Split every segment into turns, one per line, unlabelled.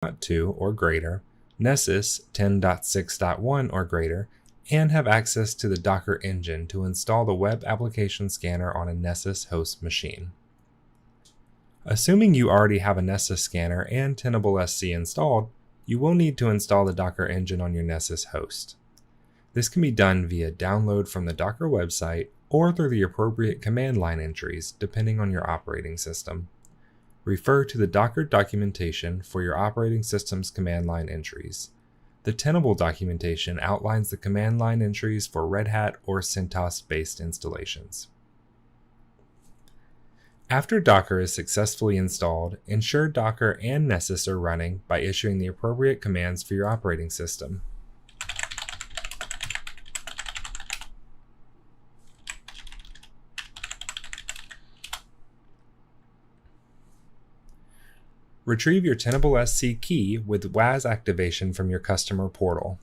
2 or greater, Nessus 10.6.1 or greater, and have access to the Docker engine to install the web application scanner on a Nessus host machine. Assuming you already have a Nessus scanner and Tenable SC installed, you will need to install the Docker engine on your Nessus host. This can be done via download from the Docker website or through the appropriate command line entries, depending on your operating system. Refer to the Docker documentation for your operating system's command line entries. The Tenable documentation outlines the command line entries for Red Hat or CentOS-based installations. After Docker is successfully installed, ensure Docker and Nessus are running by issuing the appropriate commands for your operating system. Retrieve your Tenable SC key with WAS activation from your customer portal.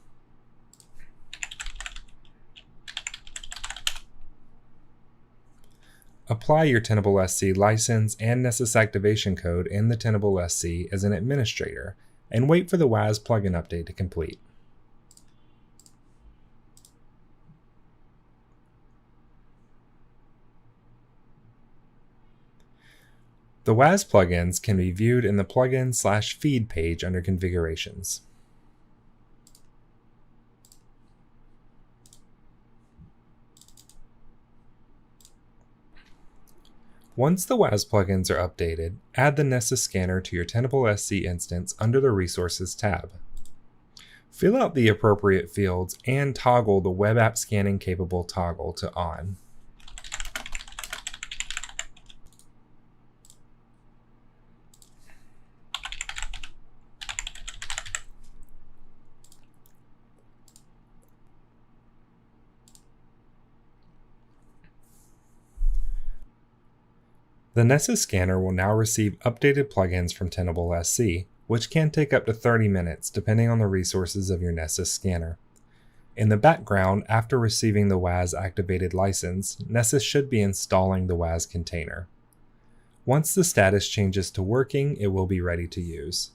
Apply your Tenable SC license and Nessus activation code in the Tenable SC as an administrator, and wait for the WAS plugin update to complete. The WAS plugins can be viewed in the plugin/feed page under configurations. Once the WAS plugins are updated, add the Nessus scanner to your Tenable SC instance under the Resources tab. Fill out the appropriate fields and toggle the Web App Scanning Capable toggle to on. The Nessus scanner will now receive updated plugins from Tenable SC, which can take up to 30 minutes depending on the resources of your Nessus scanner. In the background, after receiving the WAS activated license, Nessus should be installing the WAS container. Once the status changes to working, it will be ready to use.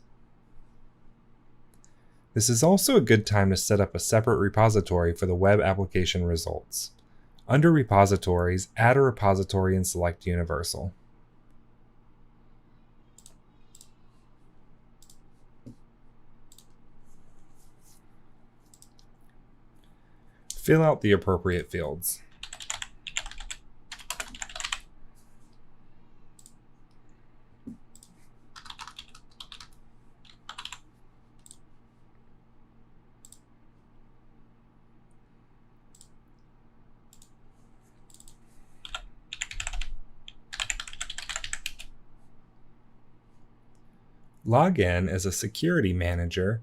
This is also a good time to set up a separate repository for the web application results. Under Repositories, add a repository and select Universal. Fill out the appropriate fields. Log in as a security manager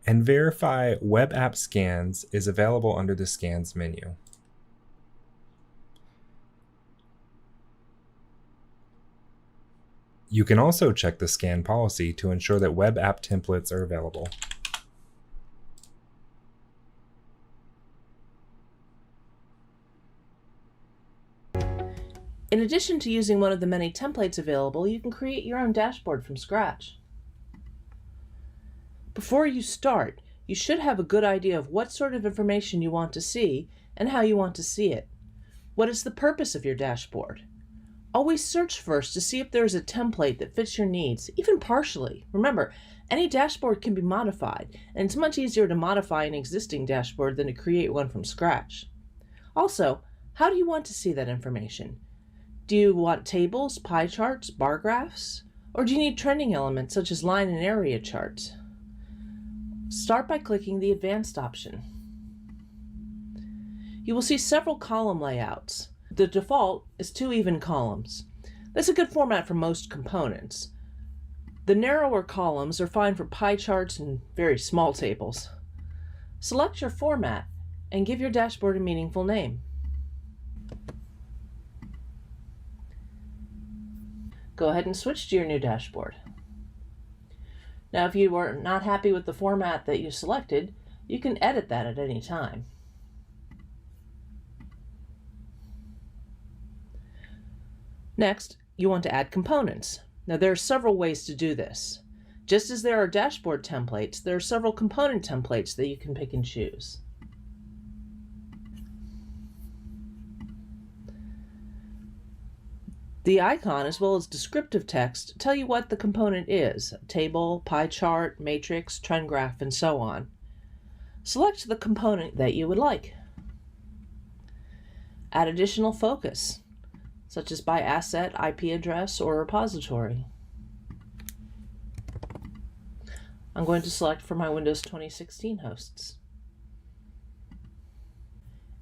and verify Web App Scans is available under the Scans menu. You can also check the scan policy to ensure that web app templates are available.
In addition to using one of the many templates available, you can create your own dashboard from scratch. Before you start, you should have a good idea of what sort of information you want to see and how you want to see it. What is the purpose of your dashboard? Always search first to see if there is a template that fits your needs, even partially. Remember, any dashboard can be modified, and it's much easier to modify an existing dashboard than to create one from scratch. Also, how do you want to see that information? Do you want tables, pie charts, bar graphs? Or do you need trending elements such as line and area charts? Start by clicking the Advanced option. You will see several column layouts. The default is 2 even columns. That's a good format for most components. The narrower columns are fine for pie charts and very small tables. Select your format and give your dashboard a meaningful name. Go ahead and switch to your new dashboard. Now, if you were not happy with the format that you selected, you can edit that at any time. Next, you want to add components. Now, there are several ways to do this. Just as there are dashboard templates, there are several component templates that you can pick and choose. The icon, as well as descriptive text, tell you what the component is: table, pie chart, matrix, trend graph, and so on. Select the component that you would like. Add additional focus, such as by asset, IP address, or repository. I'm going to select for my Windows 2016 hosts.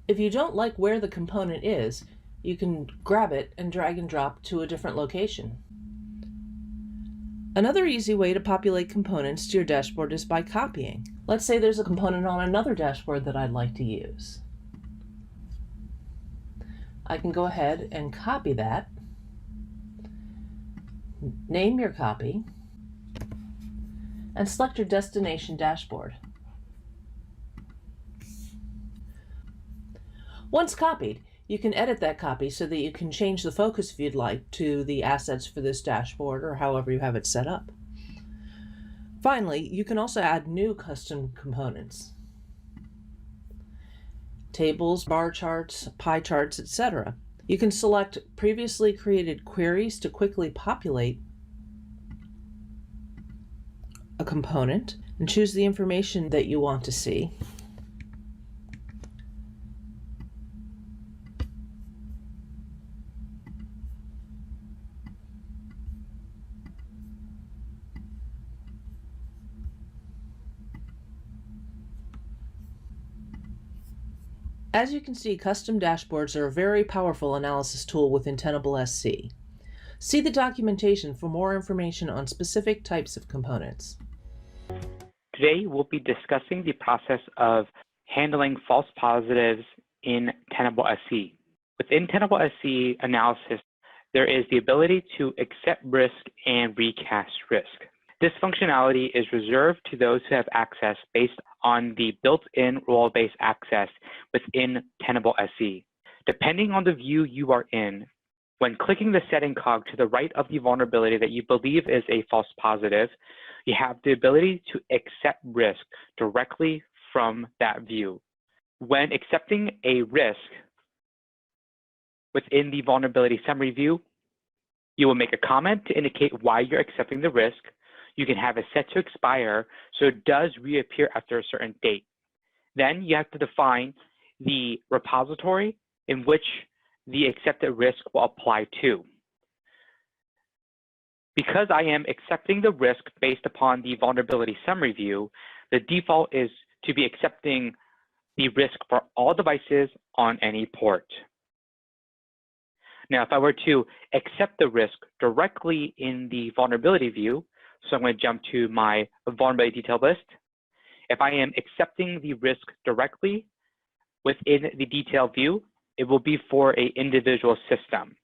If you don't like where the component is, you can grab it and drag and drop to a different location. Another easy way to populate components to your dashboard is by copying. Let's say there's a component on another dashboard that I'd like to use. I can go ahead and copy that, name your copy, and select your destination dashboard. Once copied, you can edit that copy so that you can change the focus if you'd like to the assets for this dashboard or however you have it set up. Finally, you can also add new custom components: tables, bar charts, pie charts, etc. You can select previously created queries to quickly populate a component and choose the information that you want to see. As you can see, custom dashboards are a very powerful analysis tool within Tenable SC. See the documentation for more information on specific types of components.
Today, we'll be discussing the process of handling false positives in Tenable SC. Within Tenable SC analysis, there is the ability to accept risk and recast risk. This functionality is reserved to those who have access based on the built-in role-based access within Tenable SC. Depending on the view you are in, when clicking the setting cog to the right of the vulnerability that you believe is a false positive, you have the ability to accept risk directly from that view. When accepting a risk within the vulnerability summary view, you will make a comment to indicate why you're accepting the risk. You can have it set to expire, so it does reappear after a certain date. Then you have to define the repository in which the accepted risk will apply to. Because I am accepting the risk based upon the vulnerability summary view, the default is to be accepting the risk for all devices on any port. Now, if I were to accept the risk directly in the vulnerability view, so I'm going to jump to my vulnerability detail list. If I am accepting the risk directly within the detail view, it will be for an individual system.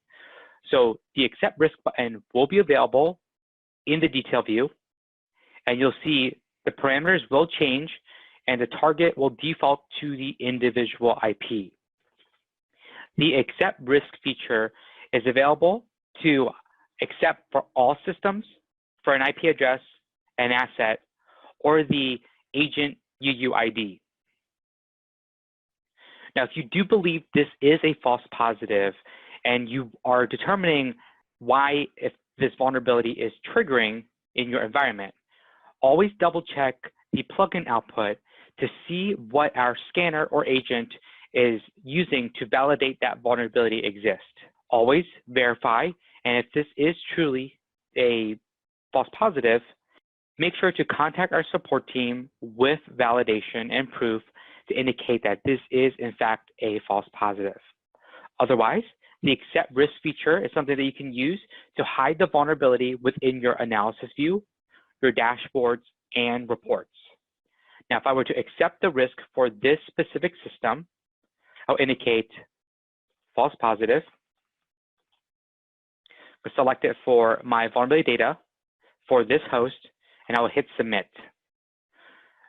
So the accept risk button will be available in the detail view, and you'll see the parameters will change and the target will default to the individual IP. The accept risk feature is available to accept for all systems, for an IP address, an asset, or the agent UUID. Now, if you do believe this is a false positive and you are determining why if this vulnerability is triggering in your environment, always double check the plugin output to see what our scanner or agent is using to validate that vulnerability exists. Always verify, and if this is truly a false positive, make sure to contact our support team with validation and proof to indicate that this is in fact a false positive. Otherwise, the accept risk feature is something that you can use to hide the vulnerability within your analysis view, your dashboards, and reports. Now, if I were to accept the risk for this specific system, I'll indicate false positive. I'll select it for my vulnerability data for this host, and I will hit submit.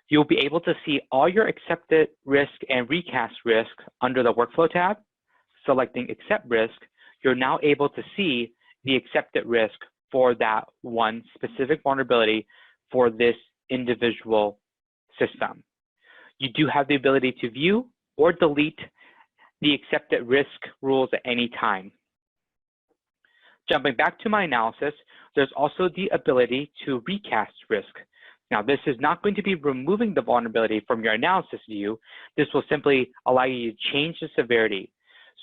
You'll be able to see all your accepted risk and recast risk under the workflow tab. Selecting accept risk, you're now able to see the accepted risk for that one specific vulnerability for this individual system. You do have the ability to view or delete the accepted risk rules at any time. Jumping back to my analysis, there's also the ability to recast risk. Now, this is not going to be removing the vulnerability from your analysis view. This will simply allow you to change the severity.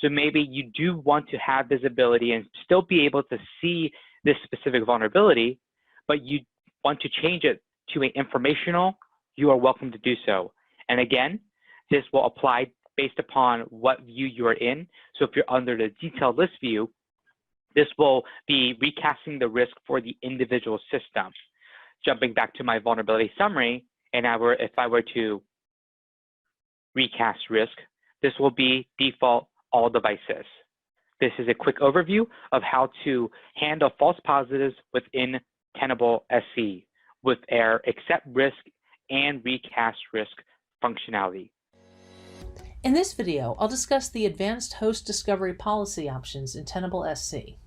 So maybe you do want to have visibility and still be able to see this specific vulnerability, but you want to change it to an informational, you are welcome to do so. And again, this will apply based upon what view you are in. So if you're under the detailed list view, this will be recasting the risk for the individual system. Jumping back to my vulnerability summary, and if I were to recast risk, this will be default all devices. This is a quick overview of how to handle false positives within Tenable SC with our accept risk and recast risk functionality.
In this video, I'll discuss the advanced host discovery policy options in Tenable SC.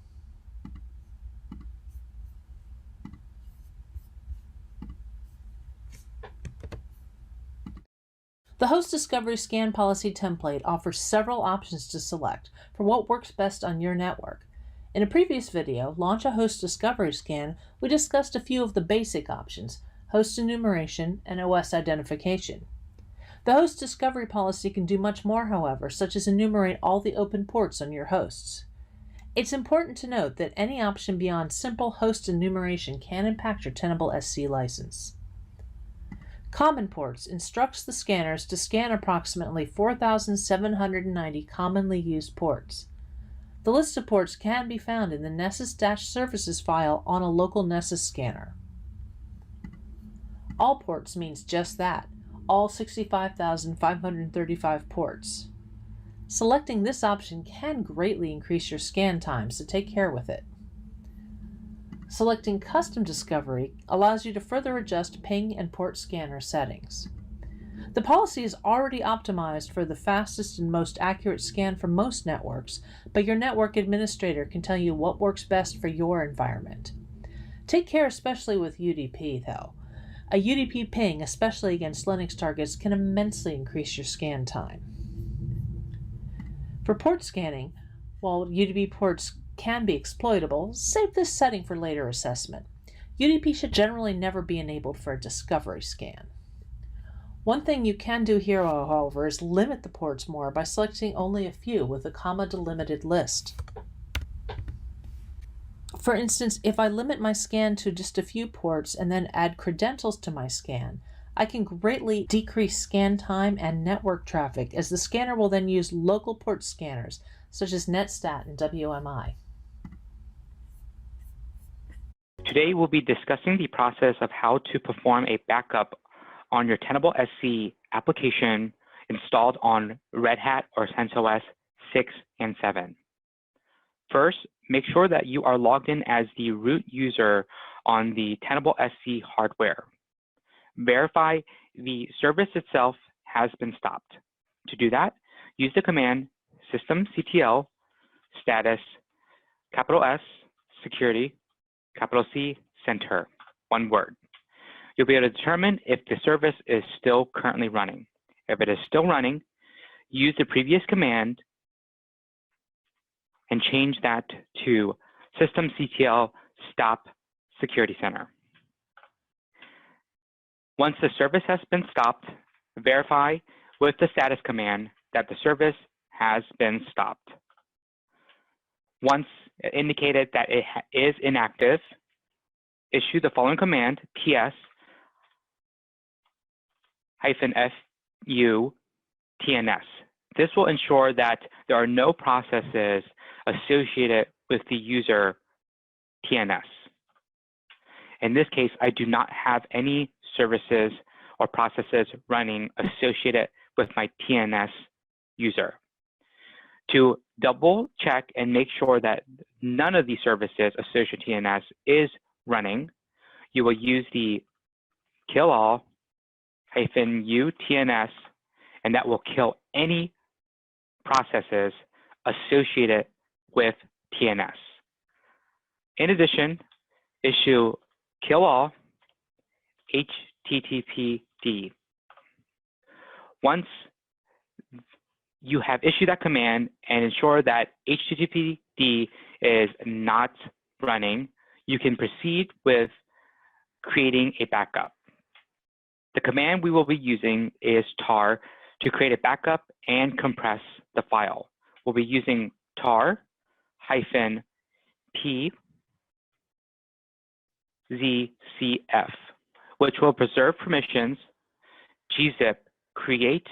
The Host Discovery Scan Policy template offers several options to select for what works best on your network. In a previous video, Launch a Host Discovery Scan, we discussed a few of the basic options, host enumeration and OS identification. The Host Discovery Policy can do much more, however, such as enumerate all the open ports on your hosts. It's important to note that any option beyond simple host enumeration can impact your Tenable SC license. Common ports instructs the scanners to scan approximately 4,790 commonly used ports. The list of ports can be found in the Nessus-services file on a local Nessus scanner. All ports means just that, all 65,535 ports. Selecting this option can greatly increase your scan time, so take care with it. Selecting Custom Discovery allows you to further adjust ping and port scanner settings. The policy is already optimized for the fastest and most accurate scan for most networks, but your network administrator can tell you what works best for your environment. Take care especially with UDP, though. A UDP ping, especially against Linux targets, can immensely increase your scan time. For port scanning, while UDP ports can be exploitable, save this setting for later assessment. UDP should generally never be enabled for a discovery scan. One thing you can do here, however, is limit the ports more by selecting only a few with a comma-delimited list. For instance, if I limit my scan to just a few ports and then add credentials to my scan, I can greatly decrease scan time and network traffic, as the scanner will then use local port scanners, such as Netstat and WMI.
Today, we'll be discussing the process of how to perform a backup on your Tenable SC application installed on Red Hat or CentOS 6 and 7. First, make sure that you are logged in as the root user on the Tenable SC hardware. Verify the service itself has been stopped. To do that, use the command systemctl status S security C center, one word. You'll be able to determine if the service is still currently running. If it is still running, use the previous command and change that to systemctl stop security center. Once the service has been stopped, verify with the status command that the service has been stopped. Once indicated that it is inactive, issue the following command, ps-fu tns. This will ensure that there are no processes associated with the user TNS. In this case, I do not have any services or processes running associated with my TNS user. To double check and make sure that none of the services associated with TNS is running, you will use the kill all -u TNS, and that will kill any processes associated with TNS. In addition, issue kill all HTTPD. Once you have issued that command and ensure that HTTPD is not running, you can proceed with creating a backup. The command we will be using is tar to create a backup and compress the file. We'll be using tar-p ZCF, which will preserve permissions, gzip, create,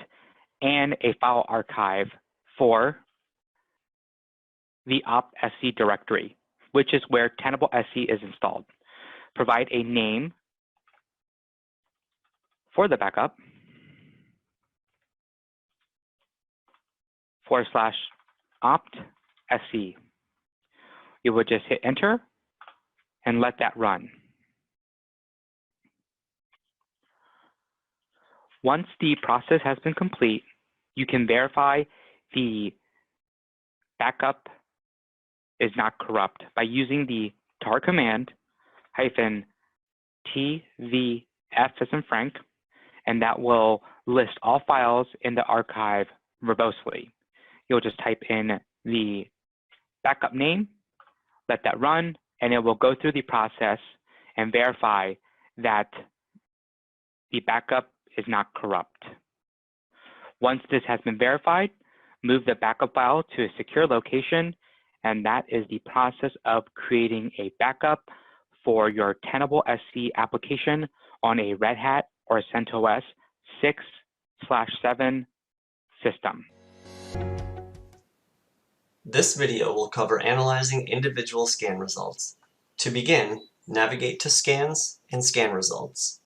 and a file archive for the SC directory, which is where Tenable SC is installed. Provide a name for the backup, /opt SC. You will just hit enter and let that run. Once the process has been complete, you can verify the backup is not corrupt by using the tar command -tvf as in Frank, and that will list all files in the archive verbosely. You'll just type in the backup name, let that run, and it will go through the process and verify that the backup is not corrupt. Once this has been verified, move the backup file to a secure location, and that is the process of creating a backup for your Tenable SC application on a Red Hat or CentOS 6/7 system.
This video will cover analyzing individual scan results. To begin, navigate to Scans and Scan Results.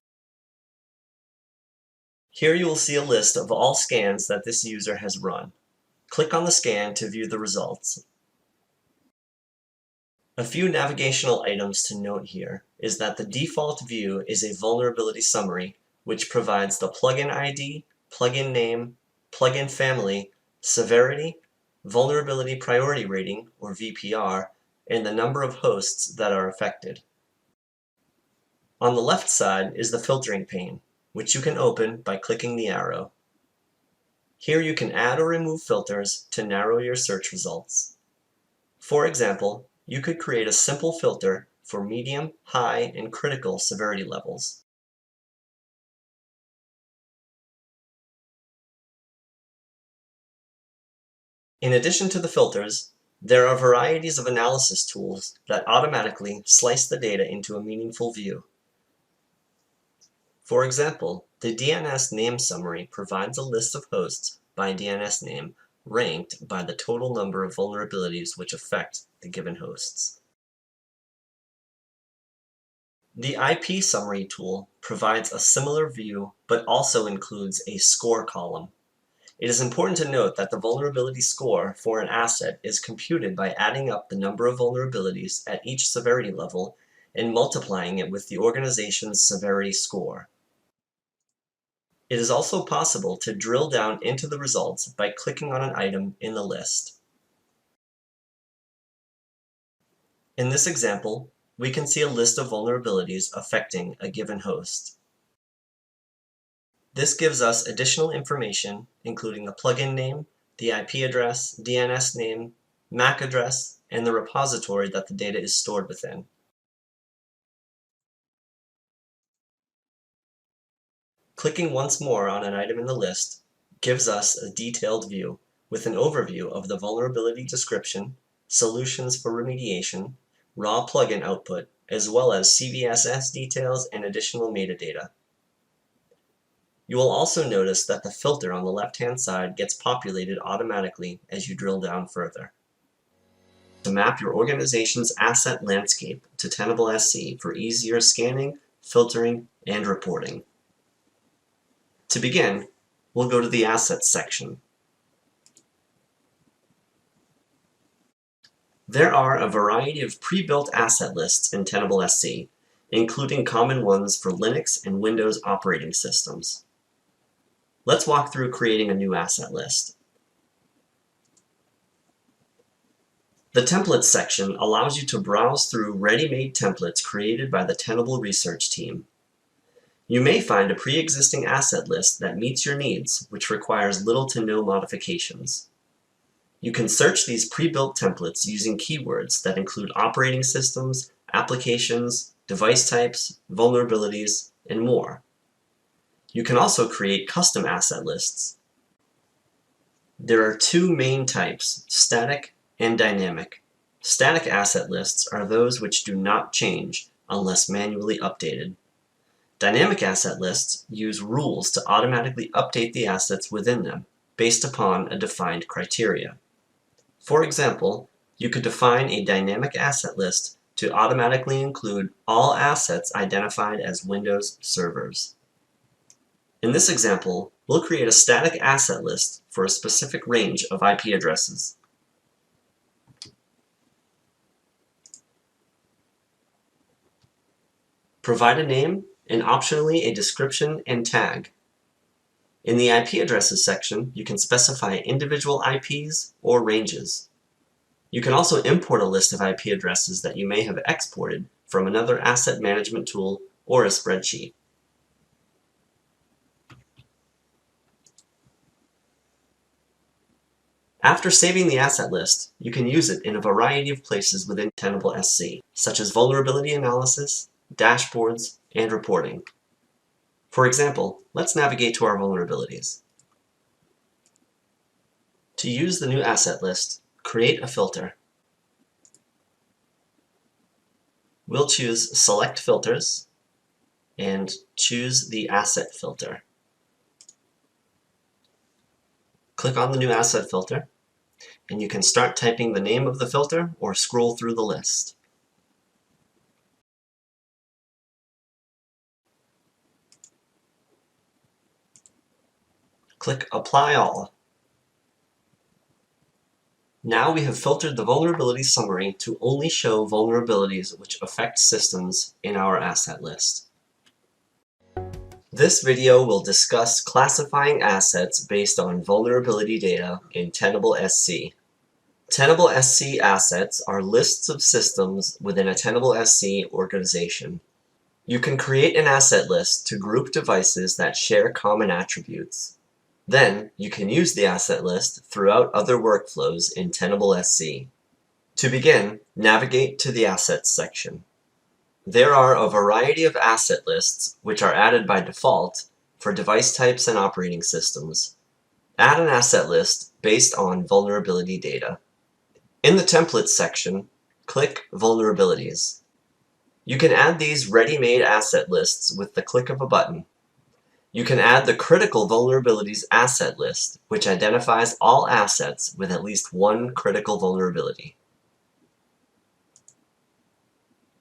Here you will see a list of all scans that this user has run. Click on the scan to view the results. A few navigational items to note here is that the default view is a vulnerability summary, which provides the plugin ID, plugin name, plugin family, severity, vulnerability priority rating, or VPR, and the number of hosts that are affected. On the left side is the filtering pane, which you can open by clicking the arrow. Here you can add or remove filters to narrow your search results. For example, you could create a simple filter for medium, high, and critical severity levels. In addition to the filters, there are varieties of analysis tools that automatically slice the data into a meaningful view. For example, the DNS name summary provides a list of hosts by DNS name ranked by the total number of vulnerabilities which affect the given hosts. The IP summary tool provides a similar view but also includes a score column. It is important to note that the vulnerability score for an asset is computed by adding up the number of vulnerabilities at each severity level and multiplying it with the organization's severity score. It is also possible to drill down into the results by clicking on an item in the list. In this example, we can see a list of vulnerabilities affecting a given host. This gives us additional information, including the plugin name, the IP address, DNS name, MAC address, and the repository that the data is stored within. Clicking once more on an item in the list gives us a detailed view with an overview of the vulnerability description, solutions for remediation, raw plugin output, as well as CVSS details and additional metadata. You will also notice that the filter on the left-hand side gets populated automatically as you drill down further. To map your organization's asset landscape to Tenable SC for easier scanning, filtering, and reporting. To begin, we'll go to the Assets section. There are a variety of pre-built asset lists in Tenable SC, including common ones for Linux and Windows operating systems. Let's walk through creating a new asset list. The Templates section allows you to browse through ready-made templates created by the Tenable research team. You may find a pre-existing asset list that meets your needs, which requires little to no modifications. You can search these pre-built templates using keywords that include operating systems, applications, device types, vulnerabilities, and more. You can also create custom asset lists. There are two main types, static and dynamic. Static asset lists are those which do not change unless manually updated. Dynamic asset lists use rules to automatically update the assets within them based upon a defined criteria. For example, you could define a dynamic asset list to automatically include all assets identified as Windows servers. In this example, we'll create a static asset list for a specific range of IP addresses. Provide a name and optionally a description and tag. In the IP addresses section, you can specify individual IPs or ranges. You can also import a list of IP addresses that you may have exported from another asset management tool or a spreadsheet. After saving the asset list, you can use it in a variety of places within Tenable SC, such as vulnerability analysis, dashboards, and reporting. For example, let's navigate to our vulnerabilities. To use the new asset list, create a filter. We'll choose Select Filters and choose the Asset filter. Click on the new asset filter, and you can start typing the name of the filter or scroll through the list. Click Apply All. Now we have filtered the vulnerability summary to only show vulnerabilities which affect systems in our asset list. This video will discuss classifying assets based on vulnerability data in Tenable SC. Tenable SC assets are lists of systems within a Tenable SC organization. You can create an asset list to group devices that share common attributes. Then, you can use the asset list throughout other workflows in Tenable SC. To begin, navigate to the Assets section. There are a variety of asset lists which are added by default for device types and operating systems. Add an asset list based on vulnerability data. In the Templates section, click Vulnerabilities. You can add these ready-made asset lists with the click of a button. You can add the Critical Vulnerabilities asset list, which identifies all assets with at least one critical vulnerability.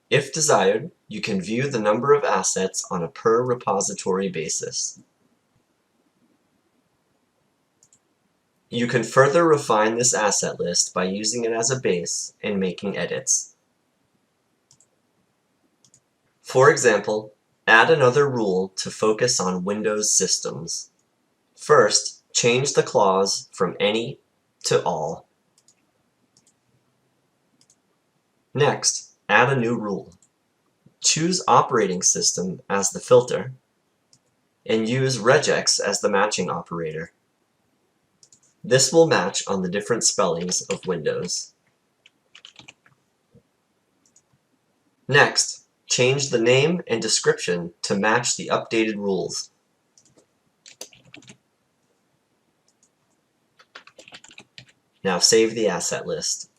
If desired, you can view the number of assets on a per repository basis. You can further refine this asset list by using it as a base and making edits. For example, add another rule to focus on Windows systems. First, change the clause from any to all. Next, add a new rule. Choose operating system as the filter and use regex as the matching operator. This will match on the different spellings of Windows. Next, change the name and description to match the updated rules. Now save the asset list.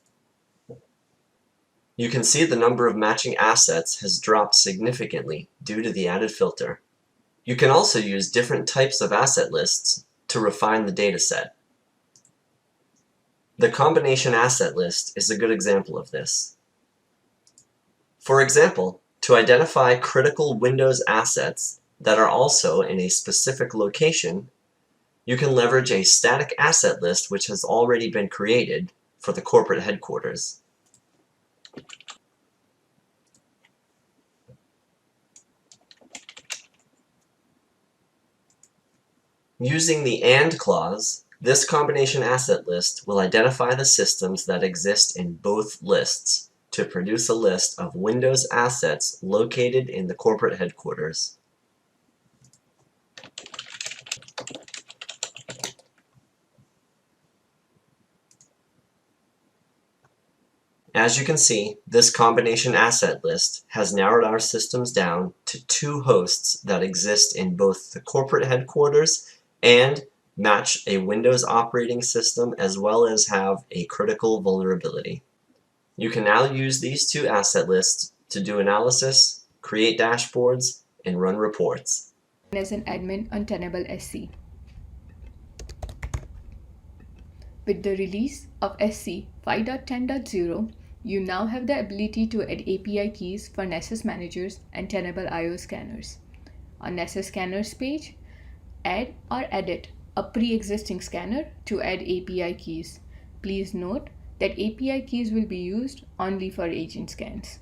You can see the number of matching assets has dropped significantly due to the added filter. You can also use different types of asset lists to refine the dataset. The combination asset list is a good example of this. For example, to identify critical Windows assets that are also in a specific location, you can leverage a static asset list which has already been created for the corporate headquarters. Using the AND clause, this combination asset list will identify the systems that exist in both lists to produce a list of Windows assets located in the corporate headquarters. As you can see, this combination asset list has narrowed our systems down to 2 hosts that exist in both the corporate headquarters and match a Windows operating system as well as have a critical vulnerability. You can now use these 2 asset lists to do analysis, create dashboards, and run reports.
As an admin on Tenable SC. With the release of SC 5.10.0, you now have the ability to add API keys for Nessus managers and Tenable IO scanners. On Nessus scanners page, add or edit a pre-existing scanner to add API keys. Please note that API keys will be used only for agent scans.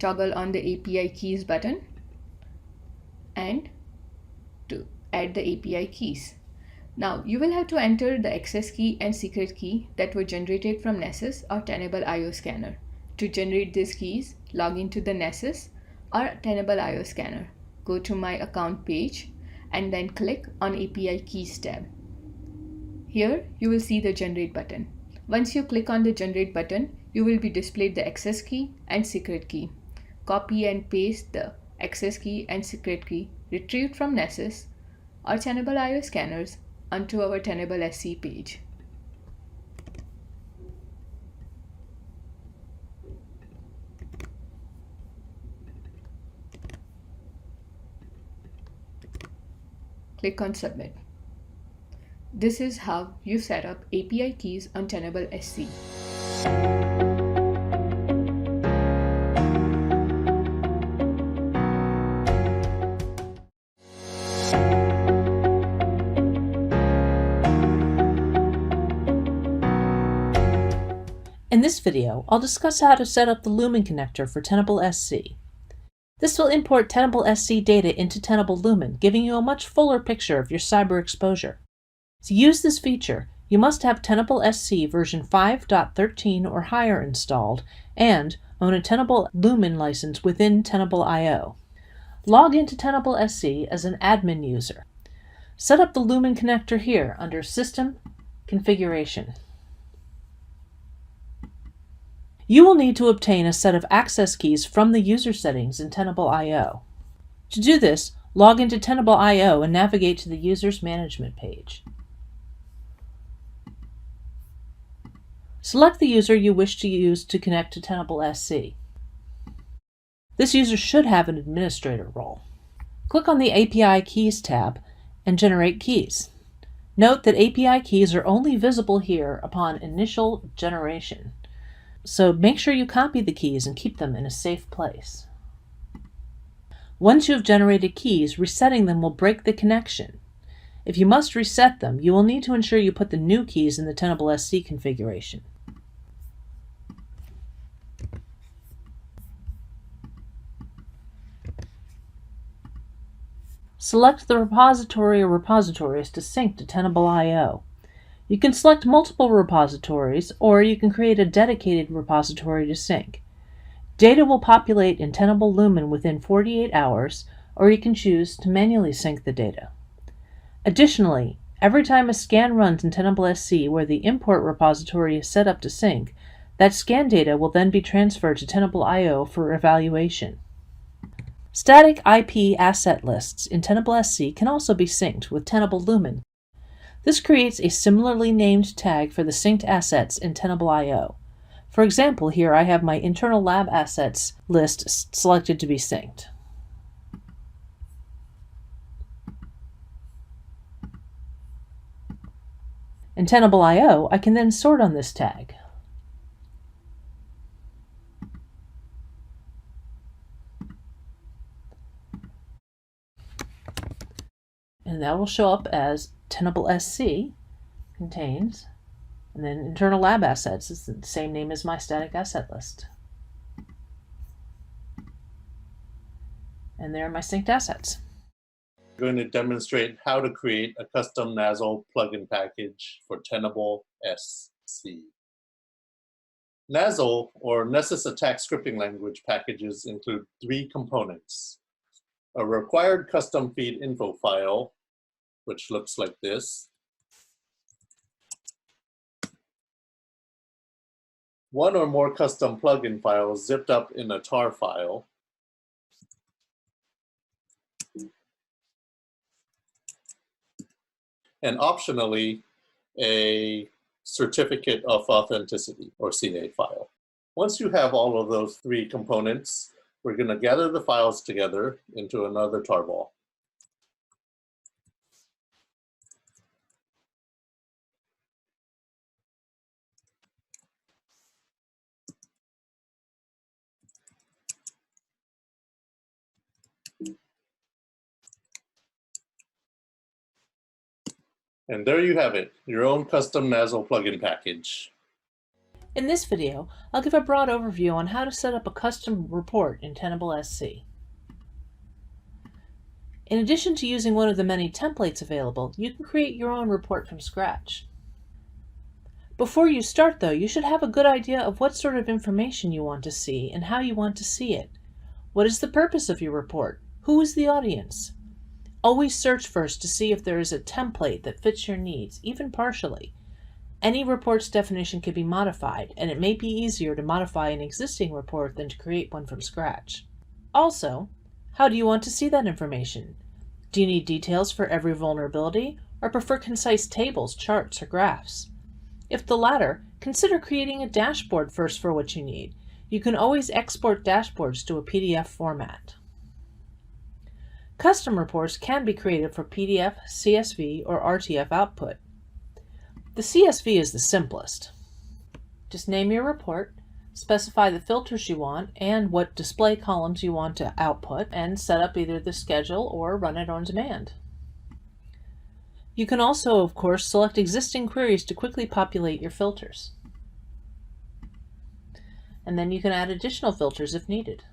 Toggle on the API keys button and to add the API keys. Now you will have to enter the access key and secret key that were generated from Nessus or Tenable IO scanner. To generate these keys, log into the Nessus or Tenable IO scanner. Go to my account page and then click on API keys tab. Here you will see the generate button. Once you click on the generate button, you will be displayed the access key and secret key. Copy and paste the access key and secret key retrieved from Nessus or Tenable IO scanners onto our Tenable SC page. Click on Submit. This is how you set up API keys on Tenable SC.
In this video, I'll discuss how to set up the Lumin connector for Tenable SC. This will import Tenable SC data into Tenable Lumin, giving you a much fuller picture of your cyber exposure. To use this feature, you must have Tenable SC version 5.13 or higher installed and own a Tenable Lumin license within Tenable IO. Log into Tenable SC as an admin user. Set up the Lumin connector here under System, Configuration. You will need to obtain a set of access keys from the user settings in Tenable IO. To do this, log into Tenable IO and navigate to the User's Management page. Select the user you wish to use to connect to Tenable SC. This user should have an administrator role. Click on the API Keys tab and generate keys. Note that API keys are only visible here upon initial generation, so make sure you copy the keys and keep them in a safe place. Once you have generated keys, resetting them will break the connection. If you must reset them, you will need to ensure you put the new keys in the Tenable SC configuration. Select the repository or repositories to sync to Tenable IO. You can select multiple repositories, or you can create a dedicated repository to sync. Data will populate in Tenable Lumin within 48 hours, or you can choose to manually sync the data. Additionally, every time a scan runs in Tenable SC where the import repository is set up to sync, that scan data will then be transferred to Tenable IO for evaluation. Static IP asset lists in Tenable SC can also be synced with Tenable Lumin. This creates a similarly named tag for the synced assets in Tenable IO. For example, here I have my internal lab assets list selected to be synced. In Tenable IO, I can then sort on this tag. And that will show up as Tenable SC contains, and then internal lab assets is the same name as my static asset list. And there are my synced assets.
We're going to demonstrate how to create a custom NASL plugin package for Tenable SC. NASL, or Nessus Attack Scripting Language packages, include 3 components: a required custom feed info file, which looks like this, one or more custom plugin files zipped up in a tar file, and optionally a certificate of authenticity or CA file. Once you have all of those three components, we're going to gather the files together into another tarball. And there you have it, your own custom Nazzle plugin package.
In this video, I'll give a broad overview on how to set up a custom report in Tenable SC. In addition to using one of the many templates available, you can create your own report from scratch. Before you start though, you should have a good idea of what sort of information you want to see and how you want to see it. What is the purpose of your report? Who is the audience? Always search first to see if there is a template that fits your needs, even partially. Any report's definition can be modified, and it may be easier to modify an existing report than to create one from scratch. Also, how do you want to see that information? Do you need details for every vulnerability, or prefer concise tables, charts, or graphs? If the latter, consider creating a dashboard first for what you need. You can always export dashboards to a PDF format. Custom reports can be created for PDF, CSV, or RTF output. The CSV is the simplest. Just name your report, specify the filters you want and what display columns you want to output, and set up either the schedule or run it on demand. You can also, of course, select existing queries to quickly populate your filters. And then you can add additional filters if needed.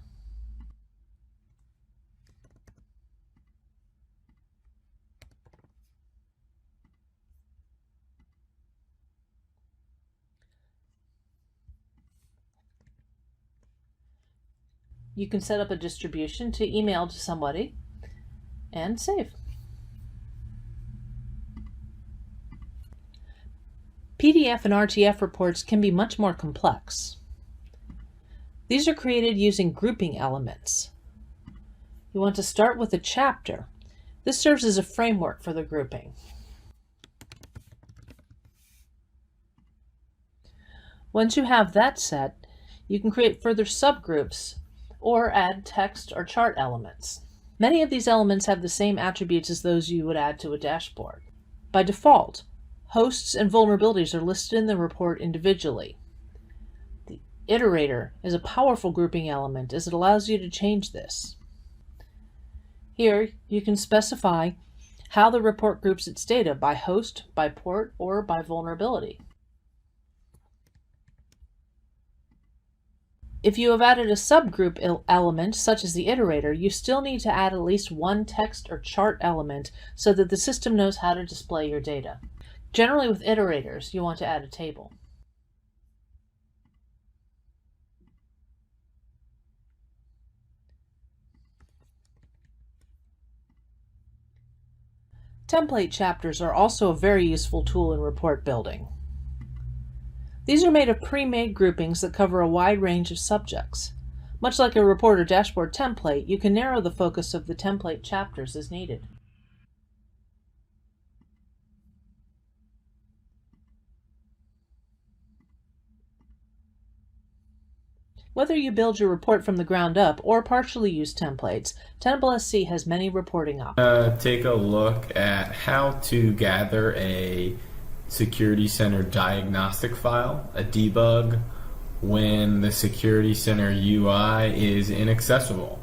You can set up a distribution to email to somebody and save. PDF and RTF reports can be much more complex. These are created using grouping elements. You want to start with a chapter. This serves as a framework for the grouping. Once you have that set, you can create further subgroups or add text or chart elements. Many of these elements have the same attributes as those you would add to a dashboard. By default, hosts and vulnerabilities are listed in the report individually. The iterator is a powerful grouping element as it allows you to change this. Here, you can specify how the report groups its data by host, by port, or by vulnerability. If you have added a subgroup element, such as the iterator, you still need to add at least one text or chart element so that the system knows how to display your data. Generally with iterators, you want to add a table. Template chapters are also a very useful tool in report building. These are made of pre-made groupings that cover a wide range of subjects. Much like a report or dashboard template, you can narrow the focus of the template chapters as needed. Whether you build your report from the ground up or partially use templates, Tenable SC has many reporting options.
Take a look at how to gather a Security Center diagnostic file, a debug, when the Security Center UI is inaccessible.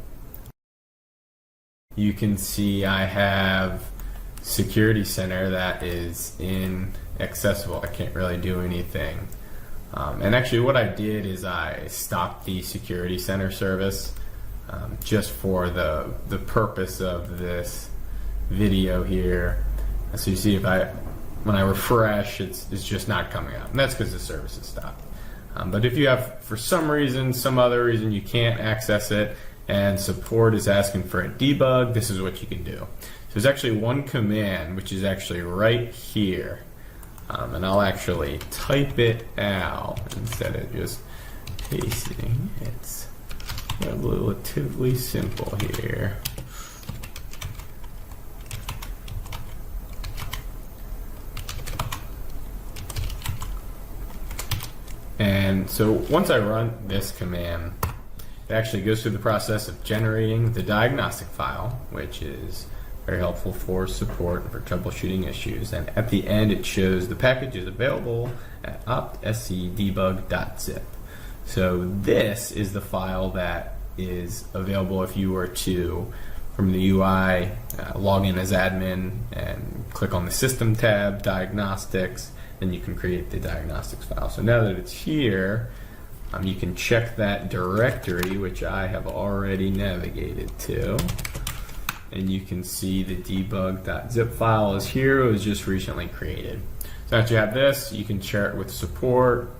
You can see I have Security Center that is inaccessible. I can't really do anything. And actually what I did is I stopped the Security Center service just for the purpose of this video here. So you see when I refresh, it's just not coming up. And that's because the service is stopped. But if you have, for some reason, some other reason you can't access it and support is asking for a debug, this is what you can do. So there's actually one command, which is actually right here. And I'll actually type it out instead of just casing. It's relatively simple here. And so once I run this command, it actually goes through the process of generating the diagnostic file, which is very helpful for support and for troubleshooting issues. And at the end, it shows the package is available at opt.scdebug.zip. So this is the file that is available if you were to, from the UI, log in as admin and click on the System tab, Diagnostics, then you can create the diagnostics file. So now that it's here, you can check that directory, which I have already navigated to, and you can see the debug.zip file is here. It was just recently created. So after you have this, you can share it with support,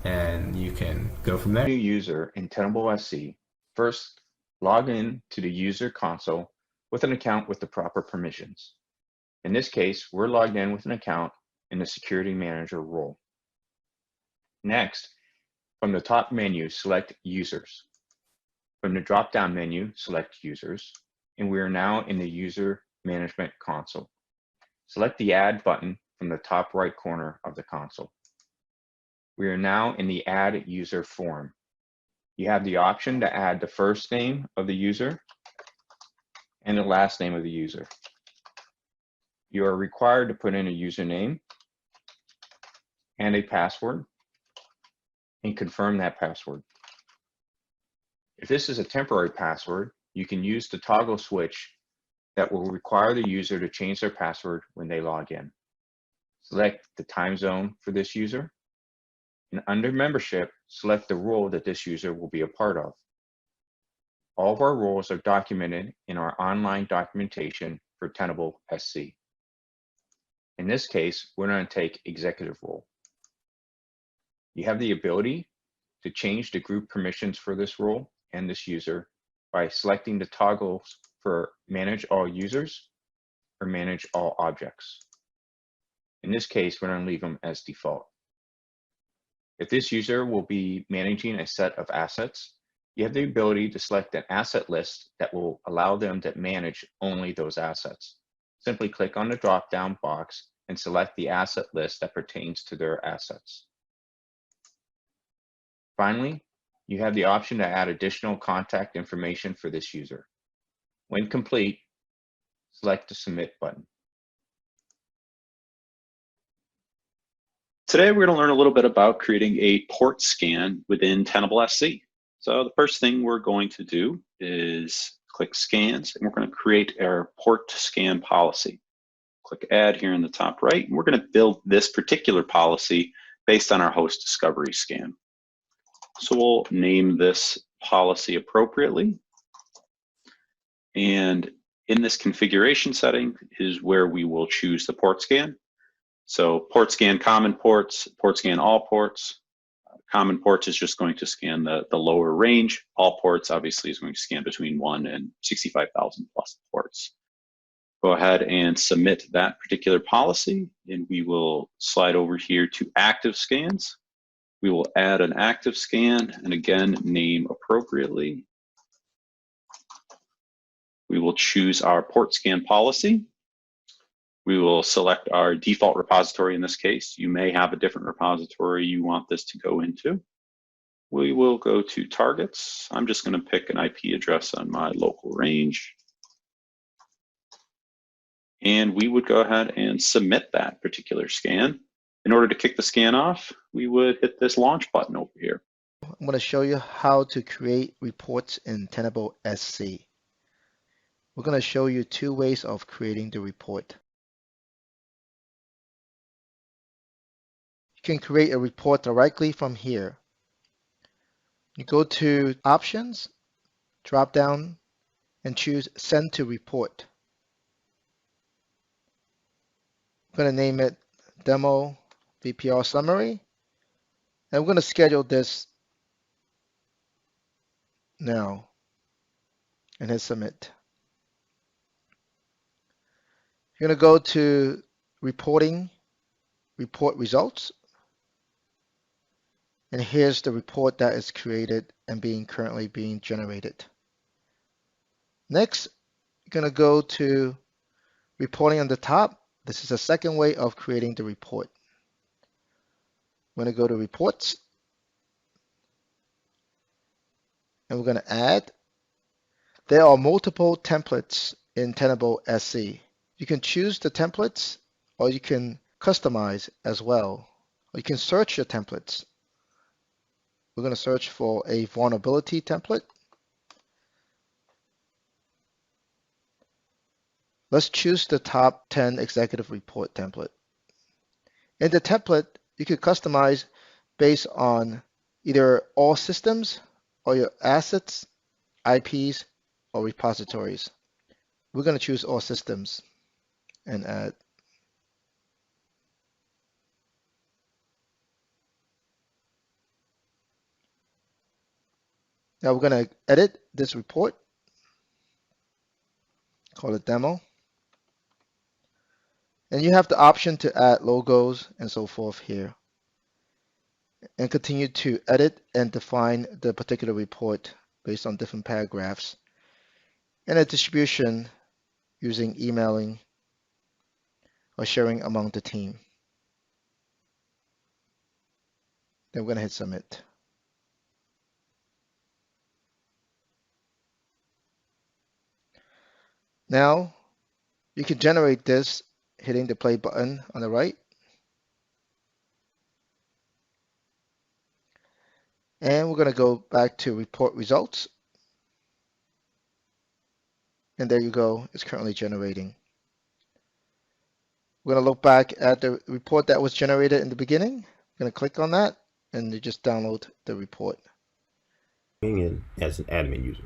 and you can go from there.
New user in Tenable SC, first log in to the user console with an account with the proper permissions. In this case, we're logged in with an account in the Security Manager role. Next, from the top menu, select Users. From the drop-down menu, select Users, and we are now in the User Management console. Select the Add button from the top right corner of the console. We are now in the Add User form. You have the option to add the first name of the user and the last name of the user. You are required to put in a username and a password and confirm that password. If this is a temporary password, you can use the toggle switch that will require the user to change their password when they log in. Select the time zone for this user, and under membership, select the role that this user will be a part of. All of our roles are documented in our online documentation for Tenable SC. In this case, we're going to take executive role. You have the ability to change the group permissions for this role and this user by selecting the toggles for Manage All Users or Manage All Objects. In this case, we're going to leave them as default. If this user will be managing a set of assets, you have the ability to select an asset list that will allow them to manage only those assets. Simply click on the drop-down box and select the asset list that pertains to their assets. Finally, you have the option to add additional contact information for this user. When complete, select the Submit button.
Today, we're going to learn a little bit about creating a port scan within Tenable SC. So the first thing we're going to do is click Scans, and we're going to create our port scan policy. Click Add here in the top right, and we're going to build this particular policy based on our host discovery scan. So we'll name this policy appropriately. And in this configuration setting is where we will choose the port scan. So port scan common ports, port scan all ports. Common ports is just going to scan the lower range. All ports obviously is going to scan between 1 and 65,000 plus ports. Go ahead and submit that particular policy, and we will slide over here to active scans. We will add an active scan, and again, name appropriately. We will choose our port scan policy. We will select our default repository in this case. You may have a different repository you want this to go into. We will go to targets. I'm just going to pick an IP address on my local range. And we would go ahead and submit that particular scan. In order to kick the scan off, we would hit this launch button over here.
I'm going to show you how to create reports in Tenable SC. We're going to show you two ways of creating the report. You can create a report directly from here. You go to Options, drop down, and choose Send to Report. I'm going to name it Demo VPR Summary, and we're going to schedule this now and hit Submit. You're going to go to Reporting, Report Results, And here's the report that is created and currently being generated. Next, you're going to go to reporting on the top. This is a second way of creating the report. We're going to go to reports, and we're going to add. There are multiple templates in Tenable SC. You can choose the templates, or you can customize as well. Or you can search your templates. We're going to search for a vulnerability template. Let's choose the top 10 executive report template. In the template, you can customize based on either all systems or your assets, IPs, or repositories. We're going to choose all systems and add. Now we're going to edit this report, call it demo. And you have the option to add logos and so forth here. And continue to edit and define the particular report based on different paragraphs. And a distribution using emailing or sharing among the team. Then we're going to hit submit. Now you can generate this hitting the play button on the right. And we're going to go back to report results. And there you go, it's currently generating. We're going to look back at the report that was generated in the beginning. I'm going to click on that and you just download the report.
In as an admin user.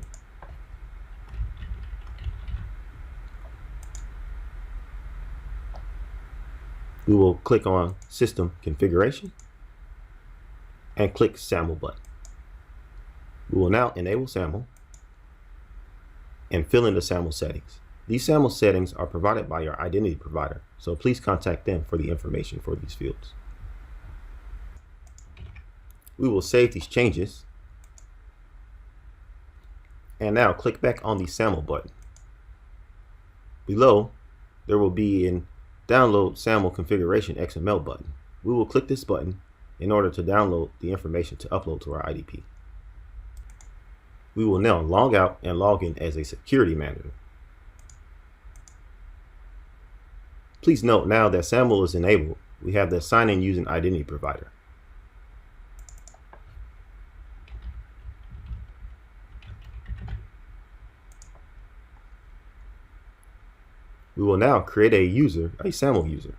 We will click on System Configuration and click SAML button. We will now enable SAML and fill in the SAML settings. These SAML settings are provided by your identity provider, so please contact them for the information for these fields. We will save these changes and now click back on the SAML button. Below, there will be an Download SAML Configuration XML button. We will click this button in order to download the information to upload to our IDP. We will now log out and log in as a security manager. Please note now that SAML is enabled, we have the sign in using identity provider. We will now create a user, a SAML user.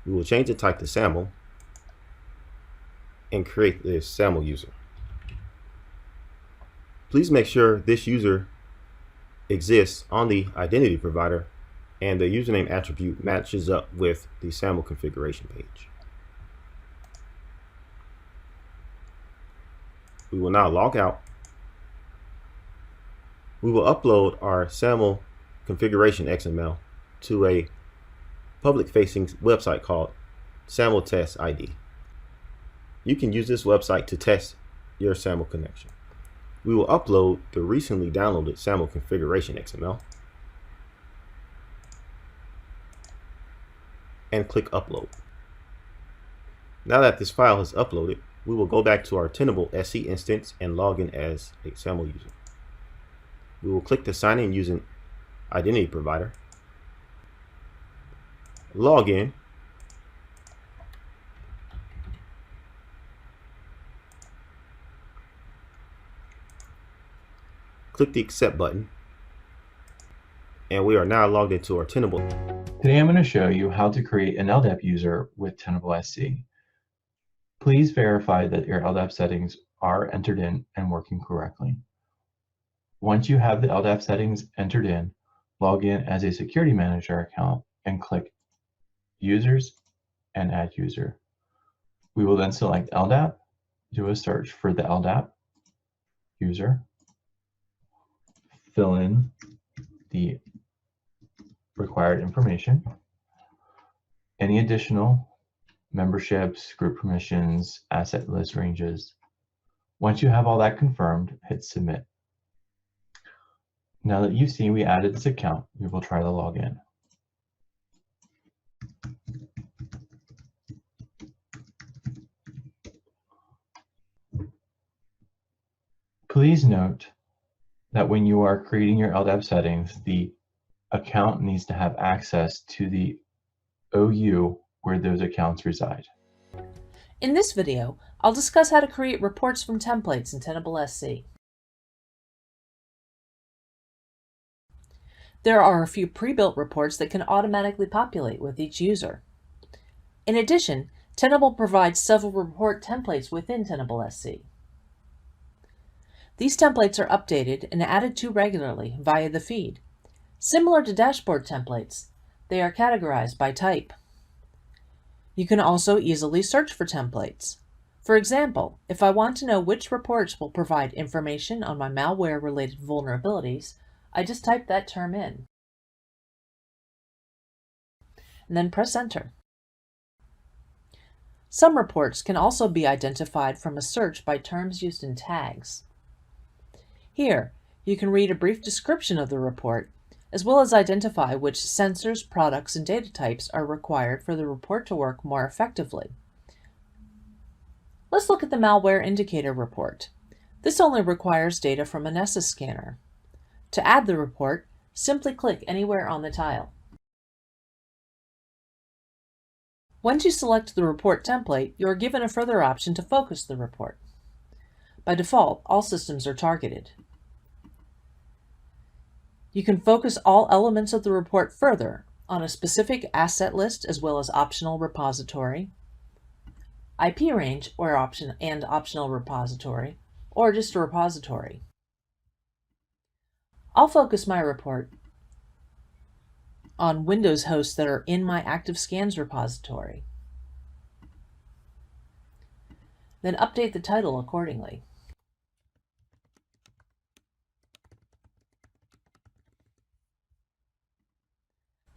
We will change the type to SAML and create this SAML user. Please make sure this user exists on the identity provider and the username attribute matches up with the SAML configuration page. We will now log out. We will upload our SAML configuration XML to a public-facing website called SAML Test ID. You can use this website to test your SAML connection. We will upload the recently downloaded SAML configuration XML and click Upload. Now that this file is uploaded, we will go back to our Tenable SC instance and log in as a SAML user. We will click the sign in using identity provider, log in, click the accept button, and we are now logged into our Tenable.
Today I'm going to show you how to create an LDAP user with Tenable SC. Please verify that your LDAP settings are entered in and working correctly. Once you have the LDAP settings entered in, log in as a security manager account and click Users and Add User. We will then select LDAP, do a search for the LDAP user, fill in the required information, any additional memberships, group permissions, asset list ranges. Once you have all that confirmed, hit submit. Now that you've seen we added this account, we will try to log in. Please note that when you are creating your LDAP settings, the account needs to have access to the OU where those accounts reside.
In this video, I'll discuss how to create reports from templates in Tenable SC. There are a few pre-built reports that can automatically populate with each user. In addition, Tenable provides several report templates within Tenable SC. These templates are updated and added to regularly via the feed. Similar to dashboard templates, they are categorized by type. You can also easily search for templates. For example, if I want to know which reports will provide information on my malware-related vulnerabilities, I just type that term in, and then press enter. Some reports can also be identified from a search by terms used in tags. Here, you can read a brief description of the report, as well as identify which sensors, products, and data types are required for the report to work more effectively. Let's look at the Malware Indicator report. This only requires data from a Nessus scanner. To add the report, simply click anywhere on the tile. Once you select the report template, you are given a further option to focus the report. By default, all systems are targeted. You can focus all elements of the report further on a specific asset list as well as optional repository, IP range or optional repository, or just a repository. I'll focus my report on Windows hosts that are in my active scans repository. Then update the title accordingly.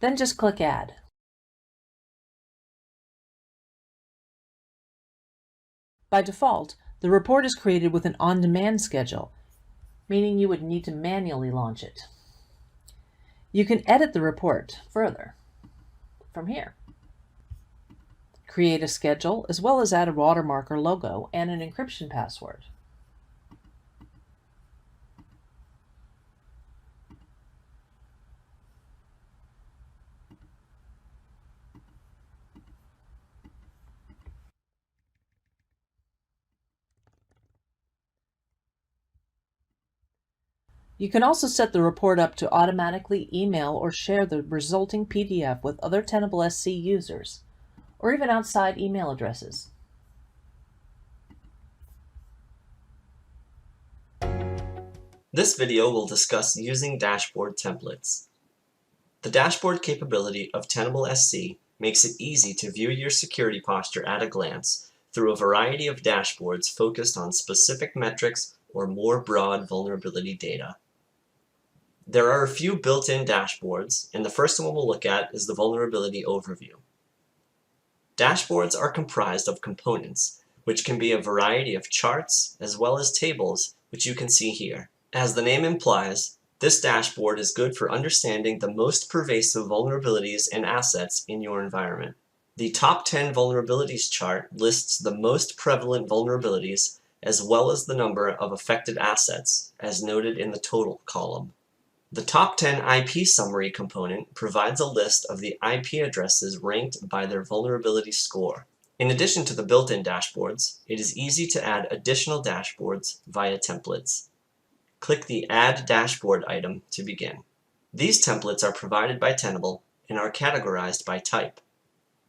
Then just click Add. By default, the report is created with an on-demand schedule, meaning you would need to manually launch it. You can edit the report further from here. Create a schedule, as well as add a watermark or logo and an encryption password. You can also set the report up to automatically email or share the resulting PDF with other Tenable SC users, or even outside email addresses.
This video will discuss using dashboard templates. The dashboard capability of Tenable SC makes it easy to view your security posture at a glance through a variety of dashboards focused on specific metrics or more broad vulnerability data. There are a few built-in dashboards, and the first one we'll look at is the Vulnerability Overview. Dashboards are comprised of components, which can be a variety of charts as well as tables, which you can see here. As the name implies, this dashboard is good for understanding the most pervasive vulnerabilities and assets in your environment. The Top 10 Vulnerabilities chart lists the most prevalent vulnerabilities as well as the number of affected assets, as noted in the total column. The Top 10 IP Summary component provides a list of the IP addresses ranked by their vulnerability score. In addition to the built-in dashboards, it is easy to add additional dashboards via templates. Click the Add Dashboard item to begin. These templates are provided by Tenable and are categorized by type.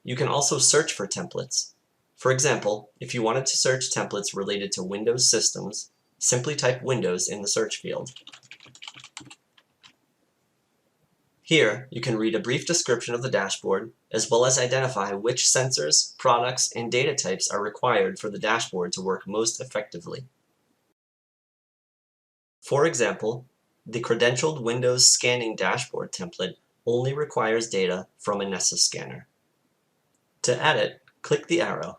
You can also search for templates. For example, if you wanted to search templates related to Windows systems, simply type Windows in the search field. Here, you can read a brief description of the dashboard, as well as identify which sensors, products, and data types are required for the dashboard to work most effectively. For example, the Credentialed Windows Scanning Dashboard template only requires data from a Nessus scanner. To add it, click the arrow.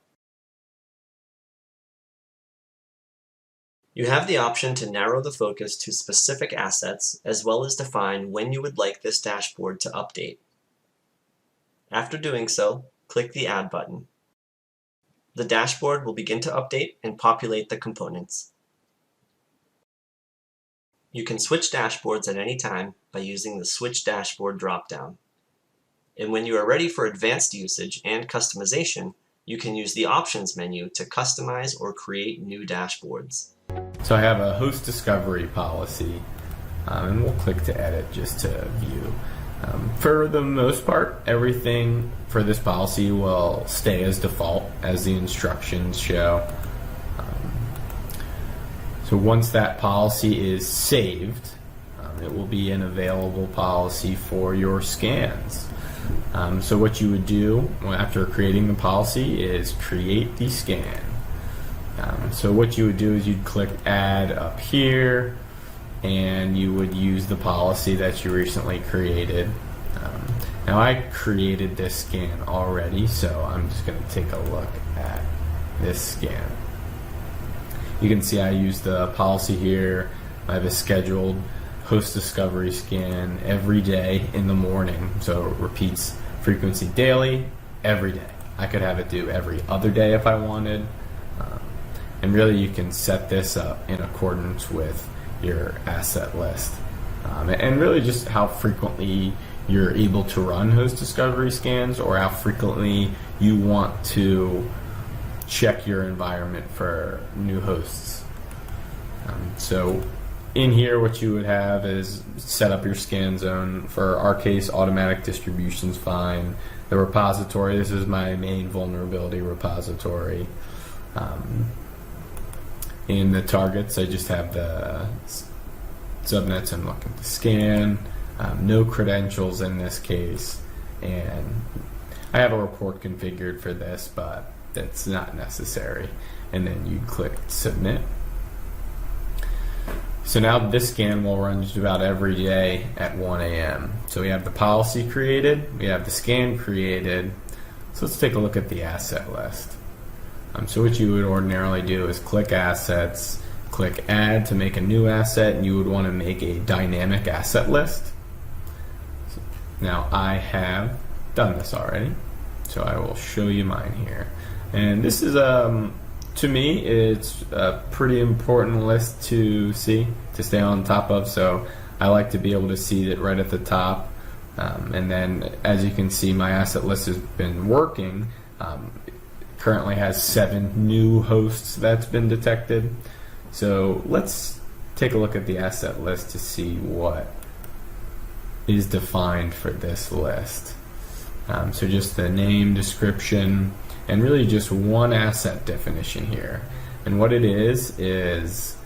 You have the option to narrow the focus to specific assets, as well as define when you would like this dashboard to update. After doing so, click the Add button. The dashboard will begin to update and populate the components. You can switch dashboards at any time by using the Switch Dashboard dropdown. And when you are ready for advanced usage and customization, you can use the Options menu to customize or create new dashboards.
So I have a host discovery policy, and we'll click to edit just to view. For the most part, everything for this policy will stay as default as the instructions show. So once that policy is saved, it will be an available policy for your scans. So what you would do after creating the policy is create the scan. So what you would do is you'd click Add up here, and you would use the policy that you recently created. Now I created this scan already, so I'm just going to take a look at this scan. You can see I use the policy here. I have a scheduled host discovery scan every day in the morning, so it repeats frequency daily, every day. I could have it do every other day if I wanted. And really you can set this up in accordance with your asset list. And really just how frequently you're able to run host discovery scans, or how frequently you want to check your environment for new hosts. So in here what you would have is set up your scan zone. For our case, automatic distribution's fine. The repository, this is my main vulnerability repository. In the targets, I just have the subnets I'm looking to scan, no credentials in this case, and I have a report configured for this, but that's not necessary. And then you click submit. So now this scan will run just about every day at 1 a.m. So we have the policy created, we have the scan created. So let's take a look at the asset list. So what you would ordinarily do is click Assets, click Add to make a new asset, and you would want to make a dynamic asset list. Now I have done this already, so I will show you mine here. And this is, to me, it's a pretty important list to see, to stay on top of, so I like to be able to see it right at the top. And then, as you can see, my asset list has been working. Currently has 7 new hosts that's been detected. So let's take a look at the asset list to see what is defined for this list. So just the name, description, and really just one asset definition here. And what it is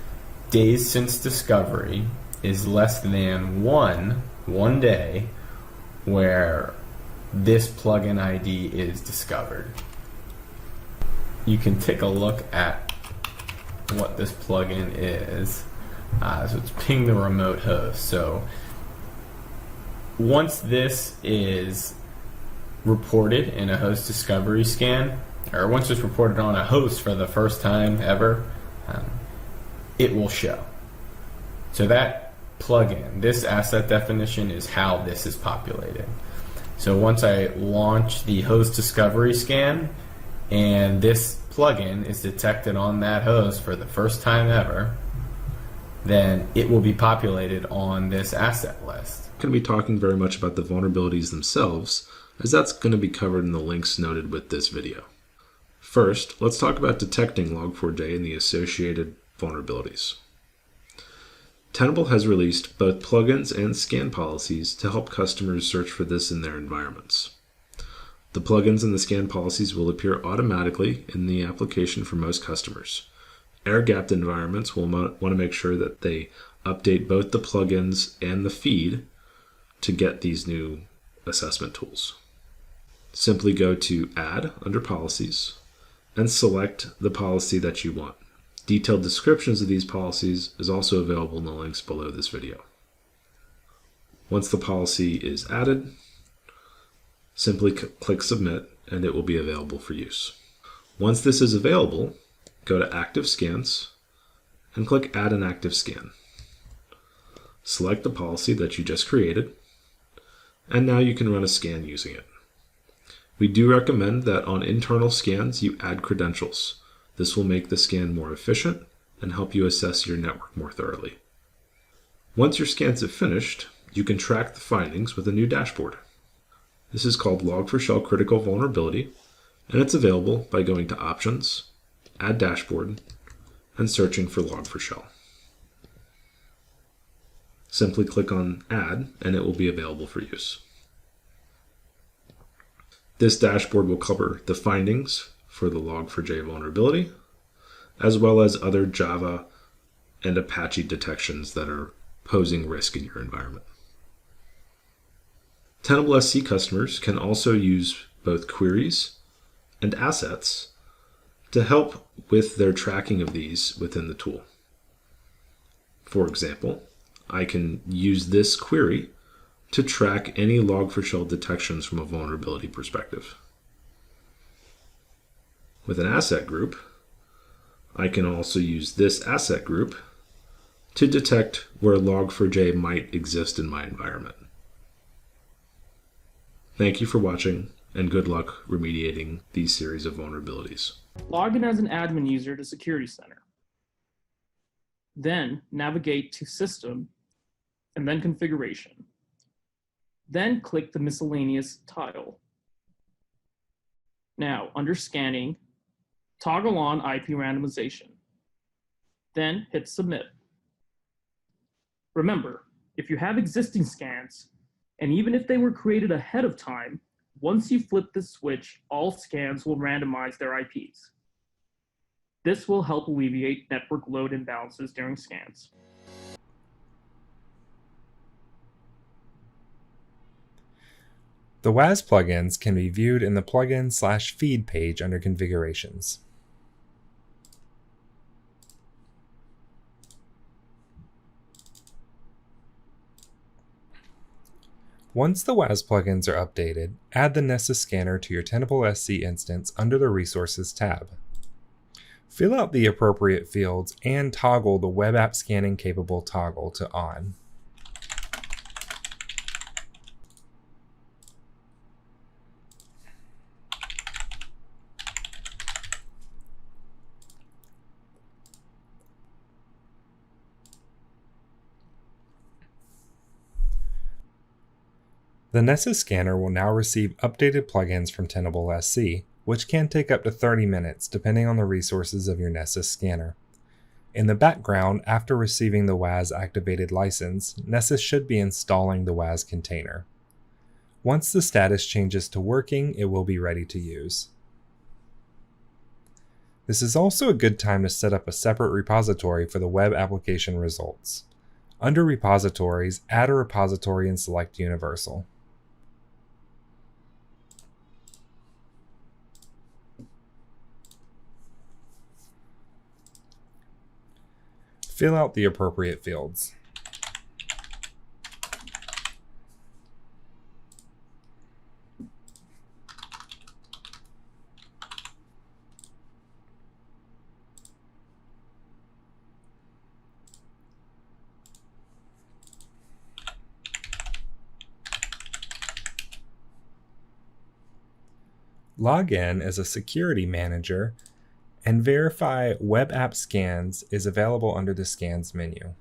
days since discovery is less than one day where this plugin ID is discovered. You can take a look at what this plugin is. So it's ping the remote host. So once this is reported in a host discovery scan, or once it's reported on a host for the first time ever, it will show. So that plugin, this asset definition, is how this is populated. So once I launch the host discovery scan, and this plugin is detected on that host for the first time ever, then it will be populated on this asset list.
I'm going to be talking very much about the vulnerabilities themselves, as that's going to be covered in the links noted with this video. First, let's talk about detecting Log4j and the associated vulnerabilities. Tenable has released both plugins and scan policies to help customers search for this in their environments. The plugins and the scan policies will appear automatically in the application for most customers. Air-gapped environments will want to make sure that they update both the plugins and the feed to get these new assessment tools. Simply go to Add under Policies and select the policy that you want. Detailed descriptions of these policies is also available in the links below this video. Once the policy is added, simply click Submit
and it will be available for use. Once this is available, go to Active Scans and click Add an Active Scan. Select the policy that you just created, and now you can run a scan using it. We do recommend that on internal scans you add credentials. This will make the scan more efficient and help you assess your network more thoroughly. Once your scans have finished, you can track the findings with a new dashboard. This is called Log4Shell Critical Vulnerability, and it's available by going to Options, Add Dashboard, and searching for Log4Shell. Simply click on Add, and it will be available for use. This dashboard will cover the findings for the Log4j vulnerability, as well as other Java and Apache detections that are posing risk in your environment. Tenable SC customers can also use both queries and assets to help with their tracking of these within the tool. For example, I can use this query to track any Log4Shell detections from a vulnerability perspective. With an asset group, I can also use this asset group to detect where Log4j might exist in my environment. Thank you for watching, and good luck remediating these series of vulnerabilities.
Log in as an admin user to Security Center. Then navigate to System, and then Configuration. Then click the Miscellaneous tile. Now, under Scanning, toggle on IP randomization. Then hit Submit. Remember, if you have existing scans, and even if they were created ahead of time, once you flip this switch, all scans will randomize their IPs. This will help alleviate network load imbalances during scans.
The WAS plugins can be viewed in the plugin/feed page under Configurations. Once the WAS plugins are updated, add the Nessus scanner to your Tenable SC instance under the Resources tab. Fill out the appropriate fields and toggle the Web App Scanning Capable toggle to On. The Nessus scanner will now receive updated plugins from Tenable SC, which can take up to 30 minutes depending on the resources of your Nessus scanner. In the background, after receiving the WAS activated license, Nessus should be installing the WAS container. Once the status changes to working, it will be ready to use. This is also a good time to set up a separate repository for the web application results. Under Repositories, add a repository and select Universal. Fill out the appropriate fields. Log in as a security manager and verify Web App Scans is available under the Scans menu.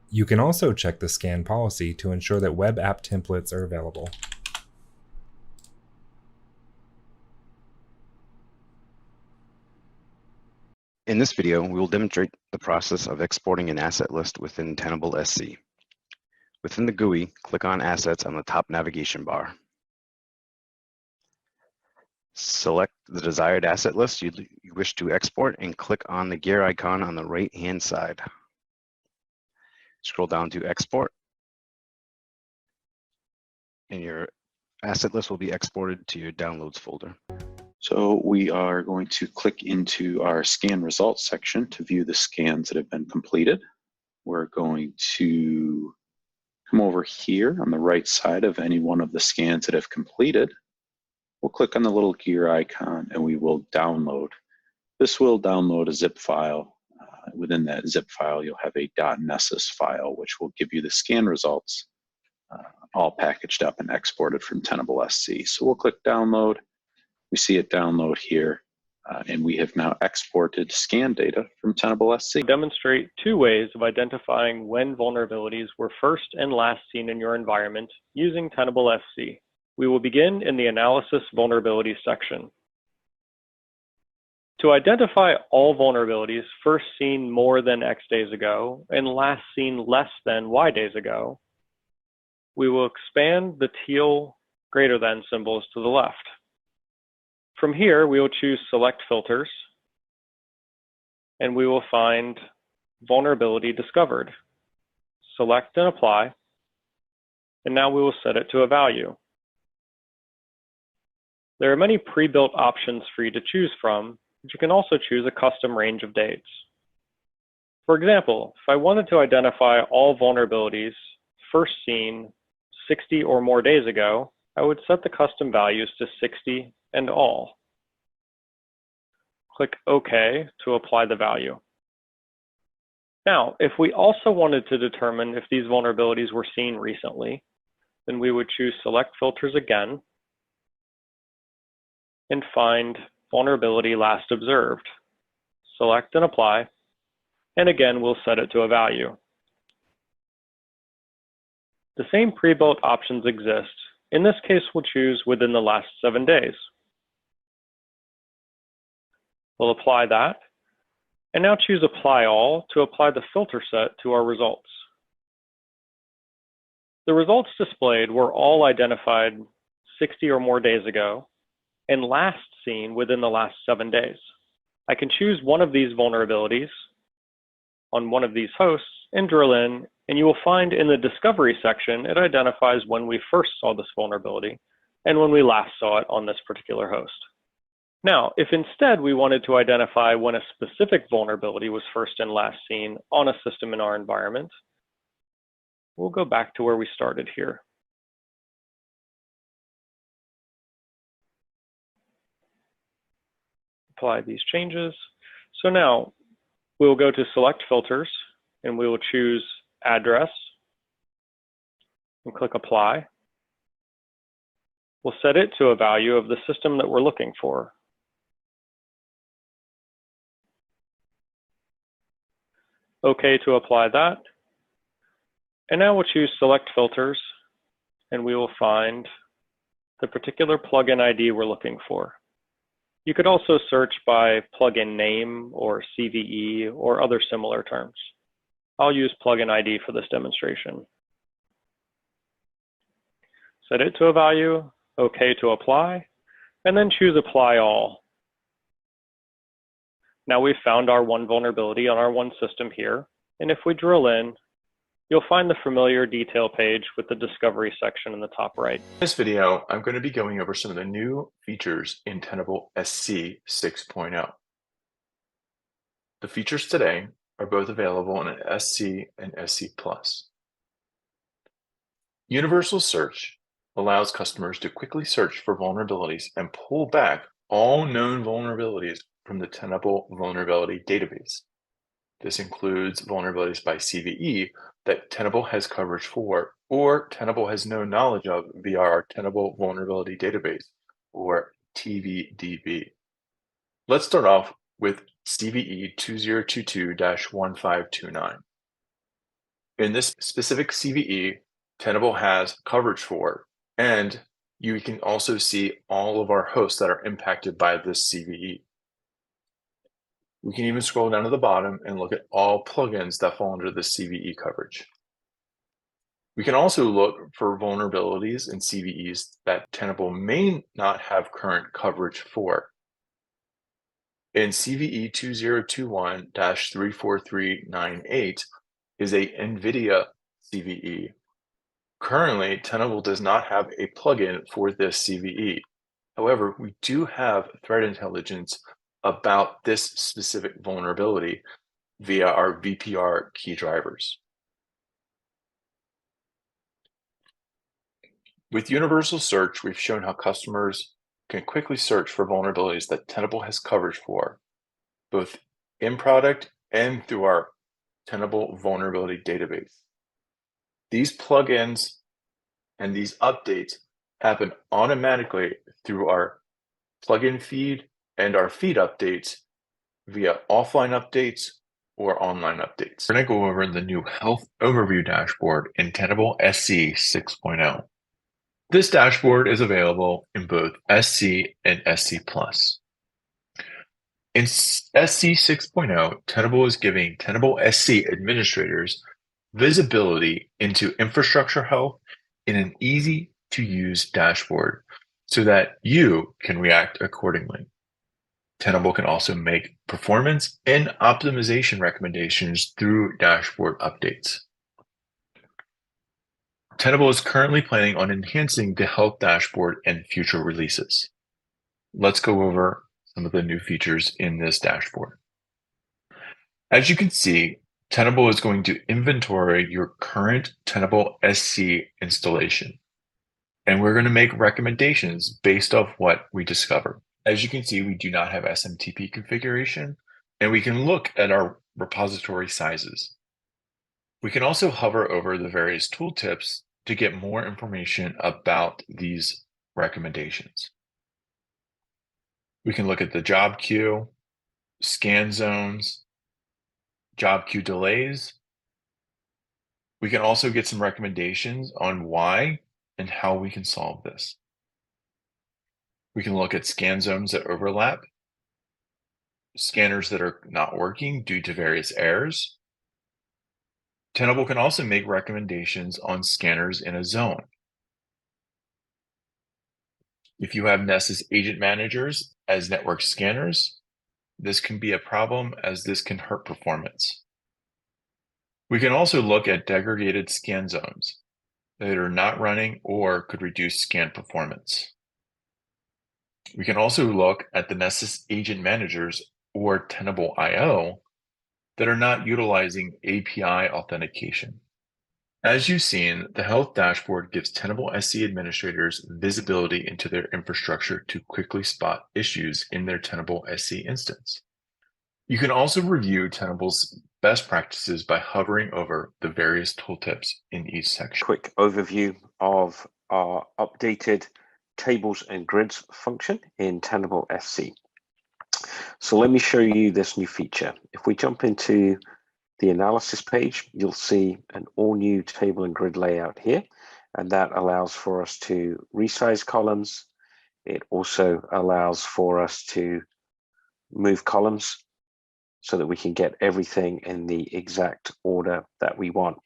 You can also check the scan policy to ensure that web app templates are available.
In this video, we will demonstrate the process of exporting an asset list within Tenable SC. Within the GUI, click on Assets on the top navigation bar. Select the desired asset list you wish to export and click on the gear icon on the right-hand side. Scroll down to Export, and your asset list will be exported to your Downloads folder.
So we are going to click into our scan results section to view the scans that have been completed. We're going to Come over here on the right side of any one of the scans that have completed. We'll click on the little gear icon and we will download. This will download a zip file. Within that zip file, you'll have a .nessus file, which will give you the scan results, all packaged up and exported from Tenable SC. So we'll click download. We see it download here, and we have now exported scan data from Tenable SC.
Demonstrate two ways of identifying when vulnerabilities were first and last seen in your environment using Tenable SC. We will begin in the Analysis Vulnerability section. To identify all vulnerabilities first seen more than X days ago and last seen less than Y days ago, we will expand the teal greater than symbols to the left. From here, we will choose Select Filters, and we will find Vulnerability Discovered. Select and apply, and now we will set it to a value. There are many pre-built options for you to choose from, but you can also choose a custom range of dates. For example, if I wanted to identify all vulnerabilities first seen 60 or more days ago, I would set the custom values to 60 and all. Click OK to apply the value. Now, if we also wanted to determine if these vulnerabilities were seen recently, then we would choose Select Filters again and find Vulnerability Last Observed. Select and apply, and again, we'll set it to a value. The same pre-built options exist. In this case, we'll choose within the last 7 days. We'll apply that, and now choose Apply All to apply the filter set to our results. The results displayed were all identified 60 or more days ago and last seen within the last 7 days. I can choose one of these vulnerabilities on one of these hosts and drill in, and you will find in the Discovery section, it identifies when we first saw this vulnerability and when we last saw it on this particular host. Now, if instead we wanted to identify when a specific vulnerability was first and last seen on a system in our environment, we'll go back to where we started here. Apply these changes. So now we'll go to Select Filters and we will choose Address and click Apply. We'll set it to a value of the system that we're looking for. OK to apply that. And now we'll choose Select Filters and we will find the particular plugin ID we're looking for. You could also search by plugin name or CVE or other similar terms. I'll use plugin ID for this demonstration. Set it to a value, OK to apply, and then choose Apply All. Now we've found our one vulnerability on our one system here, and if we drill in, you'll find the familiar detail page with the Discovery section in the top right.
In this video, I'm going to be going over some of the new features in Tenable SC 6.0. The features today are both available in an SC and SC+. Universal Search allows customers to quickly search for vulnerabilities and pull back all known vulnerabilities from the Tenable Vulnerability Database. This includes vulnerabilities by CVE that Tenable has coverage for, or Tenable has no knowledge of via our Tenable Vulnerability Database, or TVDB. Let's start off with CVE 2022-1529. In this specific CVE, Tenable has coverage for, and you can also see all of our hosts that are impacted by this CVE. We can even scroll down to the bottom and look at all plugins that fall under the CVE coverage. We can also look for vulnerabilities in CVEs that Tenable may not have current coverage for. In CVE 2021-34398 is a NVIDIA CVE. Currently, Tenable does not have a plugin for this CVE. However, we do have threat intelligence about this specific vulnerability via our VPR key drivers. With Universal Search, we've shown how customers can quickly search for vulnerabilities that Tenable has coverage for, both in product and through our Tenable Vulnerability Database. These plugins and these updates happen automatically through our plugin feed and our feed updates via offline updates or online updates. We're going to go over the new Health Overview dashboard in Tenable SC 6.0. This dashboard is available in both SC and SC+. In SC 6.0, Tenable is giving Tenable SC administrators visibility into infrastructure health in an easy-to-use dashboard so that you can react accordingly. Tenable can also make performance and optimization recommendations through dashboard updates. Tenable is currently planning on enhancing the health dashboard in future releases. Let's go over some of the new features in this dashboard. As you can see, Tenable is going to inventory your current Tenable SC installation, and we're going to make recommendations based off what we discover. As you can see, we do not have SMTP configuration, and we can look at our repository sizes. We can also hover over the various tooltips to get more information about these recommendations. We can look at the job queue, scan zones, job queue delays. We can also get some recommendations on why and how we can solve this. We can look at scan zones that overlap, scanners that are not working due to various errors. Tenable can also make recommendations on scanners in a zone. If you have Nessus agent managers as network scanners, this can be a problem as this can hurt performance. We can also look at degraded scan zones that are not running or could reduce scan performance. We can also look at the Nessus agent managers or Tenable IO that are not utilizing API authentication. As you've seen, the Health Dashboard gives Tenable SC administrators visibility into their infrastructure to quickly spot issues in their Tenable SC instance. You can also review Tenable's best practices by hovering over the various tooltips in each section.
Quick overview of our updated tables and grids function in Tenable SC. So let me show you this new feature. If we jump into the analysis page, you'll see an all new table and grid layout here, and that allows for us to resize columns. It also allows for us to move columns so that we can get everything in the exact order that we want.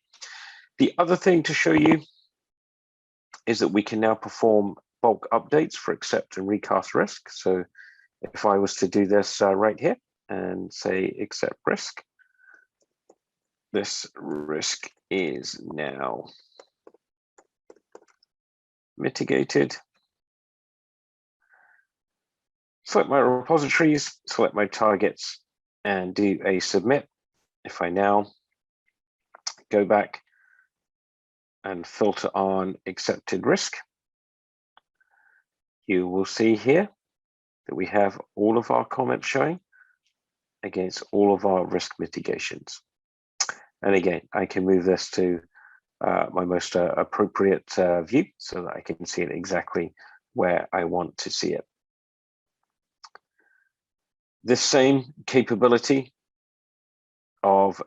The other thing to show you is that we can now perform bulk updates for accept and recast risk. So if I was to do this right here and say accept risk, this risk is now mitigated. Select my repositories, select my targets, and do a submit. If I now go back and filter on accepted risk, you will see here that we have all of our comments showing against all of our risk mitigations. And again, I can move this to my most appropriate view so that I can see it exactly where I want to see it. This same capability of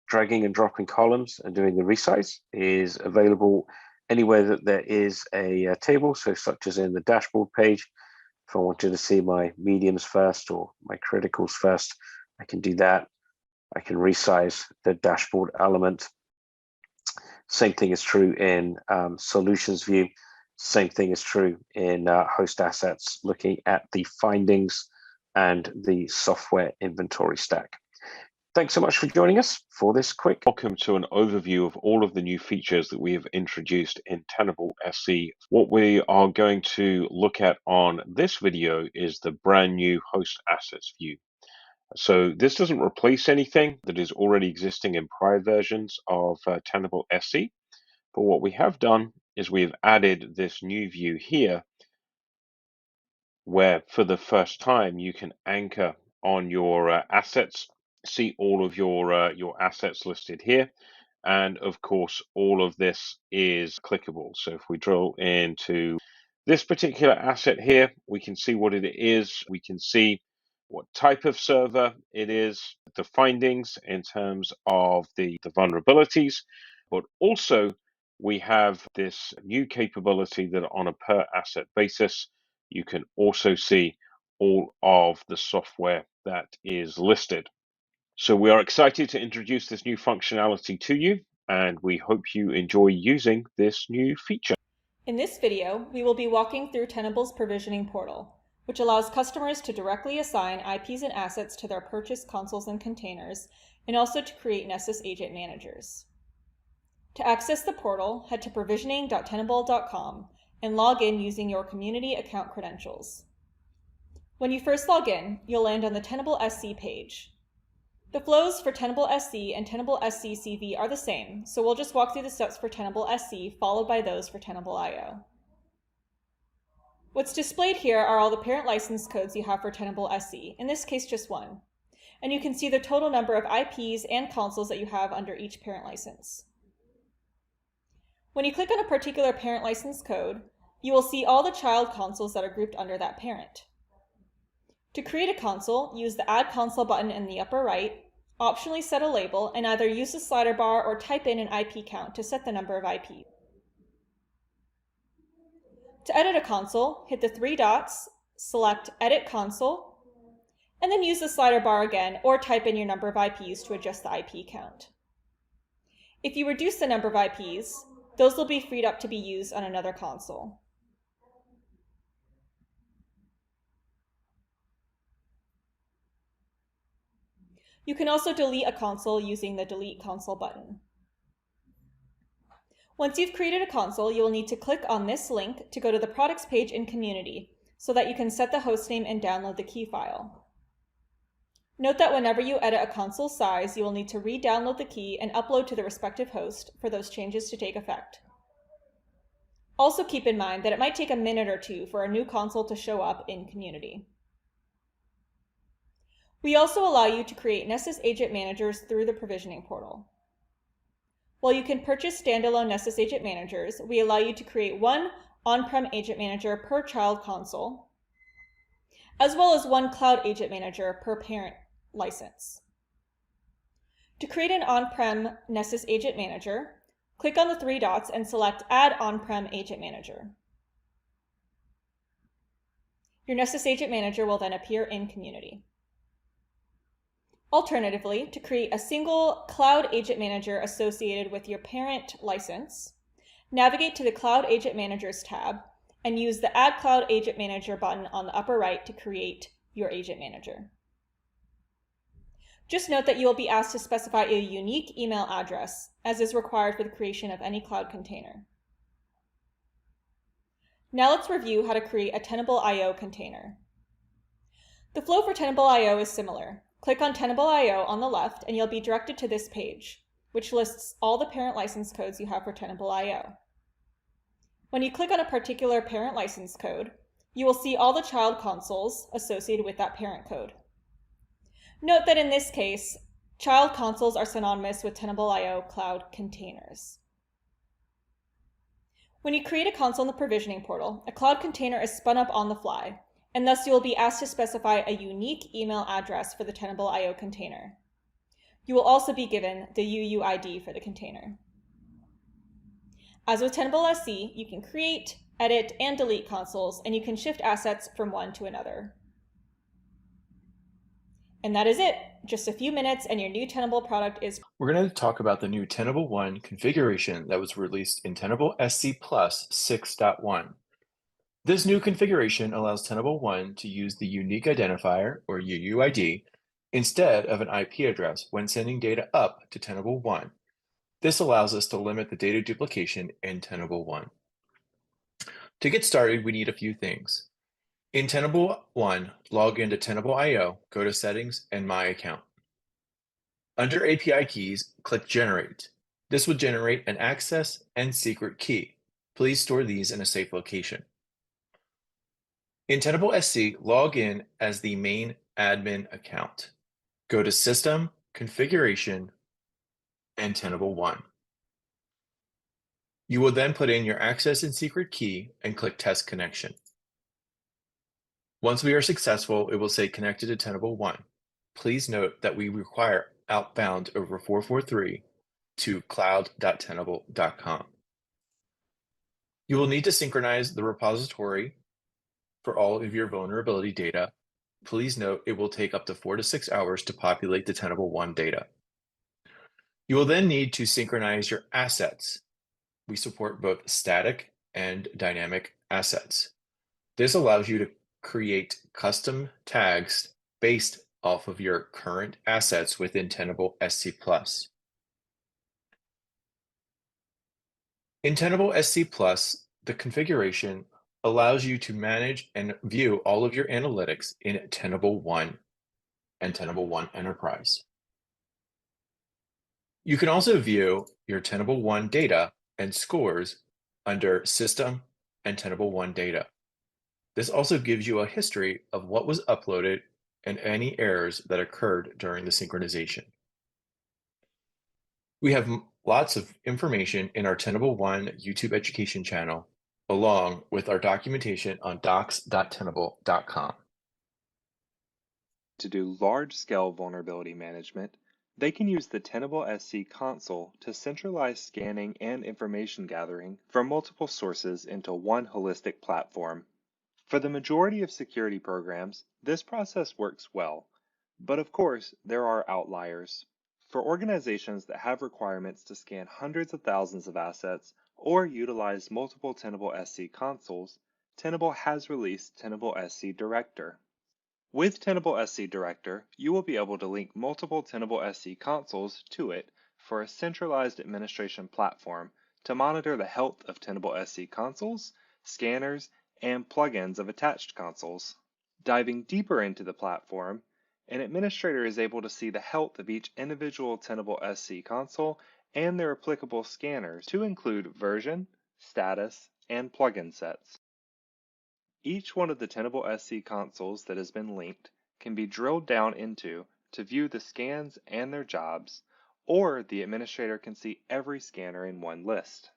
dragging and dropping columns and doing the resize is available anywhere that there is a table, so such as in the dashboard page. If I wanted to see my mediums first or my criticals first, I can do that. I can resize the dashboard element. Same thing is true in solutions view. Same thing is true in host assets, looking at the findings and the software inventory stack. Thanks so much for joining us for this quick.
Welcome to an overview of all of the new features that we have introduced in Tenable SC. What we are going to look at on this video is the brand new host assets view. So this doesn't replace anything that is already existing in prior versions of Tenable SC, but what we have done is we've added this new view here where for the first time you can anchor on your assets, see all of your assets listed here. And of course, all of this is clickable. So if we drill into this particular asset here, we can see what it is. We can see what type of server it is, the findings in terms of the vulnerabilities, but also we have this new capability that on a per asset basis, you can also see all of the software that is listed. So we are excited to introduce this new functionality to you, and we hope you enjoy using this new feature.
In this video, we will be walking through Tenable's provisioning portal, which allows customers to directly assign IPs and assets to their purchased consoles and containers, and also to create Nessus agent managers. To access the portal, head to provisioning.tenable.com and log in using your community account credentials. When you first log in, you'll land on the Tenable SC page. The flows for Tenable SC and Tenable SC CV are the same, so we'll just walk through the steps for Tenable SC, followed by those for Tenable IO. What's displayed here are all the parent license codes you have for Tenable SC, in this case just one, and you can see the total number of IPs and consoles that you have under each parent license. When you click on a particular parent license code, you will see all the child consoles that are grouped under that parent. To create a console, use the Add Console button in the upper right, optionally set a label, and either use the slider bar or type in an IP count to set the number of IPs. To edit a console, hit the three dots, select Edit Console, and then use the slider bar again or type in your number of IPs to adjust the IP count. If you reduce the number of IPs, those will be freed up to be used on another console. You can also delete a console using the Delete Console button. Once you've created a console, you will need to click on this link to go to the products page in Community so that you can set the hostname and download the key file. Note that whenever you edit a console size, you will need to re-download the key and upload to the respective host for those changes to take effect. Also keep in mind that it might take a minute or two for a new console to show up in Community. We also allow you to create Nessus agent managers through the provisioning portal. While you can purchase standalone Nessus agent managers, we allow you to create one on-prem agent manager per child console, as well as one cloud agent manager per parent license. To create an on-prem Nessus agent manager, click on the three dots and select Add On-Prem Agent Manager. Your Nessus agent manager will then appear in Community. Alternatively, to create a single cloud agent manager associated with your parent license, navigate to the Cloud Agent Managers tab and use the Add Cloud Agent Manager button on the upper right to create your agent manager. Just note that you will be asked to specify a unique email address, as is required for the creation of any cloud container. Now let's review how to create a Tenable IO container. The flow for Tenable IO is similar. Click on Tenable IO on the left and you'll be directed to this page, which lists all the parent license codes you have for Tenable IO. When you click on a particular parent license code, you will see all the child consoles associated with that parent code. Note that in this case, child consoles are synonymous with Tenable IO cloud containers. When you create a console in the provisioning portal, a cloud container is spun up on the fly, and thus you will be asked to specify a unique email address for the Tenable IO container. You will also be given the UUID for the container. As with Tenable SC, you can create, edit, and delete consoles, and you can shift assets from one to another. And that is it. Just a few minutes and your new Tenable product is...
We're going to talk about the new Tenable One configuration that was released in Tenable SC Plus 6.1. This new configuration allows Tenable One to use the unique identifier, or UUID, instead of an IP address when sending data up to Tenable One. This allows us to limit the data duplication in Tenable One. To get started, we need a few things. In Tenable One, log into Tenable IO, go to Settings and My Account. Under API keys, click Generate. This will generate an access and secret key. Please store these in a safe location. In Tenable SC, log in as the main admin account. Go to System, Configuration, and Tenable One. You will then put in your access and secret key and click Test Connection. Once we are successful, it will say connected to Tenable One. Please note that we require outbound over 443 to cloud.tenable.com. You will need to synchronize the repository for all of your vulnerability data. Please note it will take up to 4 to 6 hours to populate the Tenable One data. You will then need to synchronize your assets. We support both static and dynamic assets. This allows you to create custom tags based off of your current assets within Tenable SC+. In Tenable SC+, the configuration allows you to manage and view all of your analytics in Tenable One and Tenable One Enterprise. You can also view your Tenable One data and scores under System and Tenable One Data. This also gives you a history of what was uploaded and any errors that occurred during the synchronization. We have lots of information in our Tenable One YouTube education channel, along with our documentation on docs.tenable.com.
To do large-scale vulnerability management, they can use the Tenable SC console to centralize scanning and information gathering from multiple sources into one holistic platform. For the majority of security programs, this process works well, but of course, there are outliers. For organizations that have requirements to scan hundreds of thousands of assets or utilize multiple Tenable SC consoles, Tenable has released Tenable SC Director. With Tenable SC Director, you will be able to link multiple Tenable SC consoles to it for a centralized administration platform to monitor the health of Tenable SC consoles, scanners, and plugins of attached consoles. Diving deeper into the platform, an administrator is able to see the health of each individual Tenable SC console and their applicable scanners to include version, status, and plugin sets. Each one of the Tenable SC consoles that has been linked can be drilled down into to view the scans and their jobs, or the administrator can see every scanner in one list.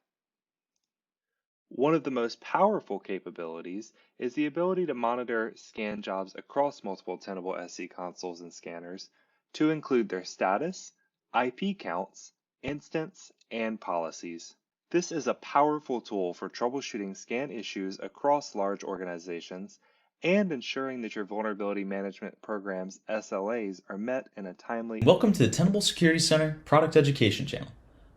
One of the most powerful capabilities is the ability to monitor scan jobs across multiple Tenable SC consoles and scanners to include their status, IP counts, instance, and policies. This is a powerful tool for troubleshooting scan issues across large organizations and ensuring that your vulnerability management program's SLAs are met in a timely.
Welcome to the Tenable Security Center Product Education channel.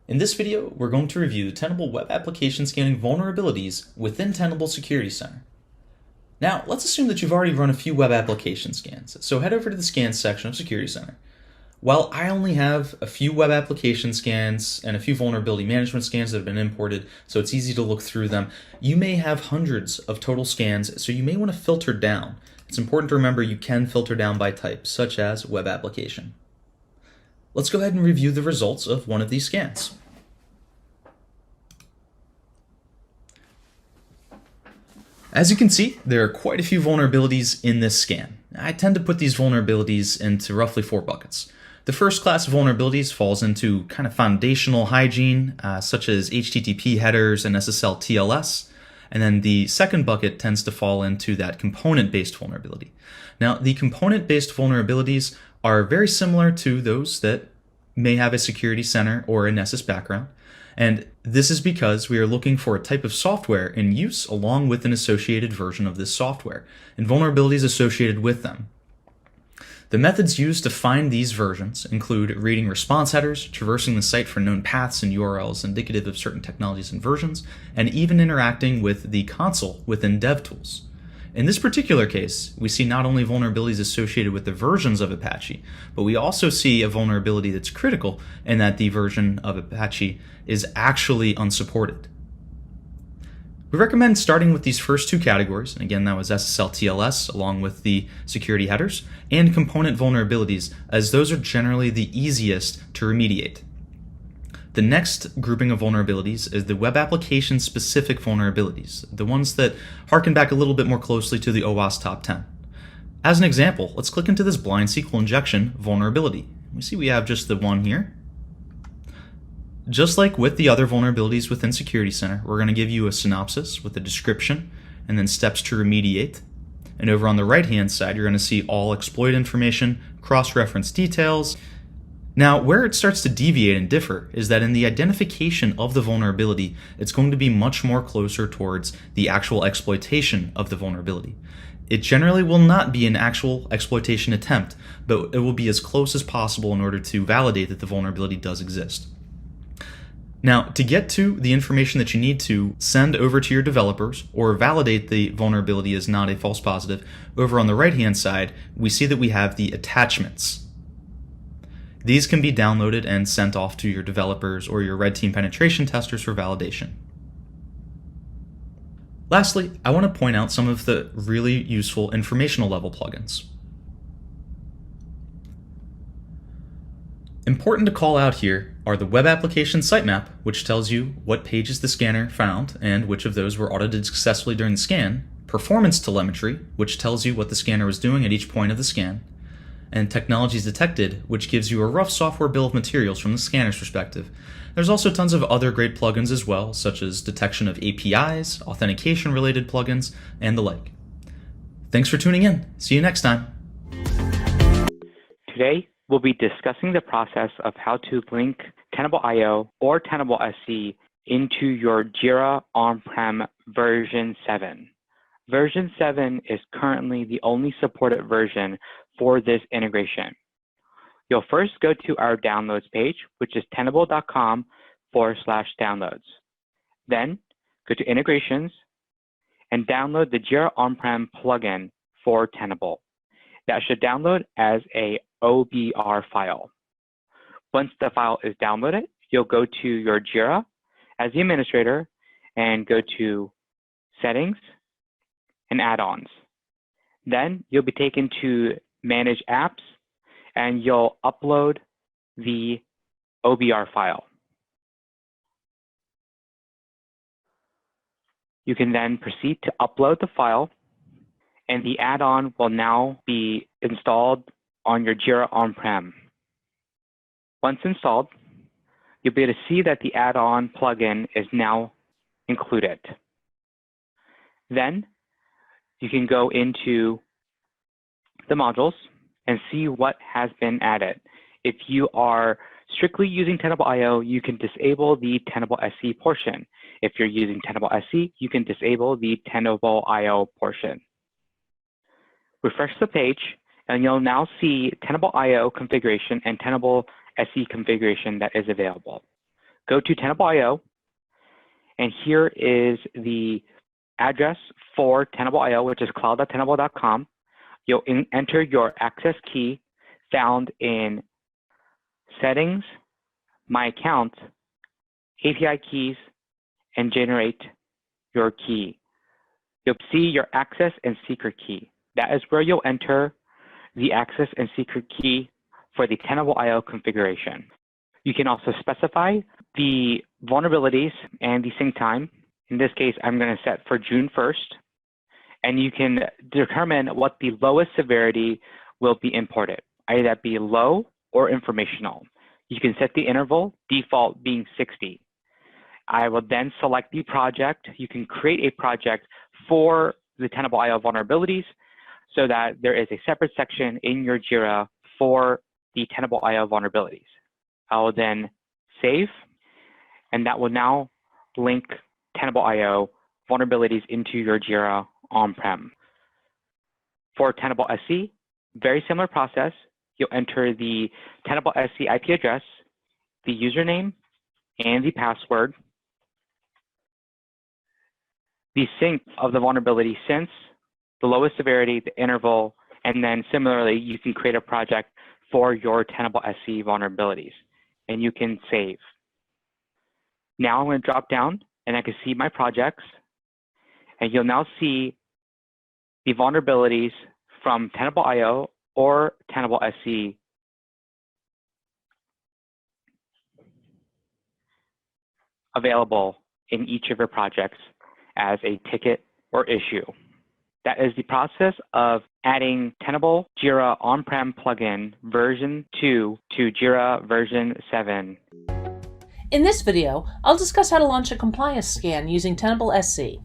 In this video, we're going to review the Tenable Web Application Scanning vulnerabilities within Tenable Security Center. Now, let's assume that you've already run a few web application scans, so head over to the Scans section of Security Center. While I only have a few web application scans and a few vulnerability management scans that have been imported, so it's easy to look through them, you may have hundreds of total scans, so you may want to filter down. It's important to remember you can filter down by type, such as web application. Let's go ahead and review the results of one of these scans. As you can see, there are quite a few vulnerabilities in this scan. I tend to put these vulnerabilities into roughly 4 buckets. The first class of vulnerabilities falls into kind of foundational hygiene, such as HTTP headers and SSL TLS. And then the second bucket tends to fall into that component-based vulnerability. Now, the component-based vulnerabilities are very similar to those that may have a security center or a Nessus background. And this is because we are looking for a type of software in use along with an associated version of this software and vulnerabilities associated with them. The methods used to find these versions include reading response headers, traversing the site for known paths and URLs indicative of certain technologies and versions, and even interacting with the console within DevTools. In this particular case, we see not only vulnerabilities associated with the versions of Apache, but we also see a vulnerability that's critical in that the version of Apache is actually unsupported. We recommend starting with these first 2 categories, and again that was SSL TLS along with the security headers, and component vulnerabilities, as those are generally the easiest to remediate. The next grouping of vulnerabilities is the web application specific vulnerabilities, the ones that harken back a little bit more closely to the OWASP top 10. As an example, let's click into this blind SQL injection vulnerability. We see we have just the one here. Just like with the other vulnerabilities within Security Center, we're going to give you a synopsis with a description and then steps to remediate. And over on the right-hand side, you're going to see all exploit information, cross-reference details. Now, where it starts to deviate and differ is that in the identification of the vulnerability, it's going to be much more closer towards the actual exploitation of the vulnerability. It generally will not be an actual exploitation attempt, but it will be as close as possible in order to validate that the vulnerability does exist. Now, to get to the information that you need to send over to your developers or validate the vulnerability is not a false positive, over on the right-hand side, we see that we have the attachments. These can be downloaded and sent off to your developers or your red team penetration testers for validation. Lastly, I want to point out some of the really useful informational level plugins. Important to call out here are the Web Application Sitemap, which tells you what pages the scanner found and which of those were audited successfully during the scan, Performance Telemetry, which tells you what the scanner was doing at each point of the scan, and Technologies Detected, which gives you a rough software bill of materials from the scanner's perspective. There's also tons of other great plugins as well, such as detection of APIs, authentication-related plugins, and the like. Thanks for tuning in. See you next time.
Today, we'll be discussing the process of how to link Tenable IO or Tenable SC into your Jira on-prem version 7. Version 7 is currently the only supported version for this integration. You'll first go to our downloads page, which is tenable.com/downloads. Then go to integrations and download the Jira on-prem plugin for Tenable. That should download as a OBR file. Once the file is downloaded, you'll go to your Jira as the administrator and go to Settings and Add-ons. Then you'll be taken to Manage Apps and you'll upload the OBR file. You can then proceed to upload the file and the add-on will now be installed on your Jira on-prem. Once installed, you'll be able to see that the add-on plugin is now included. Then you can go into the modules and see what has been added. If you are strictly using Tenable IO, you can disable the Tenable SC portion. If you're using Tenable SC, you can disable the Tenable IO portion. Refresh the page, and you'll now see Tenable IO configuration and Tenable SC configuration that is available. Go to Tenable IO, and here is the address for Tenable IO, which is cloud.tenable.com. You'll enter your access key found in Settings, My Account, API Keys, and generate your key. You'll see your access and secret key. That is where you'll enter the access and secret key for the Tenable IO configuration. You can also specify the vulnerabilities and the sync time. In this case, I'm going to set for June 1st. And you can determine what the lowest severity will be imported, either that be low or informational. You can set the interval, default being 60. I will then select the project. You can create a project for the Tenable IO vulnerabilities so that there is a separate section in your Jira for the Tenable IO vulnerabilities. I will then save, and that will now link Tenable IO vulnerabilities into your Jira on-prem. For Tenable SC, very similar process. You'll enter the Tenable SC IP address, the username, and the password. The sync of the vulnerability since, the lowest severity, the interval, and then similarly, you can create a project for your Tenable SC vulnerabilities, and you can save. Now I'm going to drop down, and I can see my projects, and you'll now see the vulnerabilities from Tenable IO or Tenable SC. available in each of your projects as a ticket or issue. That is the process of adding Tenable Jira on-prem plugin version 2 to Jira version 7.
In this video, I'll discuss how to launch a compliance scan using Tenable SC.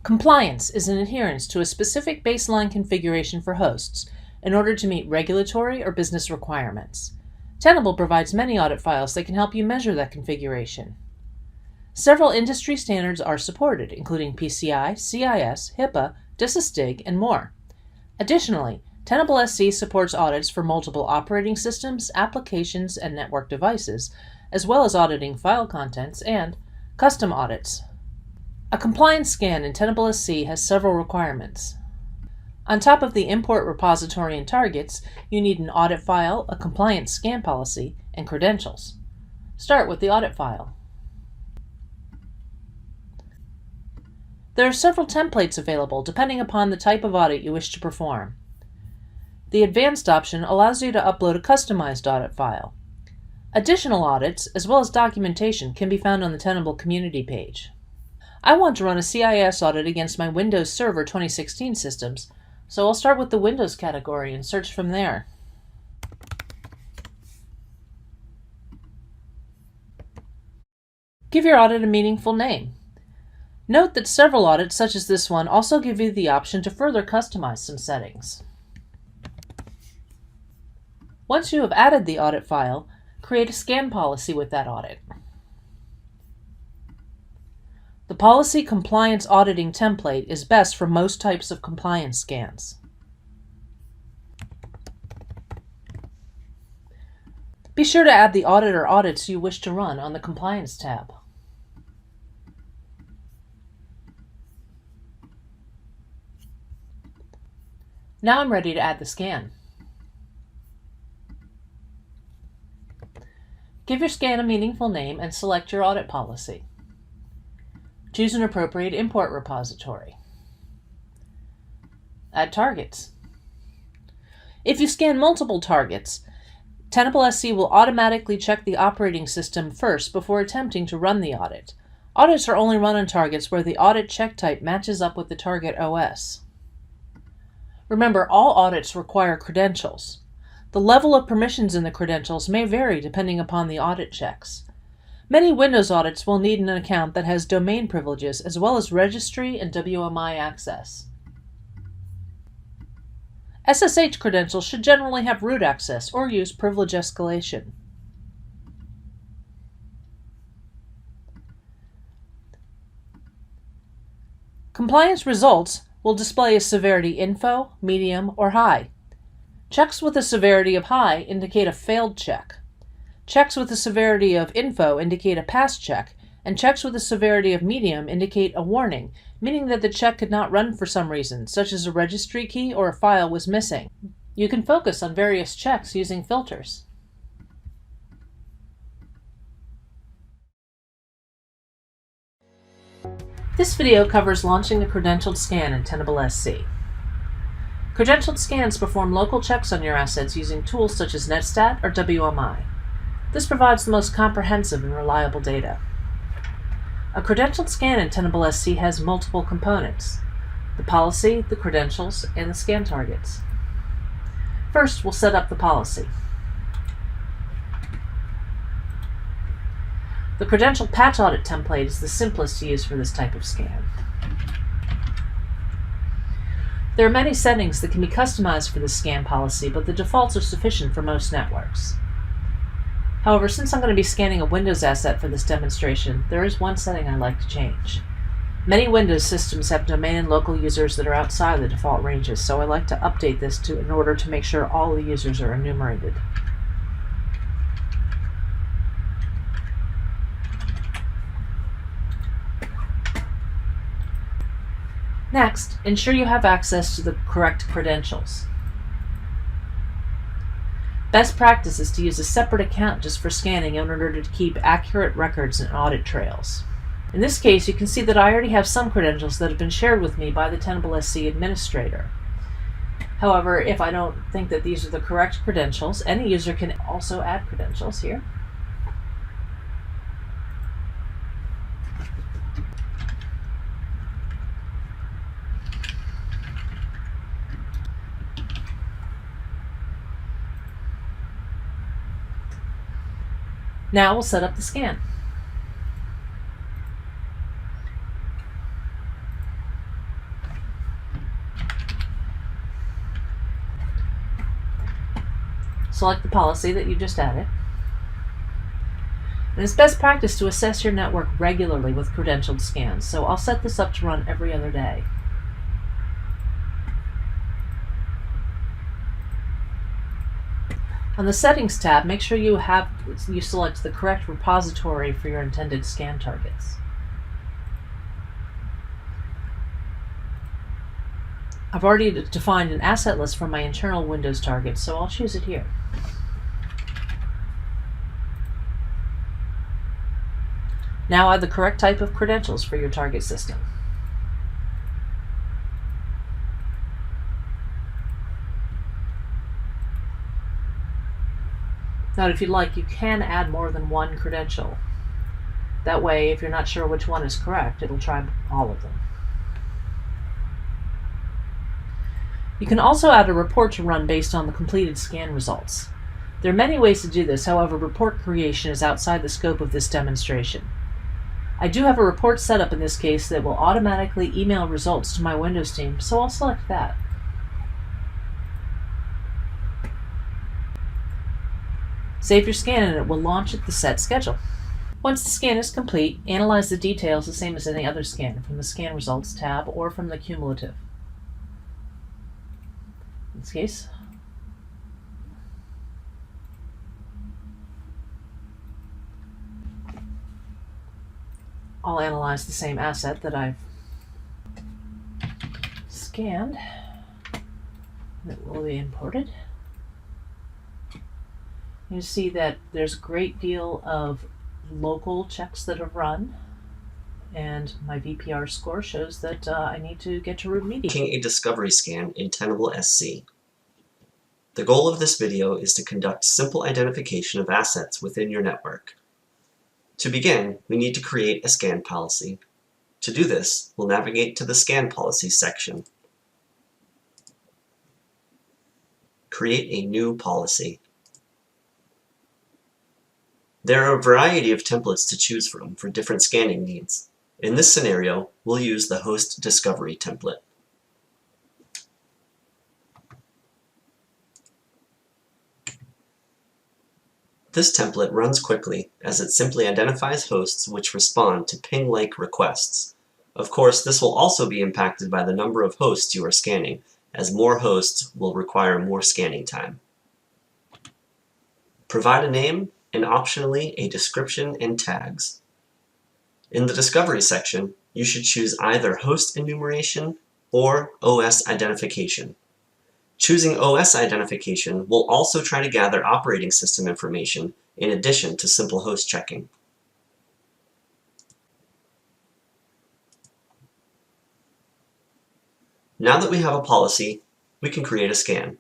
Compliance is an adherence to a specific baseline configuration for hosts in order to meet regulatory or business requirements. Tenable provides many audit files that can help you measure that configuration. Several industry standards are supported, including PCI, CIS, HIPAA, DISA-STIG, and more. Additionally, Tenable SC supports audits for multiple operating systems, applications, and network devices, as well as auditing file contents and custom audits. A compliance scan in Tenable SC has several requirements. On top of the import repository and targets, you need an audit file, a compliance scan policy, and credentials. Start with the audit file. There are several templates available depending upon the type of audit you wish to perform. The advanced option allows you to upload a customized audit file. Additional audits, as well as documentation, can be found on the Tenable community page. I want to run a CIS audit against my Windows Server 2016 systems, so I'll start with the Windows category and search from there. Give your audit a meaningful name. Note that several audits, such as this one, also give you the option to further customize some settings. Once you have added the audit file, create a scan policy with that audit. The policy compliance auditing template is best for most types of compliance scans. Be sure to add the audit or audits you wish to run on the Compliance tab. Now I'm ready to add the scan. Give your scan a meaningful name and select your audit policy. Choose an appropriate import repository. Add targets. If you scan multiple targets, Tenable SC will automatically check the operating system first before attempting to run the audit. Audits are only run on targets where the audit check type matches up with the target OS. Remember, all audits require credentials. The level of permissions in the credentials may vary depending upon the audit checks. Many Windows audits will need an account that has domain privileges as well as registry and WMI access. SSH credentials should generally have root access or use privilege escalation. Compliance results will display as severity info, medium, or high. Checks with a severity of high indicate a failed check. Checks with a severity of info indicate a passed check, and checks with a severity of medium indicate a warning, meaning that the check could not run for some reason, such as a registry key or a file was missing. You can focus on various checks using filters. This video covers launching a credentialed scan in Tenable SC. Credentialed scans perform local checks on your assets using tools such as Netstat or WMI. This provides the most comprehensive and reliable data. A credentialed scan in Tenable SC has multiple components: the policy, the credentials, and the scan targets. First, we'll set up the policy. The credential patch audit template is the simplest to use for this type of scan. There are many settings that can be customized for the scan policy, but the defaults are sufficient for most networks. However, since I'm going to be scanning a Windows asset for this demonstration, there is one setting I'd like to change. Many Windows systems have domain and local users that are outside the default ranges, so I'd like to update this in order to make sure all the users are enumerated. Next, ensure you have access to the correct credentials. Best practice is to use a separate account just for scanning in order to keep accurate records and audit trails. In this case, you can see that I already have some credentials that have been shared with me by the Tenable SC administrator. However, if I don't think that these are the correct credentials, any user can also add credentials here. Now we'll set up the scan. Select the policy that you just added. And it's best practice to assess your network regularly with credentialed scans, so I'll set this up to run every other day. On the Settings tab, make sure you select the correct repository for your intended scan targets. I've already defined an asset list for my internal Windows targets, so I'll choose it here. Now add the correct type of credentials for your target system. Now, if you'd like, you can add more than one credential. That way, if you're not sure which one is correct, it'll try all of them. You can also add a report to run based on the completed scan results. There are many ways to do this, however, report creation is outside the scope of this demonstration. I do have a report set up in this case that will automatically email results to my Windows team, so I'll select that. Save your scan and it will launch at the set schedule. Once the scan is complete, analyze the details the same as any other scan from the Scan Results tab or from the Cumulative. In this case, I'll analyze the same asset that I've scanned that will be imported. You see that there's a great deal of local checks that have run, and my VPR score shows that I need to get to remediate.
Making a discovery scan in Tenable SC. The goal of this video is to conduct simple identification of assets within your network. To begin, we need to create a scan policy. To do this, we'll navigate to the Scan Policies section. Create a new policy. There are a variety of templates to choose from for different scanning needs. In this scenario, we'll use the Host Discovery template. This template runs quickly as it simply identifies hosts which respond to ping-like requests. Of course, this will also be impacted by the number of hosts you are scanning, as more hosts will require more scanning time. Provide a name and optionally a description and tags. In the Discovery section, you should choose either Host Enumeration or OS Identification. Choosing OS Identification will also try to gather operating system information in addition to simple host checking. Now that we have a policy, we can create a scan.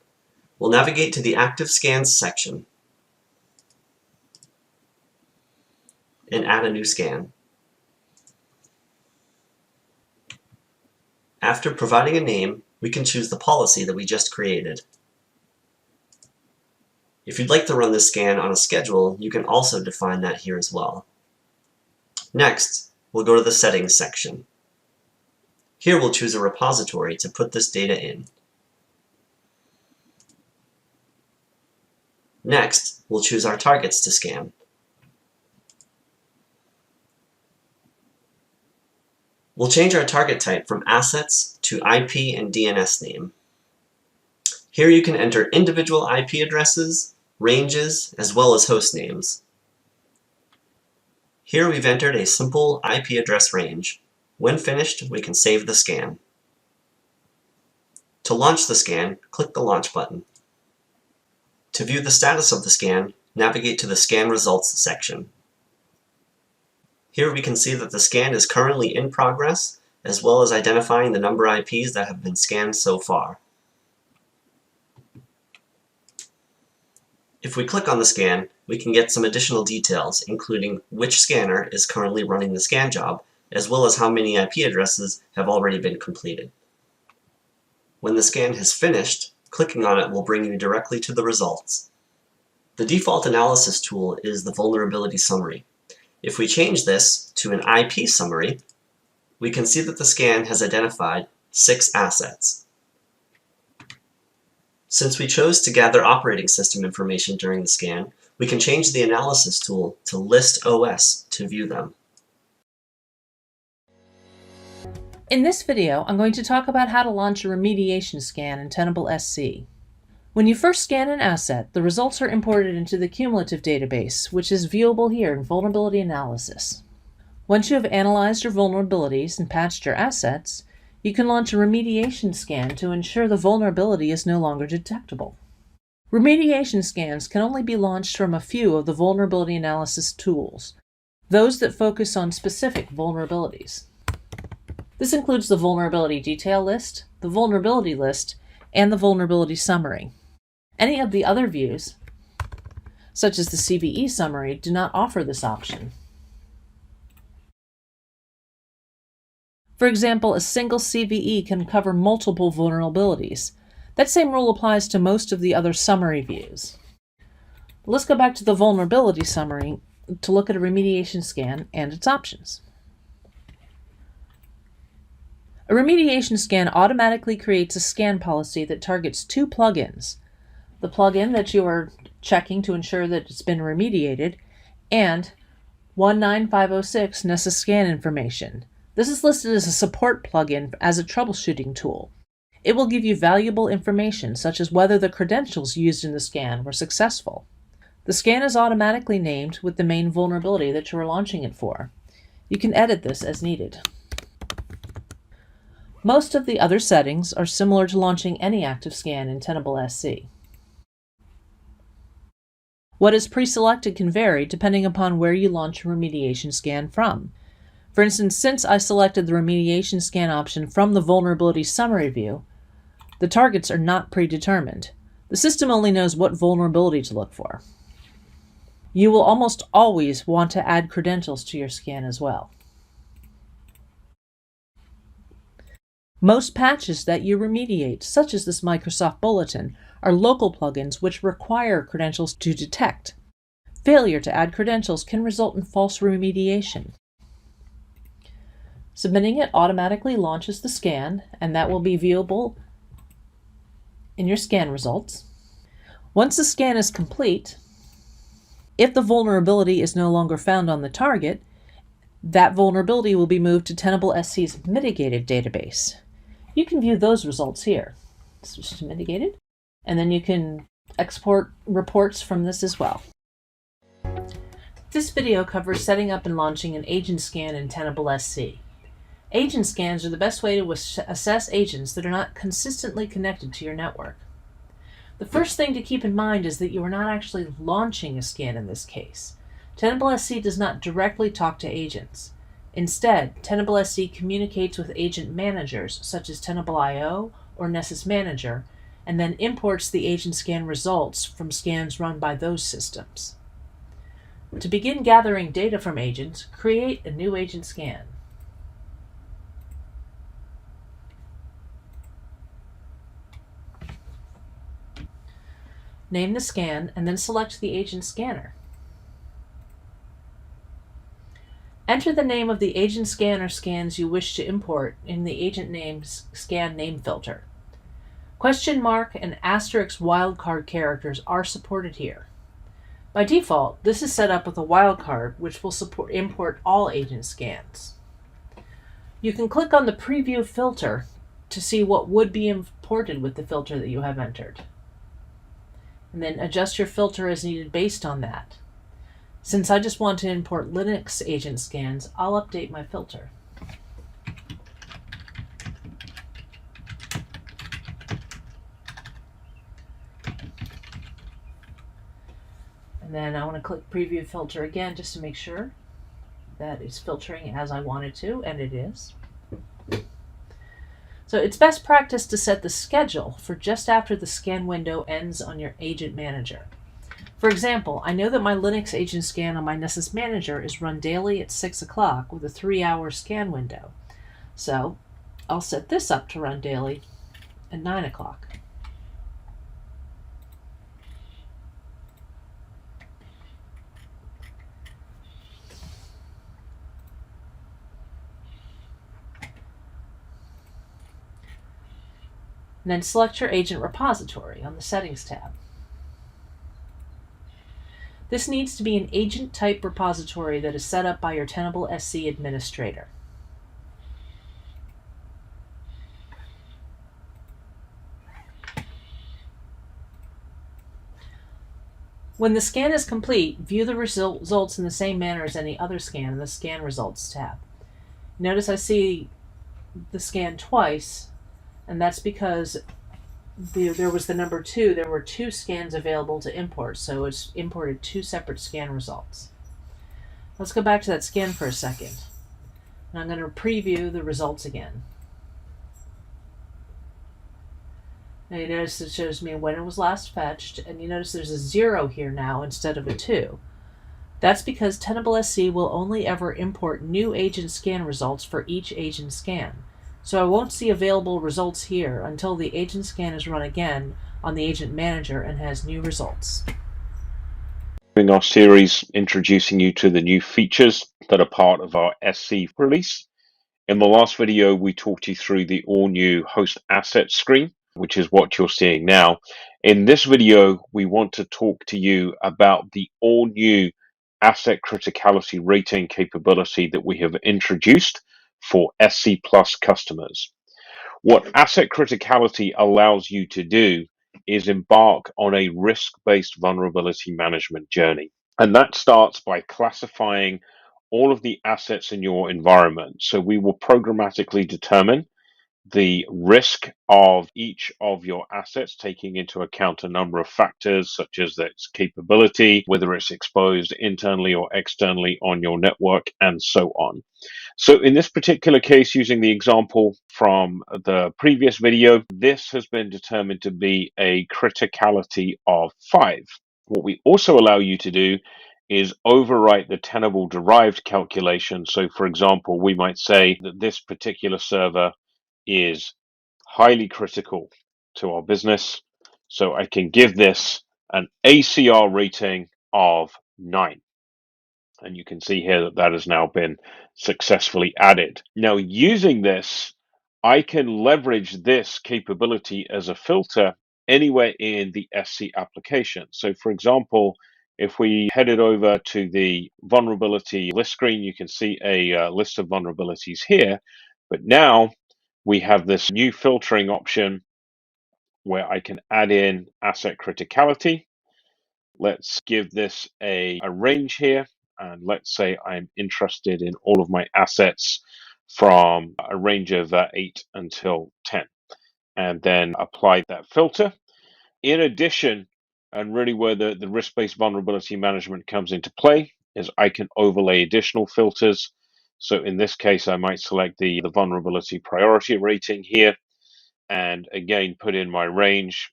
We'll navigate to the Active Scans section and add a new scan. After providing a name, we can choose the policy that we just created. If you'd like to run this scan on a schedule, you can also define that here as well. Next, we'll go to the Settings section. Here we'll choose a repository to put this data in. Next, we'll choose our targets to scan. We'll change our target type from assets to IP and DNS name. Here you can enter individual IP addresses, ranges, as well as host names. Here we've entered a simple IP address range. When finished, we can save the scan. To launch the scan, click the Launch button. To view the status of the scan, navigate to the Scan Results section. Here we can see that the scan is currently in progress, as well as identifying the number of IPs that have been scanned so far. If we click on the scan, we can get some additional details, including which scanner is currently running the scan job, as well as how many IP addresses have already been completed. When the scan has finished, clicking on it will bring you directly to the results. The default analysis tool is the vulnerability summary. If we change this to an IP summary, we can see that the scan has identified 6 assets. Since we chose to gather operating system information during the scan, we can change the analysis tool to List OS to view them.
In this video, I'm going to talk about how to launch a remediation scan in Tenable SC. When you first scan an asset, the results are imported into the cumulative database, which is viewable here in Vulnerability Analysis. Once you have analyzed your vulnerabilities and patched your assets, you can launch a remediation scan to ensure the vulnerability is no longer detectable. Remediation scans can only be launched from a few of the vulnerability analysis tools, those that focus on specific vulnerabilities. This includes the vulnerability detail list, the vulnerability list, and the vulnerability summary. Any of the other views, such as the CVE summary, do not offer this option. For example, a single CVE can cover multiple vulnerabilities. That same rule applies to most of the other summary views. Let's go back to the vulnerability summary to look at a remediation scan and its options. A remediation scan automatically creates a scan policy that targets 2 plugins: the plugin that you are checking to ensure that it's been remediated, and 19506 Nessus scan information. This is listed as a support plugin as a troubleshooting tool. It will give you valuable information, such as whether the credentials used in the scan were successful. The scan is automatically named with the main vulnerability that you are launching it for. You can edit this as needed. Most of the other settings are similar to launching any active scan in Tenable SC. What is pre-selected can vary depending upon where you launch a remediation scan from. For instance, since I selected the remediation scan option from the vulnerability summary view, the targets are not predetermined. The system only knows what vulnerability to look for. You will almost always want to add credentials to your scan as well. Most patches that you remediate, such as this Microsoft Bulletin, are local plugins which require credentials to detect. Failure to add credentials can result in false remediation. Submitting it automatically launches the scan, and that will be viewable in your scan results. Once the scan is complete, if the vulnerability is no longer found on the target, that vulnerability will be moved to Tenable SC's mitigated database. You can view those results here. Switch to mitigated, and then you can export reports from this as well. This video covers setting up and launching an agent scan in Tenable SC. Agent scans are the best way to assess agents that are not consistently connected to your network. The first thing to keep in mind is that you are not actually launching a scan in this case. Tenable SC does not directly talk to agents. Instead, Tenable SC communicates with agent managers such as Tenable IO or Nessus Manager, and then imports the agent scan results from scans run by those systems. To begin gathering data from agents, create a new agent scan. Name the scan and then select the agent scanner. Enter the name of the agent scan or scans you wish to import in the agent name's scan name filter. Question mark and asterisk wildcard characters are supported here. By default, this is set up with a wildcard which will import all agent scans. You can click on the preview filter to see what would be imported with the filter that you have entered, and then adjust your filter as needed based on that. Since I just want to import Linux agent scans, I'll update my filter. And then I want to click Preview Filter again just to make sure that it's filtering as I want it to, and it is. So it's best practice to set the schedule for just after the scan window ends on your agent manager. For example, I know that my Linux agent scan on my Nessus Manager is run daily at 6 o'clock with a 3-hour scan window. So I'll set this up to run daily at 9 o'clock. And then select your agent repository on the Settings tab. This needs to be an agent type repository that is set up by your Tenable SC administrator. When the scan is complete, view the results in the same manner as any other scan in the Scan Results tab. Notice I see the scan twice, and that's because there was the number 2. There were 2 scans available to import, so it's imported 2 separate scan results. Let's go back to that scan for a second. And I'm going to preview the results again. Now you notice it shows me when it was last fetched, and you notice there's a 0 here now instead of a 2. That's because Tenable SC will only ever import new agent scan results for each agent scan. So I won't see available results here until the agent scan is run again on the agent manager and has new results.
In our series, introducing you to the new features that are part of our SC release. In the last video, we talked you through the all-new host asset screen, which is what you're seeing now. In this video, we want to talk to you about the all-new asset criticality rating capability that we have introduced for SC Plus customers. What asset criticality allows you to do is embark on a risk-based vulnerability management journey. And that starts by classifying all of the assets in your environment. So we will programmatically determine the risk of each of your assets, taking into account a number of factors such as its capability, whether it's exposed internally or externally on your network, and so on. So in this particular case, using the example from the previous video, this has been determined to be a criticality of 5. What we also allow you to do is overwrite the Tenable derived calculation. So for example, we might say that this particular server is highly critical to our business. So I can give this an ACR rating of 9. And you can see here that that has now been successfully added. Now, using this, I can leverage this capability as a filter anywhere in the SC application. So for example, if we headed over to the vulnerability list screen, you can see a list of vulnerabilities here. But now we have this new filtering option where I can add in asset criticality. Let's give this a range here. And let's say I'm interested in all of my assets from a range of 8 until 10. And then apply that filter. In addition, and really where the risk-based vulnerability management comes into play, is I can overlay additional filters. So in this case, I might select the vulnerability priority rating here. And again, put in my range.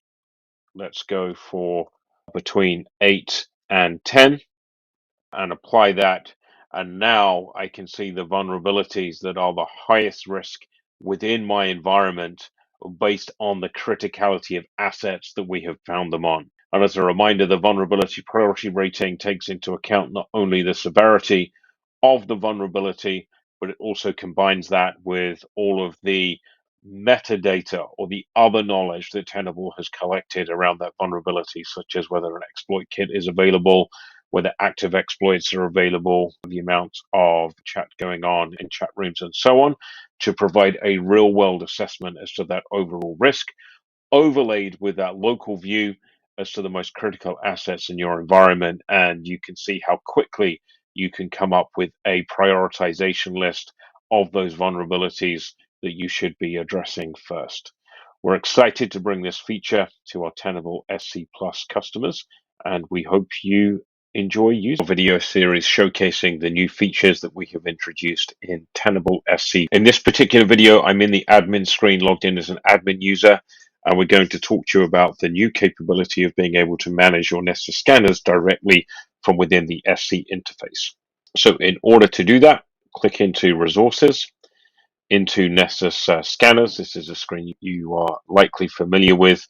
Let's go for between 8 and 10 and apply that. And now I can see the vulnerabilities that are the highest risk within my environment based on the criticality of assets that we have found them on. And as a reminder, the vulnerability priority rating takes into account not only the severity of the vulnerability, but it also combines that with all of the metadata or the other knowledge that Tenable has collected around that vulnerability, such as whether an exploit kit is available, whether active exploits are available, the amount of chat going on in chat rooms, and so on, to provide a real-world assessment as to that overall risk, overlaid with that local view as to the most critical assets in your environment. And you can see how quickly you can come up with a prioritization list of those vulnerabilities that you should be addressing first. We're excited to bring this feature to our Tenable SC Plus customers, and we hope you enjoy using our video series showcasing the new features that we have introduced in Tenable SC. In this particular video, I'm in the admin screen logged in as an admin user, and we're going to talk to you about the new capability of being able to manage your Nessus scanners directly from within the SC interface. So in order to do that, click into Resources, into Nessus Scanners. This is a screen you are likely familiar with,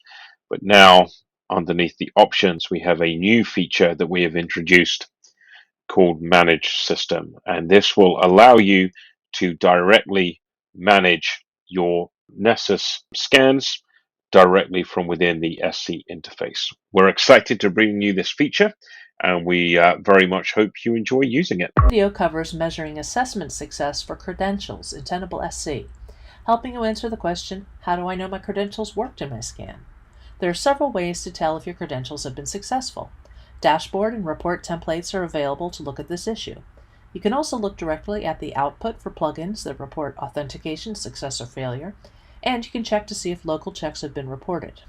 but now underneath the options, we have a new feature that we have introduced called Manage System. And this will allow you to directly manage your Nessus scans directly from within the SC interface. We're excited to bring you this feature, and we very much hope you enjoy using it.
This video covers measuring assessment success for credentials in Tenable SC, helping you answer the question, how do I know my credentials worked in my scan? There are several ways to tell if your credentials have been successful. Dashboard and report templates are available to look at this issue. You can also look directly at the output for plugins that report authentication, success, or failure, and you can check to see if local checks have been reported.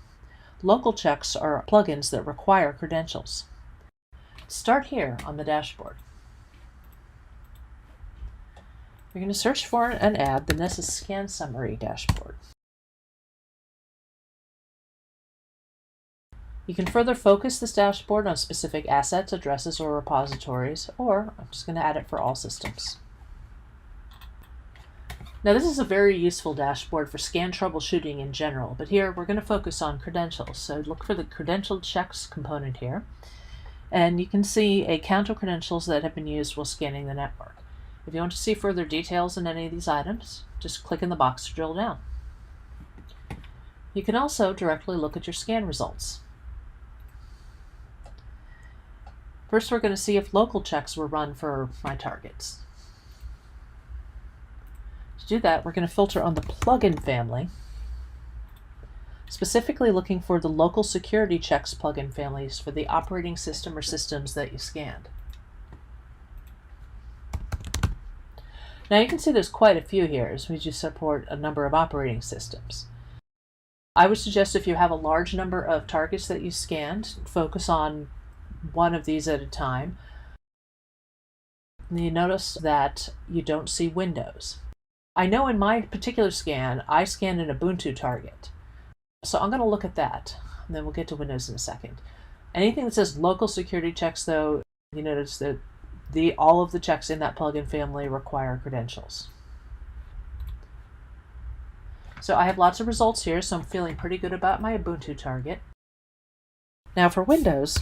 Local checks are plugins that require credentials. Start here on the dashboard. You're going to search for and add the Nessus Scan Summary dashboard. You can further focus this dashboard on specific assets, addresses, or repositories, or I'm just going to add it for all systems. Now this is a very useful dashboard for scan troubleshooting in general, but here we're going to focus on credentials. So look for the credentialed checks component here, and you can see a count of credentials that have been used while scanning the network. If you want to see further details on any of these items, just click in the box to drill down. You can also directly look at your scan results. First, we're going to see if local checks were run for my targets. To do that, we're going to filter on the plugin family, specifically looking for the local security checks plugin families for the operating system or systems that you scanned. Now you can see there's quite a few here as we just support a number of operating systems. I would suggest if you have a large number of targets that you scanned, focus on one of these at a time. And you notice that you don't see Windows. I know in my particular scan, I scanned an Ubuntu target. So I'm going to look at that, and then we'll get to Windows in a second. Anything that says local security checks, though, you notice that all of the checks in that plugin family require credentials. So I have lots of results here, so I'm feeling pretty good about my Ubuntu target. Now for Windows,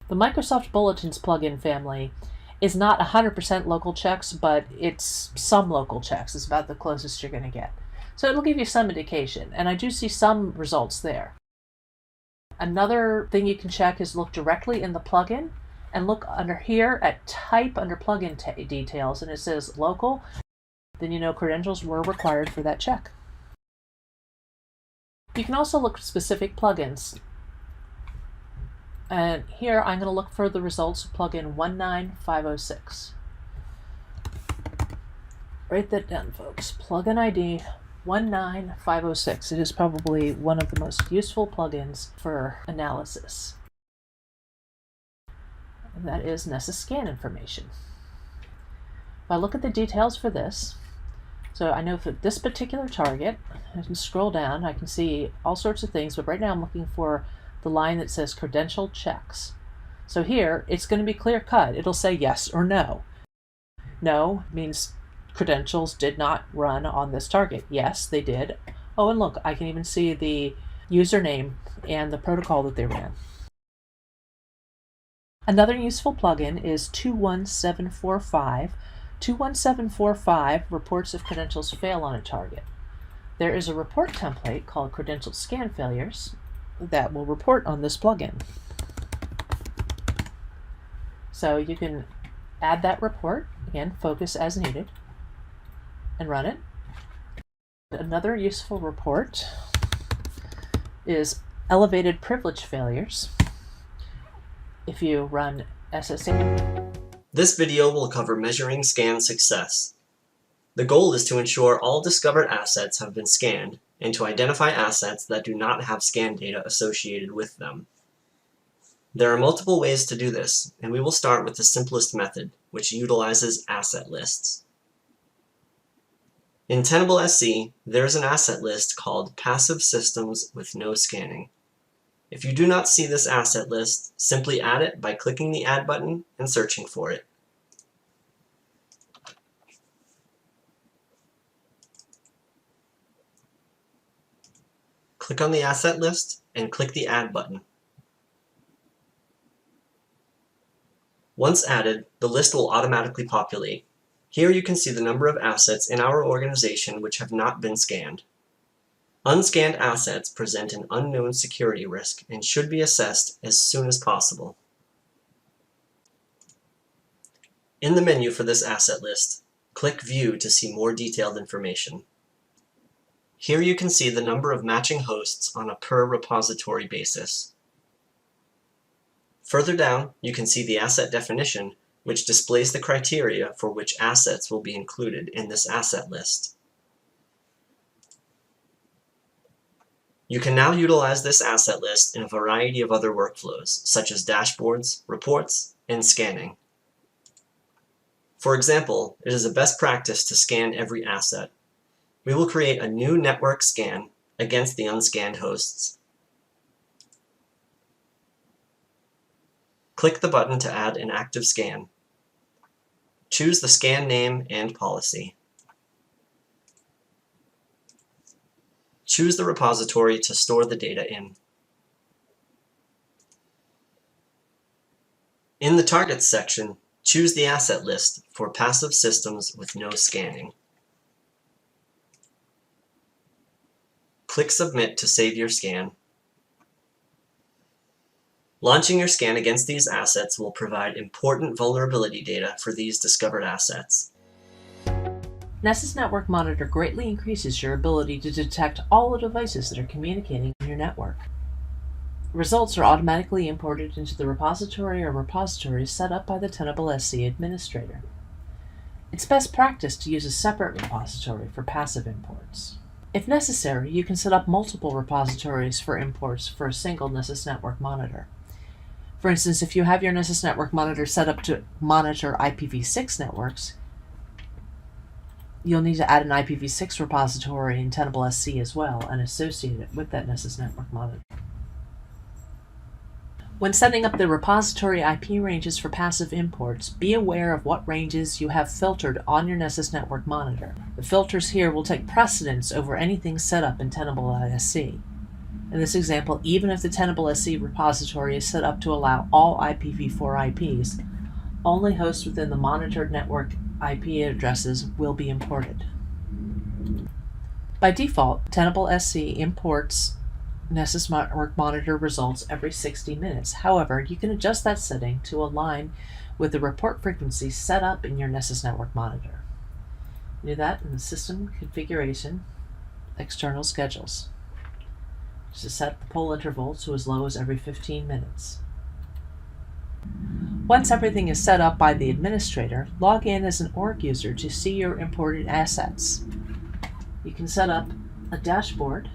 the Microsoft Bulletins plugin family is not 100% local checks, but it's some local checks. It's about the closest you're going to get. So it'll give you some indication, and I do see some results there. Another thing you can check is look directly in the plugin and look under here at type under plugin details, and it says local, then you know credentials were required for that check. You can also look at specific plugins. And here I'm going to look for the results of plugin 19506. Write that down, folks. Plugin ID 19506. It is probably one of the most useful plugins for analysis. And that is Nessus Scan information. If I look at the details for this, so I know for this particular target, I can scroll down, I can see all sorts of things, but right now I'm looking for the line that says credential checks. So here, it's going to be clear cut. It'll say yes or no. No means credentials did not run on this target. Yes, they did. Oh, and look, I can even see the username and the protocol that they ran. Another useful plugin is 21745. 21745 reports if credentials fail on a target. There is a report template called Credentialed Scan Failures that will report on this plugin. So you can add that report, again, focus as needed, and run it. Another useful report is Elevated Privilege Failures. If you run SSA.
This video will cover measuring scan success. The goal is to ensure all discovered assets have been scanned, and to identify assets that do not have scan data associated with them. There are multiple ways to do this, and we will start with the simplest method, which utilizes asset lists. In Tenable SC, there is an asset list called Passive Systems with No Scanning. If you do not see this asset list, simply add it by clicking the Add button and searching for it. Click on the asset list and click the Add button. Once added, the list will automatically populate. Here you can see the number of assets in our organization which have not been scanned. Unscanned assets present an unknown security risk and should be assessed as soon as possible. In the menu for this asset list, click View to see more detailed information. Here you can see the number of matching hosts on a per repository basis. Further down, you can see the asset definition, which displays the criteria for which assets will be included in this asset list. You can now utilize this asset list in a variety of other workflows, such as dashboards, reports, and scanning. For example, it is a best practice to scan every asset. We will create a new network scan against the unscanned hosts. Click the button to add an active scan. Choose the scan name and policy. Choose the repository to store the data in. In the Targets section, choose the asset list for passive systems with no scanning. Click Submit to save your scan. Launching your scan against these assets will provide important vulnerability data for these discovered assets.
Nessus Network Monitor greatly increases your ability to detect all the devices that are communicating on your network. Results are automatically imported into the repository or repositories set up by the Tenable SC administrator. It's best practice to use a separate repository for passive imports. If necessary, you can set up multiple repositories for imports for a single Nessus Network Monitor. For instance, if you have your Nessus Network Monitor set up to monitor IPv6 networks, you'll need to add an IPv6 repository in Tenable SC as well and associate it with that Nessus Network Monitor. When setting up the repository IP ranges for passive imports, be aware of what ranges you have filtered on your Nessus Network Monitor. The filters here will take precedence over anything set up in Tenable SC. In this example, even if the Tenable SC repository is set up to allow all IPv4 IPs, only hosts within the monitored network IP addresses will be imported. By default, Tenable SC imports Nessus Network Monitor results every 60 minutes. However, you can adjust that setting to align with the report frequency set up in your Nessus Network Monitor. Do that in the System Configuration, External Schedules. Just set the poll interval to as low as every 15 minutes. Once everything is set up by the administrator, log in as an org user to see your imported assets. You can set up a dashboard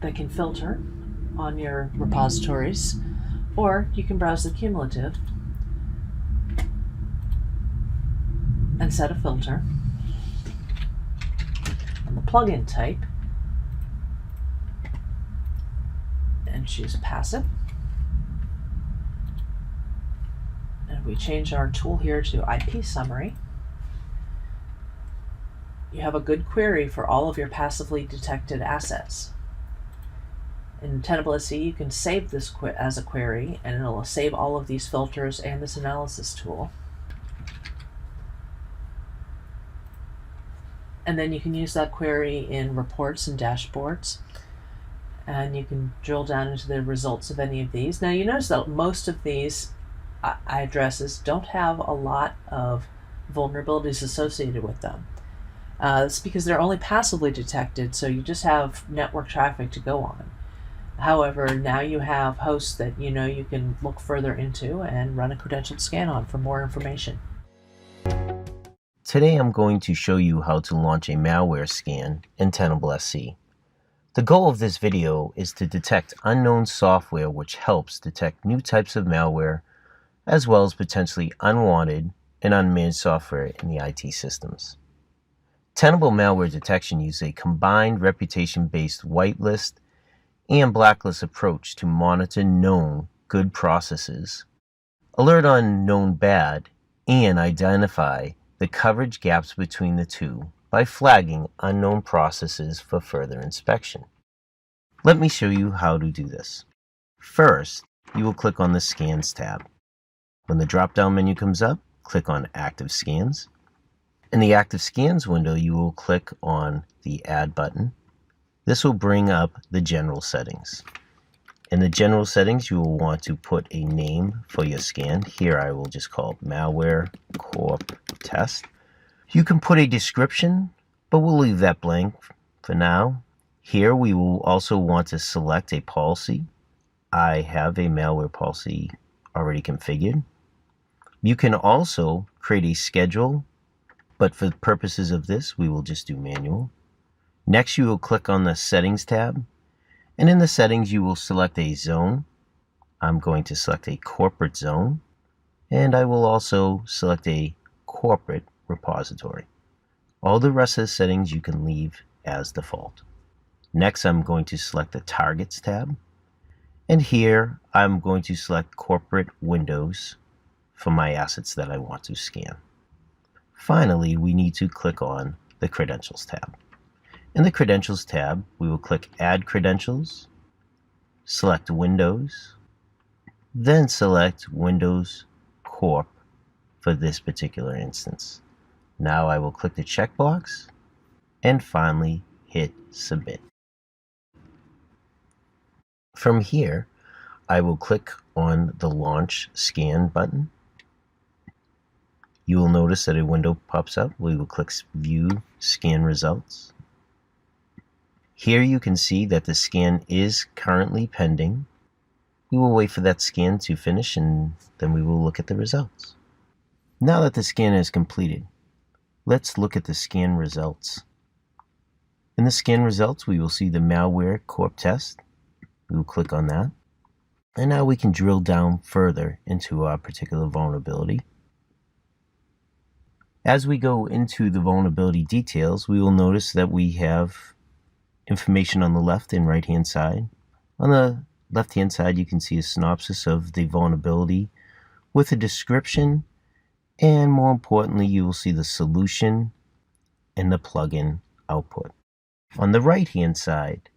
that can filter on your repositories, or you can browse the cumulative and set a filter on the plugin type and choose passive. And we change our tool here to IP summary. You have a good query for all of your passively detected assets. In Tenable SC, you can save this as a query, and it'll save all of these filters and this analysis tool. And then you can use that query in reports and dashboards, and you can drill down into the results of any of these. Now you notice that most of these addresses don't have a lot of vulnerabilities associated with them. It's because they're only passively detected, so you just have network traffic to go on. However, now you have hosts that you know you can look further into and run a credentialed scan on for more information.
Today I'm going to show you how to launch a malware scan in Tenable SC. The goal of this video is to detect unknown software which helps detect new types of malware, as well as potentially unwanted and unmanaged software in the IT systems. Tenable malware detection uses a combined reputation-based whitelist and blacklist approach to monitor known good processes, alert on known bad, and identify the coverage gaps between the two by flagging unknown processes for further inspection. Let me show you how to do this. First, you will click on the Scans tab. When the drop-down menu comes up, click on Active Scans In the Active Scans window, you will click on the Add button. This will bring up the general settings. In the general settings, you will want to put a name for your scan. Here I will just call it Malware Corp Test. You can put a description, but we'll leave that blank for now. Here we will also want to select a policy. I have a malware policy already configured. You can also create a schedule, but for the purposes of this, we will just do manual. Next, you will click on the Settings tab, and in the settings, you will select a zone. I'm going to select a corporate zone, and I will also select a corporate repository. All the rest of the settings you can leave as default. Next, I'm going to select the Targets tab, and here I'm going to select Corporate Windows for my assets that I want to scan. Finally, we need to click on the Credentials tab. In the Credentials tab, we will click Add Credentials, select Windows, then select Windows Corp for this particular instance. Now I will click the checkbox and finally hit Submit. From here, I will click on the Launch Scan button. You will notice that a window pops up. We will click View Scan Results. Here you can see that the scan is currently pending. We will wait for that scan to finish and then we will look at the results. Now that the scan is completed, let's look at the scan results. In the scan results, we will see the Malware Corp test. We will click on that. And now we can drill down further into our particular vulnerability. As we go into the vulnerability details, we will notice that we have information on the left and right hand side. On the left hand side, you can see a synopsis of the vulnerability with a description, and more importantly, you will see the solution and the plugin output. On the right hand side,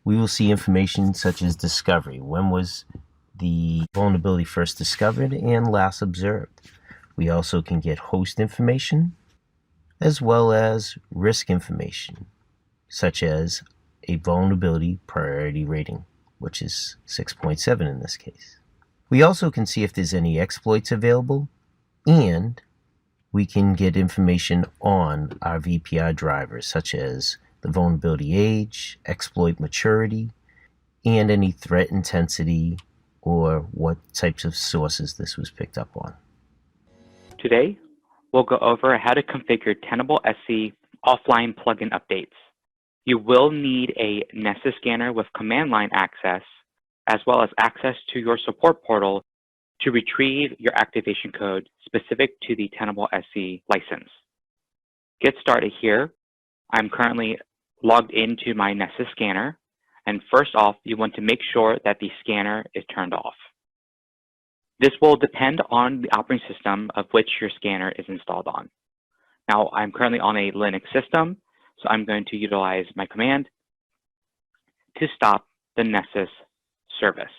we will see information such as discovery. When was the vulnerability first discovered and last observed? We also can get host information as well as risk information, such as a vulnerability priority rating, which is 6.7 in this case. We also can see if there's any exploits available, and we can get information on our VPR drivers, such as the vulnerability age, exploit maturity, and any threat intensity or what types of sources this was picked up on.
Today, we'll go over how to configure Tenable SC offline plugin updates. You will need a Nessus scanner with command line access, as well as access to your support portal to retrieve your activation code specific to the Tenable SC license. Get started here. I'm currently logged into my Nessus scanner, and first off, you want to make sure that the scanner is turned off. This will depend on the operating system of which your scanner is installed on. Now, I'm currently on a Linux system, so I'm going to utilize my command to stop the Nessus service.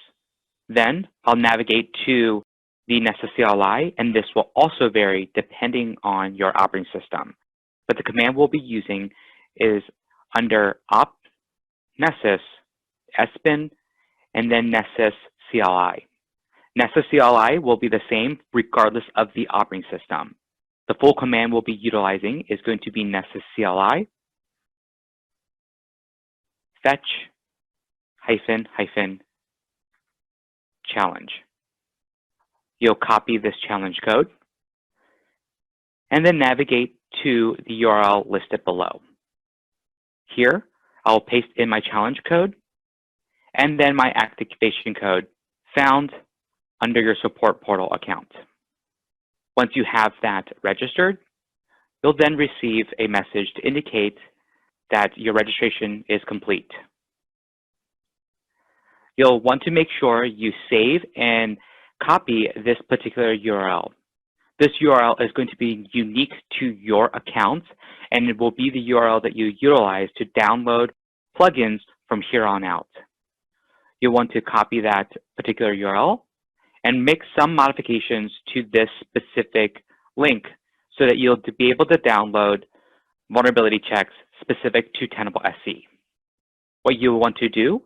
Then I'll navigate to the Nessus CLI, and this will also vary depending on your operating system. But the command we'll be using is under op Nessus sbin and then Nessus CLI. Nessus CLI will be the same regardless of the operating system. The full command we'll be utilizing is going to be Nessus CLI fetch -- challenge. You'll copy this challenge code and then navigate to the URL listed below. Here, I'll paste in my challenge code and then my activation code found under your support portal account. Once you have that registered, you'll then receive a message to indicate that your registration is complete. You'll want to make sure you save and copy this particular URL. This URL is going to be unique to your account, and it will be the URL that you utilize to download plugins from here on out. You'll want to copy that particular URL and make some modifications to this specific link so that you'll be able to download vulnerability checks specific to Tenable SC. What you want to do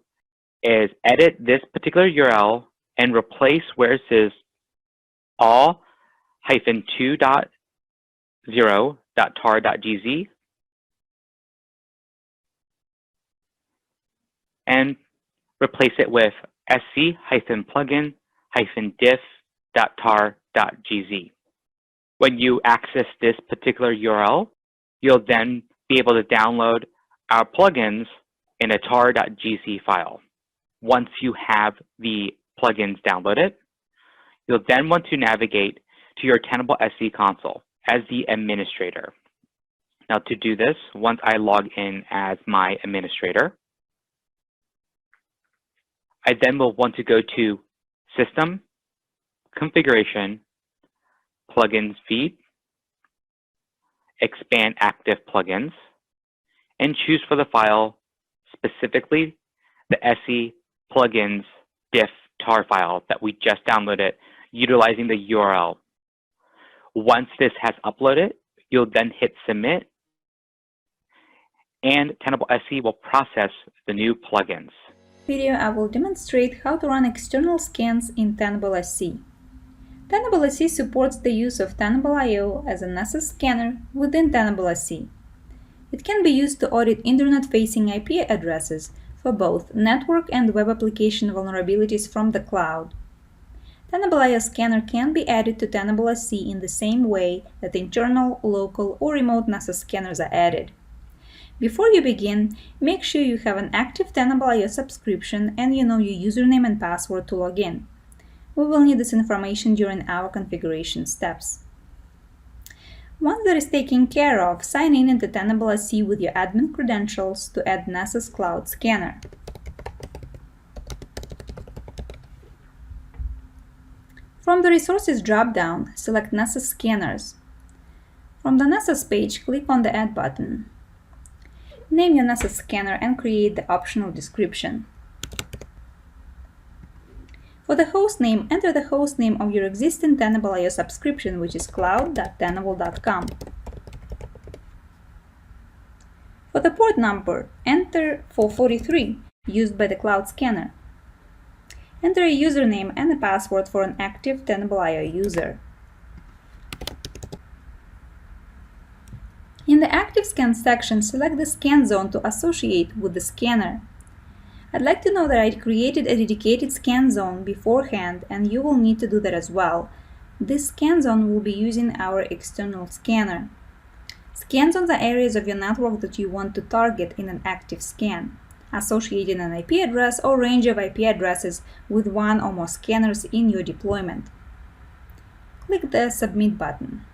is edit this particular URL and replace where it says all-2.0.tar.gz and replace it with sc-plugin-diff.tar.gz. When you access this particular URL, you'll then be able to download our plugins in a tar.gz file. Once you have the plugins downloaded, you'll then want to navigate to your Tenable SC console as the administrator. Now to do this, once I log in as my administrator, I then will want to go to System, Configuration, Plugins Feed, Expand Active Plugins, and choose for the file specifically the SC plugins diff tar file that we just downloaded utilizing the URL. Once this has uploaded, you'll then hit Submit, and Tenable SC will process the new plugins.
Video I will demonstrate how to run external scans in Tenable SC. Tenable SC supports the use of Tenable IO as a Nessus scanner within Tenable SC. It can be used to audit internet-facing IP addresses for both network and web application vulnerabilities from the cloud. Tenable IO scanner can be added to Tenable SC in the same way that internal, local, or remote Nessus scanners are added. Before you begin, make sure you have an active Tenable IO subscription and you know your username and password to log in. We will need this information during our configuration steps. Once that is taken care of, sign in into Tenable SC with your admin credentials to add Nessus Cloud Scanner. From the Resources drop-down, select Nessus Scanners. From the Nessus page, click on the Add button. Name your Nessus scanner and create the optional description. For the hostname, enter the hostname of your existing Tenable IO subscription, which is cloud.tenable.com. For the port number, enter 443, used by the cloud scanner. Enter a username and a password for an active Tenable IO user. In the Active Scan section, select the scan zone to associate with the scanner. I'd like to know that I created a dedicated scan zone beforehand, and you will need to do that as well. This scan zone will be using our external scanner. Scan zones are areas of your network that you want to target in an active scan, associating an IP address or range of IP addresses with one or more scanners in your deployment. Click the Submit button.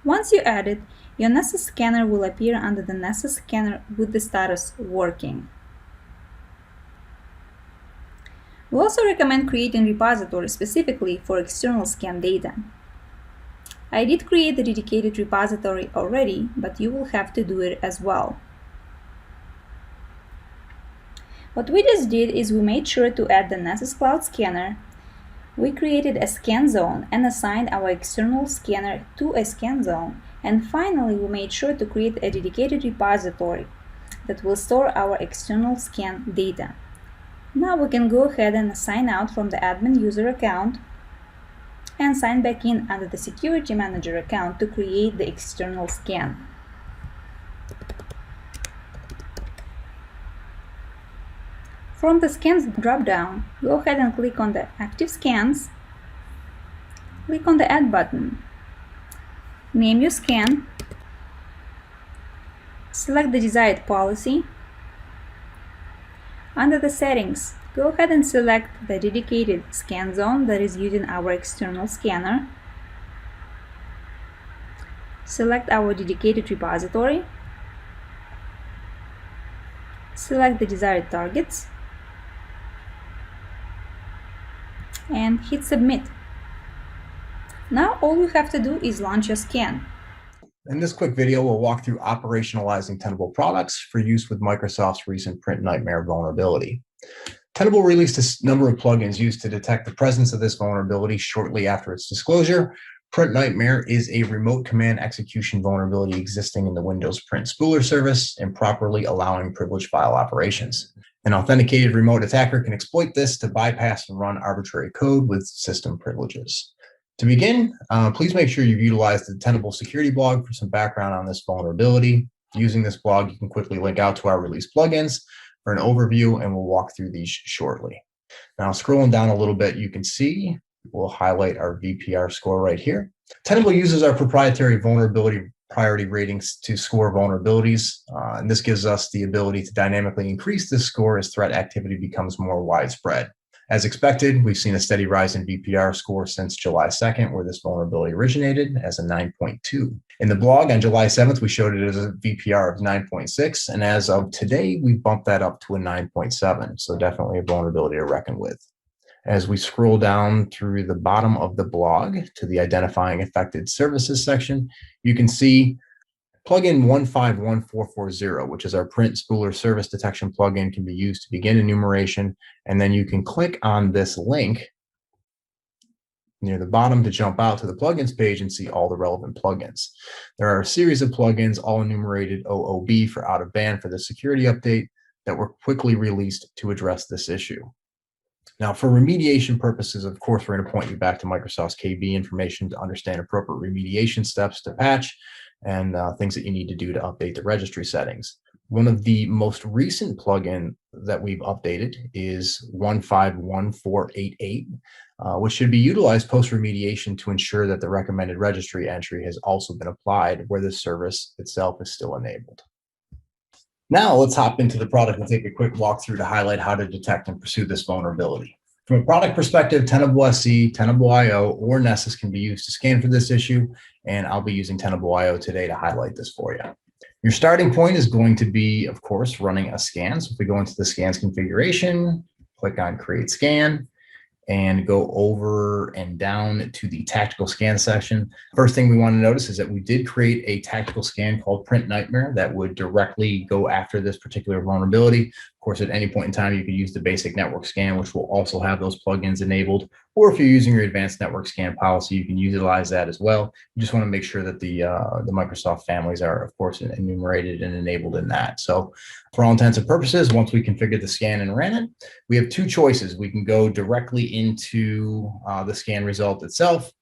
Once you add it, your Nessus scanner will appear under the Nessus scanner with the status Working. We also recommend creating repositories specifically for external scan data. I did create the dedicated repository already, but you will have to do it as well. What we just did is we made sure to add the Nessus Cloud Scanner. We created a scan zone and assigned our external scanner to a scan zone. And finally, we made sure to create a dedicated repository that will store our external scan data. Now we can go ahead and sign out from the admin user account and sign back in under the Security Manager account to create the external scan. From the Scans drop-down, go ahead and click on the Active Scans. Click on the Add button. Name your scan. Select the desired policy. Under the Settings, go ahead and select the dedicated scan zone that is using our external scanner. Select our dedicated repository. Select the desired targets. And hit Submit. Now all you have to do is launch your scan.
In this quick video, we'll walk through operationalizing Tenable products for use with Microsoft's recent Print Nightmare vulnerability. Tenable released a number of plugins used to detect the presence of this vulnerability shortly after its disclosure. Print Nightmare is a remote command execution vulnerability existing in the Windows Print Spooler service, improperly allowing privileged file operations. An authenticated remote attacker can exploit this to bypass and run arbitrary code with system privileges. To begin, please make sure you've utilized the Tenable security blog for some background on this vulnerability. Using this blog, you can quickly link out to our release plugins for an overview, and we'll walk through these shortly. Now, scrolling down a little bit, you can see we'll highlight our VPR score right here. Tenable uses our proprietary vulnerability priority ratings to score vulnerabilities, and this gives us the ability to dynamically increase this score as threat activity becomes more widespread. As expected, we've seen a steady rise in VPR score since July 2nd, where this vulnerability originated as a 9.2. In the blog on July 7th, we showed it as a VPR of 9.6, and as of today, we bumped that up to a 9.7, so definitely a vulnerability to reckon with. As we scroll down through the bottom of the blog to the Identifying Affected Services section, you can see plugin 151440, which is our print spooler service detection plugin, can be used to begin enumeration, and then you can click on this link near the bottom to jump out to the plugins page and see all the relevant plugins. There are a series of plugins, all enumerated OOB for out of band for the security update, that were quickly released to address this issue. Now, for remediation purposes, of course, we're going to point you back to Microsoft's KB information to understand appropriate remediation steps to patch and things that you need to do to update the registry settings. One of the most recent plugin that we've updated is 151488, which should be utilized post-remediation to ensure that the recommended registry entry has also been applied where the service itself is still enabled. Now let's hop into the product and take a quick walkthrough to highlight how to detect and pursue this vulnerability. From a product perspective, Tenable SC, Tenable IO, or Nessus can be used to scan for this issue, and I'll be using Tenable IO today to highlight this for you. Your starting point is going to be, of course, running a scan. So if we go into the scans configuration, click on Create Scan, and go over and down to the tactical scan section. First thing we want to notice is that we did create a tactical scan called Print Nightmare that would directly go after this particular vulnerability. Of course, at any point in time, you could use the basic network scan, which will also have those plugins enabled. Or if you're using your advanced network scan policy, you can utilize that as well. You just want to make sure that the Microsoft families are, of course, enumerated and enabled in that. So for all intents and purposes, once we configured the scan and ran it, we have two choices. We can go directly into the scan result itself,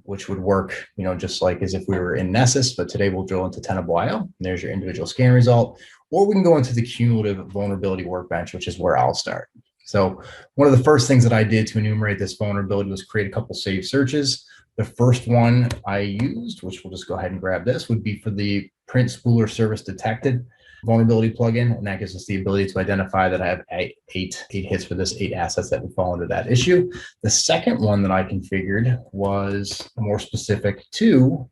which would work, just like as if we were in Nessus, but today we'll drill into Tenable IO. There's your individual scan result. Or we can go into the cumulative vulnerability workbench, which is where I'll start. So one of the first things that I did to enumerate this vulnerability was create a couple saved searches. The first one I used, which we'll just go ahead and grab this, would be for the print spooler service detected vulnerability plugin, and that gives us the ability to identify that I have eight hits for this, 8 assets that would fall into that issue. The second one that I configured was more specific to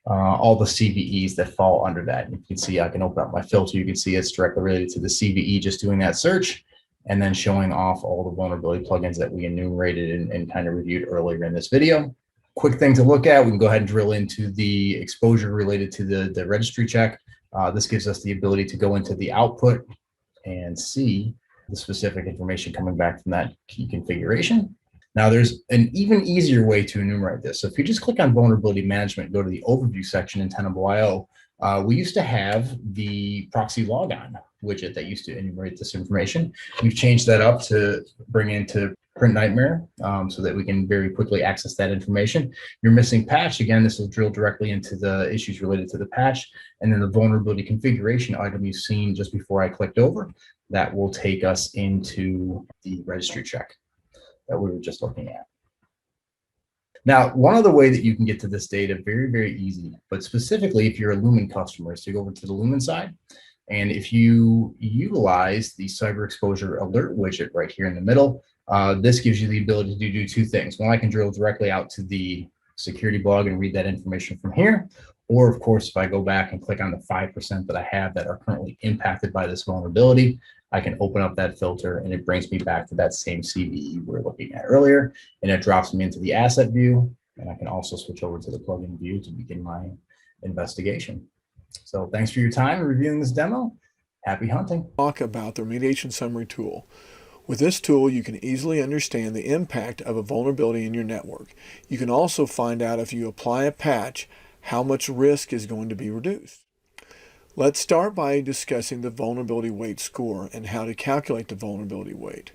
all the CVEs that fall under that. And you can see, I can open up my filter. You can see it's directly related to the CVE, just doing that search, and then showing off all the vulnerability plugins that we enumerated and kind of reviewed earlier in this video. Quick thing to look at, we can go ahead and drill into the exposure related to the registry check. This gives us the ability to go into the output and see the specific information coming back from that key configuration. Now, there's an even easier way to enumerate this. So if you just click on Vulnerability Management, go to the Overview section in Tenable IO, we used to have the proxy logon widget that used to enumerate this information. We've changed that up to bring into Print Nightmare so that we can very quickly access that information. You're missing patch. Again, this will drill directly into the issues related to the patch. And then the vulnerability configuration item you've seen just before I clicked over, that will take us into the registry check that we were just looking at. Now, one other way that you can get to this data, very, very easy, but specifically if you're a Lumin customer, is to go over to the Lumin side. And if you utilize the cyber exposure alert widget right here in the middle, this gives you the ability to do two things. One, I can drill directly out to the security blog and read that information from here. Or of course, if I go back and click on the 5% that I have that are currently impacted by this vulnerability, I can open up that filter and it brings me back to that same CVE we were looking at earlier, and it drops me into the asset view. And I can also switch over to the plugin view to begin my investigation. So thanks for your time reviewing this demo. Happy hunting.
Talk about the remediation summary tool. With this tool, you can easily understand the impact of a vulnerability in your network. You can also find out if you apply a patch, how much risk is going to be reduced. Let's start by discussing the vulnerability weight score and how to calculate the vulnerability weight.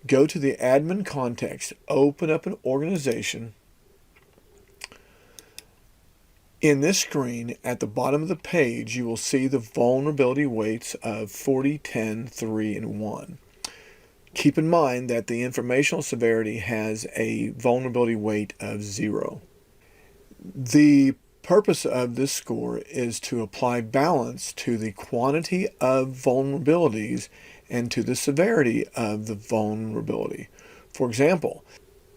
Go to the admin context, open up an organization. In this screen, at the bottom of the page, you will see the vulnerability weights of 40, 10, 3, and 1. Keep in mind that the informational severity has a vulnerability weight of 0. The purpose of this score is to apply balance to the quantity of vulnerabilities and to the severity of the vulnerability. For example,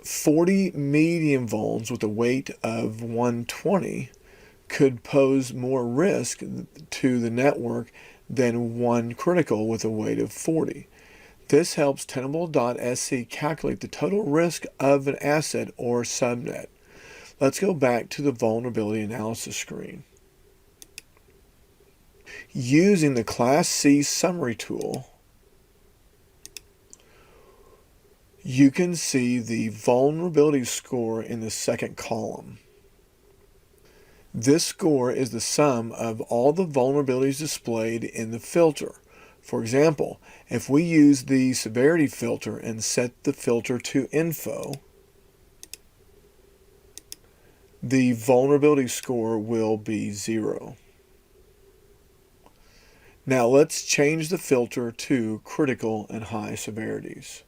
40 medium vulns with a weight of 120 could pose more risk to the network than one critical with a weight of 40. This helps Tenable.sc calculate the total risk of an asset or subnet. Let's go back to the vulnerability analysis screen. Using the Class C summary tool, you can see the vulnerability score in the second column. This score is the sum of all the vulnerabilities displayed in the filter. For example, if we use the severity filter and set the filter to info, the vulnerability score will be 0. Now let's change the filter to critical and high severities.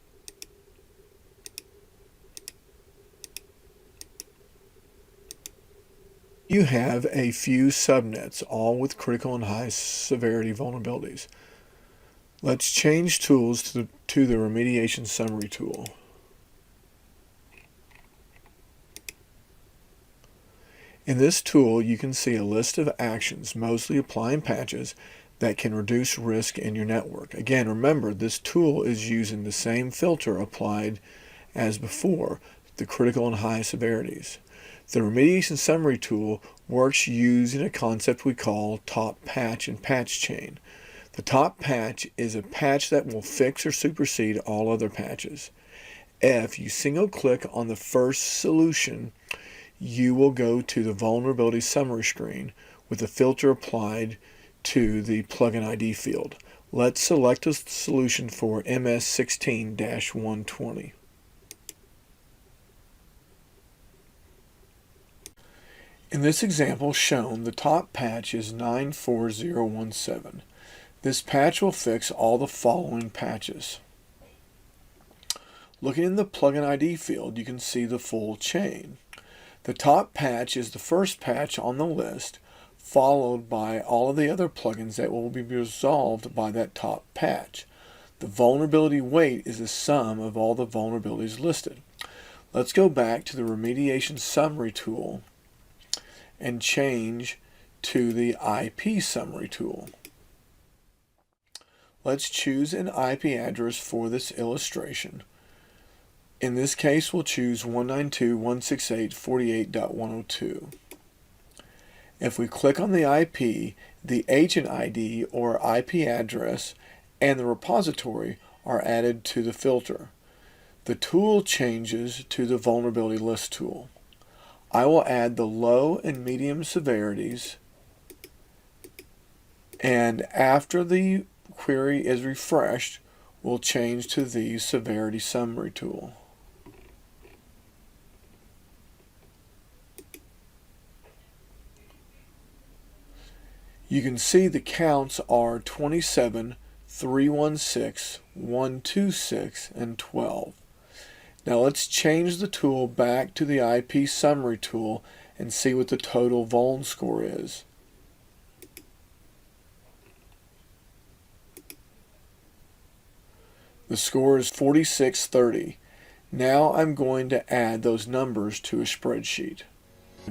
You have a few subnets, all with critical and high severity vulnerabilities. Let's change tools to the Remediation Summary tool. In this tool, you can see a list of actions, mostly applying patches, that can reduce risk in your network. Again, remember, this tool is using the same filter applied as before, the critical and high severities. The Remediation Summary tool works using a concept we call top patch and patch chain. The top patch is a patch that will fix or supersede all other patches. If you single click on the first solution, you will go to the vulnerability summary screen with the filter applied to the plugin ID field. Let's select a solution for MS16-120. In this example shown, the top patch is 94017. This patch will fix all the following patches. Looking in the plugin ID field, you can see the full chain. The top patch is the first patch on the list, followed by all of the other plugins that will be resolved by that top patch. The vulnerability weight is the sum of all the vulnerabilities listed. Let's go back to the Remediation Summary tool and change to the IP Summary tool. Let's choose an IP address for this illustration. In this case, we'll choose 192.168.48.102. If we click on the IP, the agent ID or IP address and the repository are added to the filter. The tool changes to the Vulnerability List tool. I will add the low and medium severities, and after the query is refreshed, we'll change to the Severity Summary tool. You can see the counts are 27, 316, 126, and 12. Now let's change the tool back to the IP Summary tool and see what the total vuln score is. The score is 4630. Now I'm going to add those numbers to a spreadsheet.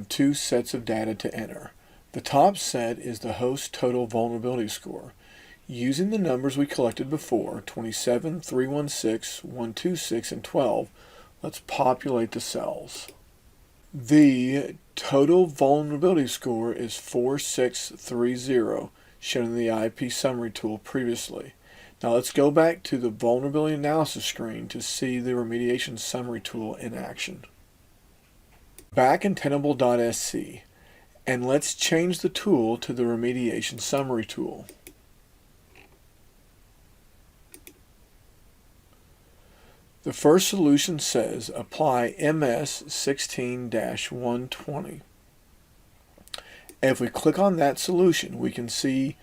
Two sets of data to enter. The top set is the host total vulnerability score. Using the numbers we collected before, 27, 316, 126, and 12, let's populate the cells. The total vulnerability score is 4630, shown in the IP Summary tool previously. Now let's go back to the vulnerability analysis screen to see the remediation summary tool in action. Back in Tenable.sc, and let's change the tool to the remediation summary tool. The first solution says apply MS 16-120. If we click on that solution, we can see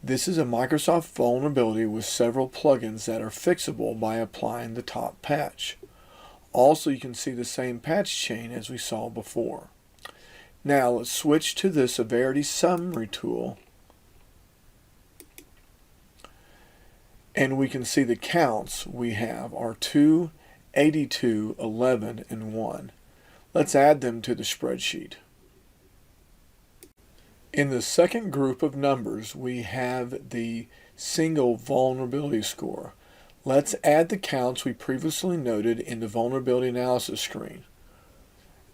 this is a Microsoft vulnerability with several plugins that are fixable by applying the top patch. Also, you can see the same patch chain as we saw before. Now let's switch to the severity summary tool, and we can see the counts we have are 2, 82, 11, and 1. Let's add them to the spreadsheet. In the second group of numbers, we have the single vulnerability score. Let's add the counts we previously noted in the vulnerability analysis screen.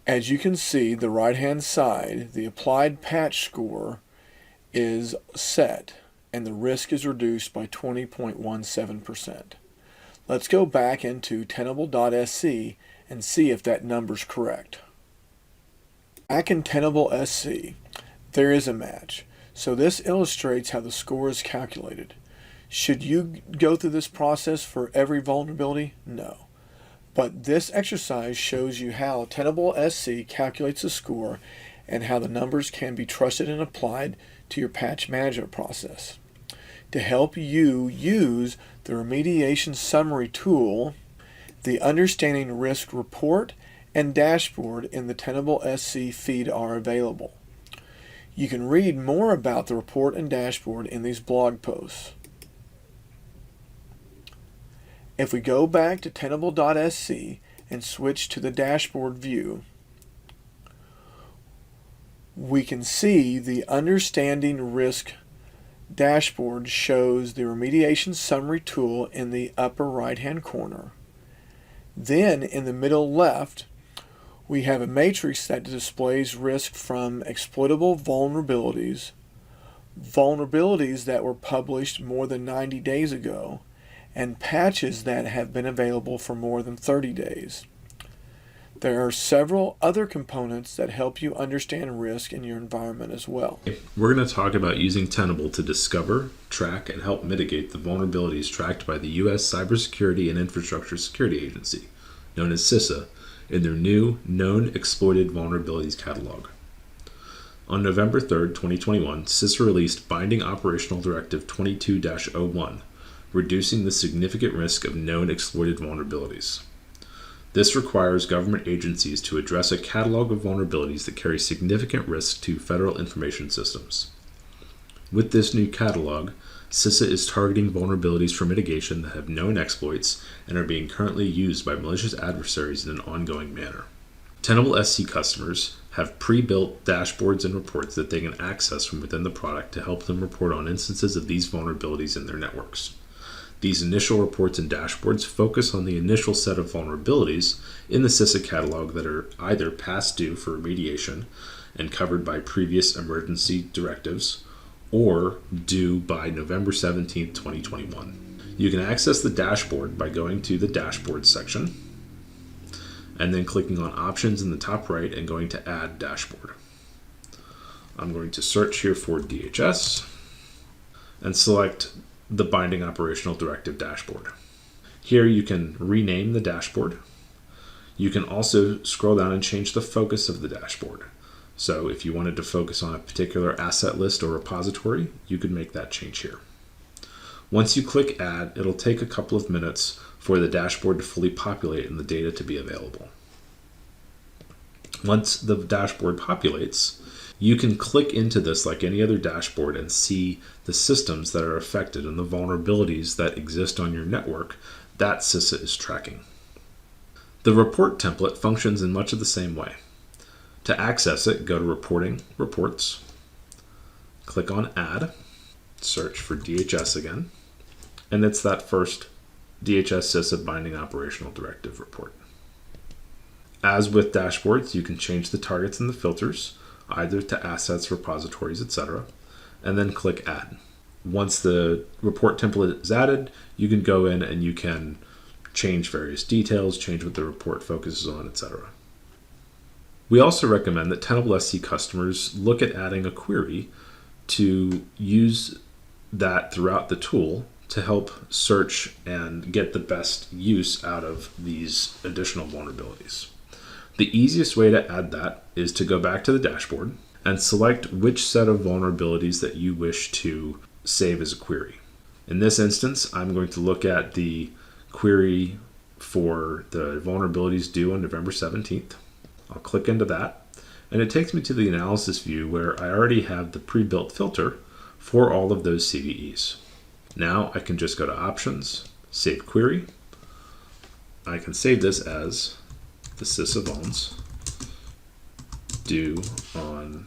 As you can see, the right-hand side, the applied patch score is set, and the risk is reduced by 20.17%. Let's go back into Tenable.sc and see if that number's correct. Back in Tenable SC, there is a match. So this illustrates how the score is calculated. Should you go through this process for every vulnerability? No. But this exercise shows you how Tenable SC calculates the score and how the numbers can be trusted and applied to your patch management process. To help you use the remediation summary tool, the Understanding Risk report and dashboard in the Tenable SC feed are available. You can read more about the report and dashboard in these blog posts. If we go back to Tenable.sc and switch to the dashboard view, we can see the Understanding Risk dashboard shows the remediation summary tool in the upper right-hand corner. Then in the middle left, we have a matrix that displays risk from exploitable vulnerabilities, vulnerabilities that were published more than 90 days ago, and patches that have been available for more than 30 days. There are several other components that help you understand risk in your environment as well.
We're going to talk about using Tenable to discover, track, and help mitigate the vulnerabilities tracked by the U.S. Cybersecurity and Infrastructure Security Agency, known as CISA, in their new Known Exploited Vulnerabilities Catalog. On November 3, 2021, CISA released Binding Operational Directive 22-01, reducing the significant risk of known exploited vulnerabilities. This requires government agencies to address a catalog of vulnerabilities that carry significant risk to federal information systems. With this new catalog, CISA is targeting vulnerabilities for mitigation that have known exploits and are being currently used by malicious adversaries in an ongoing manner. Tenable SC customers have pre-built dashboards and reports that they can access from within the product to help them report on instances of these vulnerabilities in their networks. These initial reports and dashboards focus on the initial set of vulnerabilities in the CISA catalog that are either past due for remediation and covered by previous emergency directives, or due by November 17, 2021. You can access the dashboard by going to the Dashboard section and then clicking on Options in the top right and going to Add Dashboard. I'm going to search here for DHS and select the Binding Operational Directive dashboard. Here you can rename the dashboard. You can also scroll down and change the focus of the dashboard. So if you wanted to focus on a particular asset list or repository, you could make that change here. Once you click Add, it'll take a couple of minutes for the dashboard to fully populate and the data to be available. Once the dashboard populates, you can click into this like any other dashboard and see the systems that are affected and the vulnerabilities that exist on your network that CISA is tracking. The report template functions in much of the same way. To access it, go to Reporting, Reports, click on Add, search for DHS again, and it's that first DHS CISA Binding Operational Directive report. As with dashboards, you can change the targets and the filters, either to assets, repositories, etc., and then click Add. Once the report template is added, you can go in and you can change various details, change what the report focuses on, etc. We also recommend that Tenable SC customers look at adding a query to use that throughout the tool to help search and get the best use out of these additional vulnerabilities. The easiest way to add that is to go back to the dashboard and select which set of vulnerabilities that you wish to save as a query. In this instance, I'm going to look at the query for the vulnerabilities due on November 17th. I'll click into that, and it takes me to the analysis view where I already have the pre-built filter for all of those CVEs. Now I can just go to Options, Save Query. I can save this as the CISA vulns due on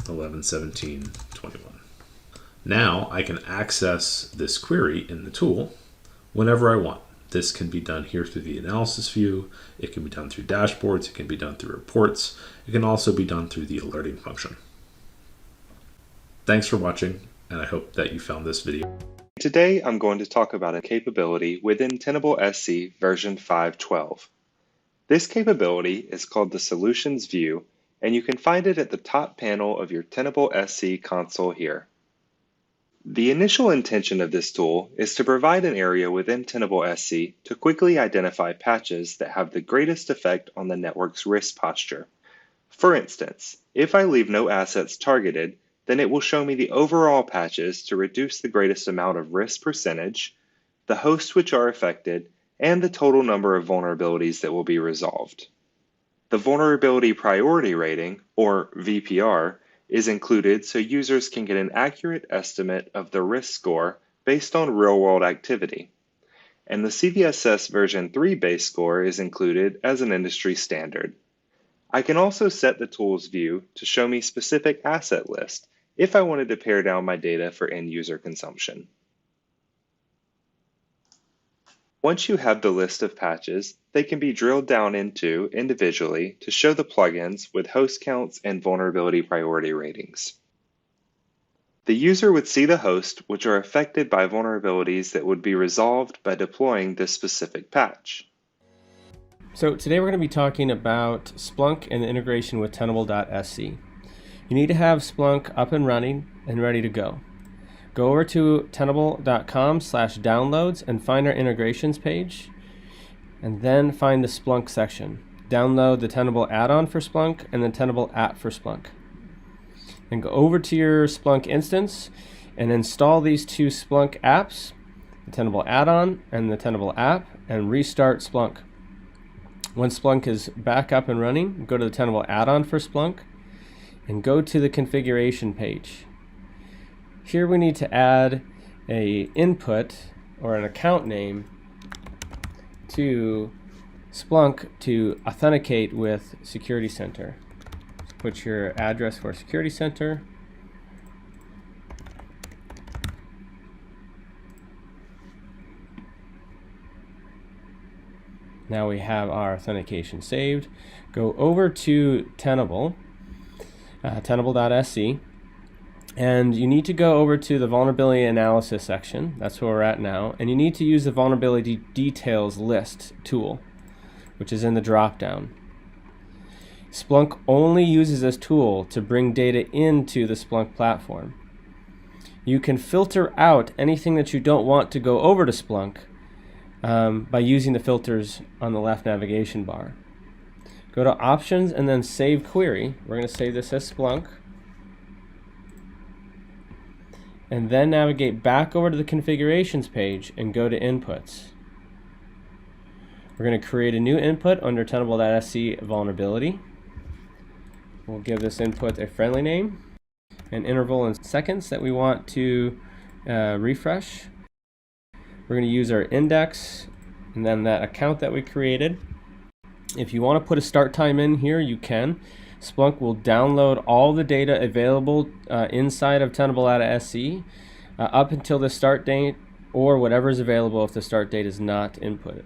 11/17/21. Now I can access this query in the tool whenever I want. This can be done here through the analysis view. It can be done through dashboards. It can be done through reports. It can also be done through the alerting function. Thanks for watching, and I hope that you found this video.
Today, I'm going to talk about a capability within Tenable SC version 5.12. This capability is called the Solutions View, and you can find it at the top panel of your Tenable SC console here. The initial intention of this tool is to provide an area within Tenable SC to quickly identify patches that have the greatest effect on the network's risk posture. For instance, if I leave no assets targeted, then it will show me the overall patches to reduce the greatest amount of risk percentage, the hosts which are affected, and the total number of vulnerabilities that will be resolved. The Vulnerability Priority Rating, or VPR, is included so users can get an accurate estimate of the risk score based on real-world activity. And the CVSS version 3 base score is included as an industry standard. I can also set the tool's view to show me specific asset lists if I wanted to pare down my data for end-user consumption. Once you have the list of patches, they can be drilled down into individually to show the plugins with host counts and vulnerability priority ratings. The user would see the hosts which are affected by vulnerabilities that would be resolved by deploying this specific patch.
So today we're going to be talking about Splunk and the integration with Tenable.sc. You need to have Splunk up and running and ready to go. Go over to tenable.com/downloads and find our integrations page, and then find the Splunk section. Download the Tenable add-on for Splunk and the Tenable app for Splunk. Then go over to your Splunk instance and install these two Splunk apps, the Tenable add-on and the Tenable app, and restart Splunk. Once Splunk is back up and running, go to the Tenable add-on for Splunk and go to the configuration page. Here we need to add an input or an account name to Splunk to authenticate with Security Center. So put your address for Security Center. Now we have our authentication saved. Go over to Tenable, Tenable.sc, and you need to go over to the vulnerability analysis section. That's where we're at now. And you need to use the vulnerability details list tool, which is in the drop-down. Splunk only uses this tool to bring data into the Splunk platform. You can filter out anything that you don't want to go over to Splunk by using the filters on the left navigation bar. Go to Options and then Save Query. We're going to save this as Splunk. And then navigate back over to the configurations page and go to Inputs. We're going to create a new input under Tenable.sc vulnerability. We'll give this input a friendly name, an interval in seconds that we want to refresh. We're going to use our index and then that account that we created. If you want to put a start time in here, you can. Splunk will download all the data available inside of Tenable.sc up until the start date, or whatever is available if the start date is not inputted.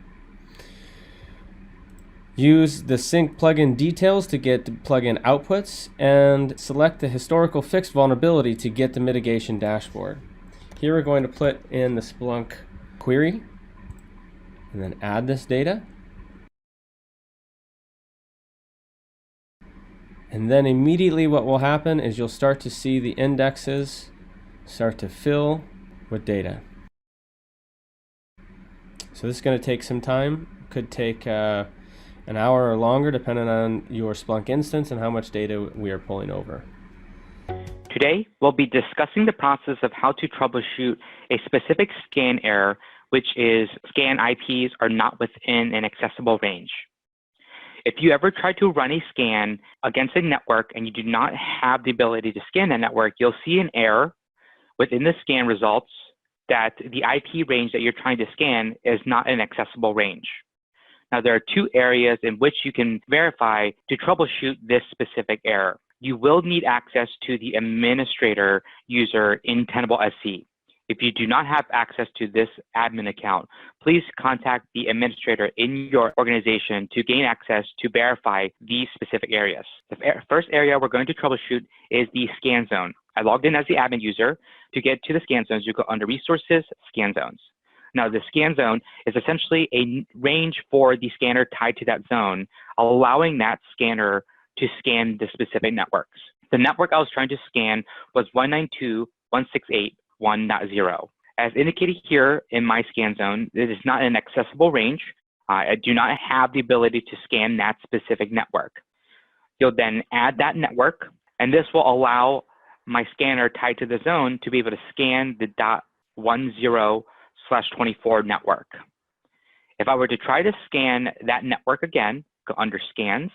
Use the sync plugin details to get plugin outputs, and select the historical fixed vulnerability to get the mitigation dashboard. Here we're going to put in the Splunk query and then add this data. And then immediately what will happen is you'll start to see the indexes start to fill with data. So this is going to take some time. Could take an hour or longer depending on your Splunk instance and how much data we are pulling over.
Today, we'll be discussing the process of how to troubleshoot a specific scan error, which is scan IPs are not within an accessible range. If you ever try to run a scan against a network and you do not have the ability to scan that network, you'll see an error within the scan results that the IP range that you're trying to scan is not an accessible range. Now, there are two areas in which you can verify to troubleshoot this specific error. You will need access to the administrator user in Tenable SC. If you do not have access to this admin account, please contact the administrator in your organization to gain access to verify these specific areas. The first area we're going to troubleshoot is the scan zone. I logged in as the admin user. To get to the scan zones, you go under Resources, Scan Zones. Now, the scan zone is essentially a range for the scanner tied to that zone, allowing that scanner to scan the specific networks. The network I was trying to scan was 192.168.1.0. As indicated here in my scan zone, it is not an accessible range. I do not have the ability to scan that specific network. You'll then add that network, and this will allow my scanner tied to the zone to be able to scan the .10/24 network. If I were to try to scan that network again, go under Scans,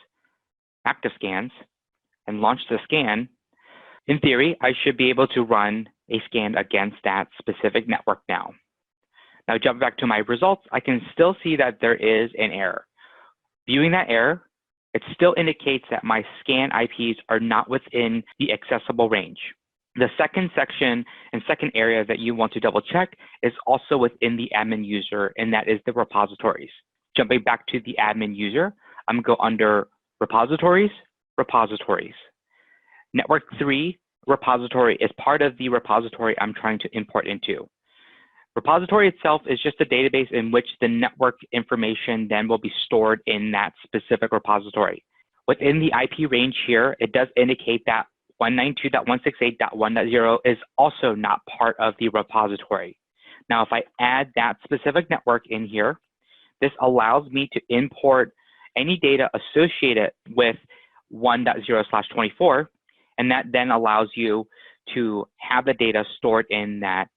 Active Scans, and launch the scan, in theory, I should be able to run a scan against that specific network now. Now, jump back to my results, I can still see that there is an error. Viewing that error, it still indicates that my scan IPs are not within the accessible range. The second section and second area that you want to double check is also within the admin user, and that is the repositories. Jumping back to the admin user, I'm going to go under Repositories, Repositories. Network 3 repository is part of the repository I'm trying to import into. Repository itself is just a database in which the network information then will be stored in that specific repository. Within the IP range here, it does indicate that 192.168.1.0 is also not part of the repository. Now, if I add that specific network in here, this allows me to import any data associated with 1.0/24, and that then allows you to have the data stored in that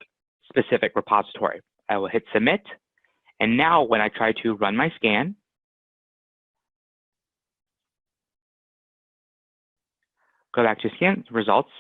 specific repository. I will hit Submit, and now when I try to run my scan, go back to scan results,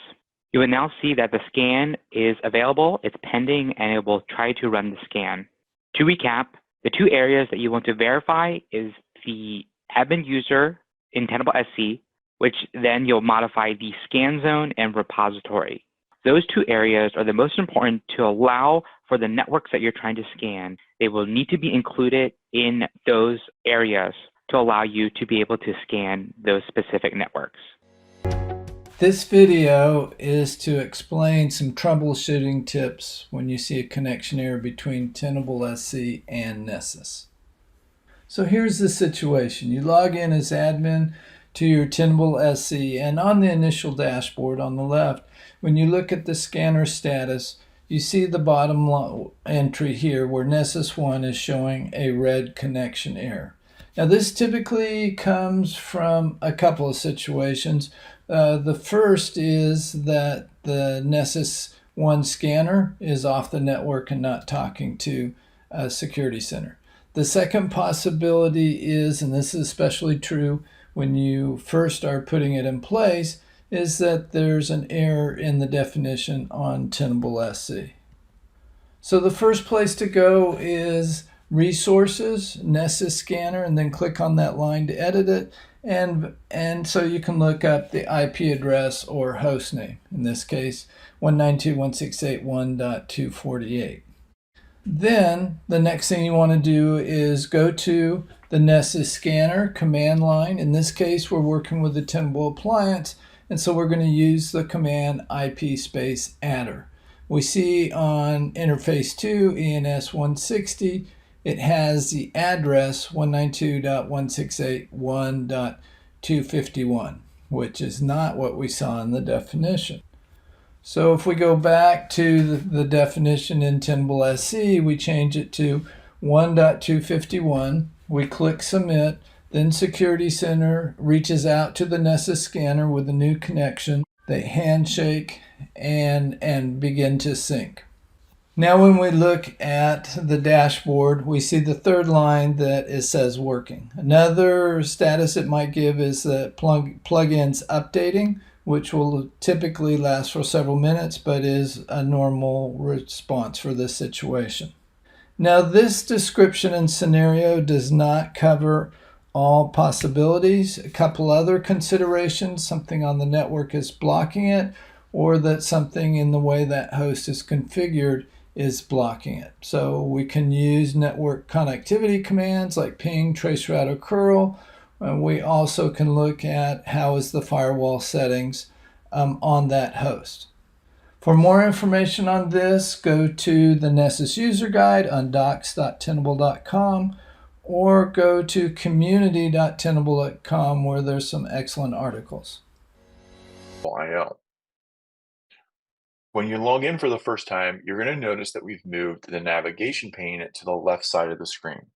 you will now see that the scan is available, it's pending, and it will try to run the scan. To recap, the two areas that you want to verify is the admin user in Tenable SC, which then you'll modify the scan zone and repository. Those two areas are the most important to allow for the networks that you're trying to scan. They will need to be included in those areas to allow you to be able to scan those specific networks.
This video is to explain some troubleshooting tips when you see a connection error between Tenable SC and Nessus. So here's the situation. You log in as admin to your Tenable SC, and on the initial dashboard on the left, when you look at the scanner status, you see the bottom entry here where Nessus 1 is showing a red connection error. Now this typically comes from a couple of situations. The first is that the Nessus 1 scanner is off the network and not talking to a security center. The second possibility is, and this is especially true when you first are putting it in place, is that there's an error in the definition on Tenable SC. So the first place to go is Resources, Nessus Scanner, and then click on that line to edit it. And so you can look up the IP address or host name, in this case 192.168.1.248. Then the next thing you want to do is go to the Nessus Scanner command line. In this case, we're working with the Tenable appliance, and so we're going to use the command IP space adder. We see on interface 2, ENS 160, it has the address 192.168.1.251, which is not what we saw in the definition. So if we go back to the definition in Tenable SC, we change it to 1.251. We click Submit. Then Security Center reaches out to the Nessus scanner with a new connection. They handshake and begin to sync. Now when we look at the dashboard, we see the third line that it says working. Another status it might give is that plugin's updating, which will typically last for several minutes, but is a normal response for this situation. Now this description and scenario does not cover all possibilities. A couple other considerations: something on the network is blocking it, or that something in the way that host is configured is blocking it. So we can use network connectivity commands like ping, traceroute, or curl. We also can look at how is the firewall settings on that host. For more information on this, go to the Nessus user guide on docs.tenable.com or go to community.tenable.com where there's some excellent articles.
When you log in for the first time, you're going to notice that we've moved the navigation pane to the left side of the screen.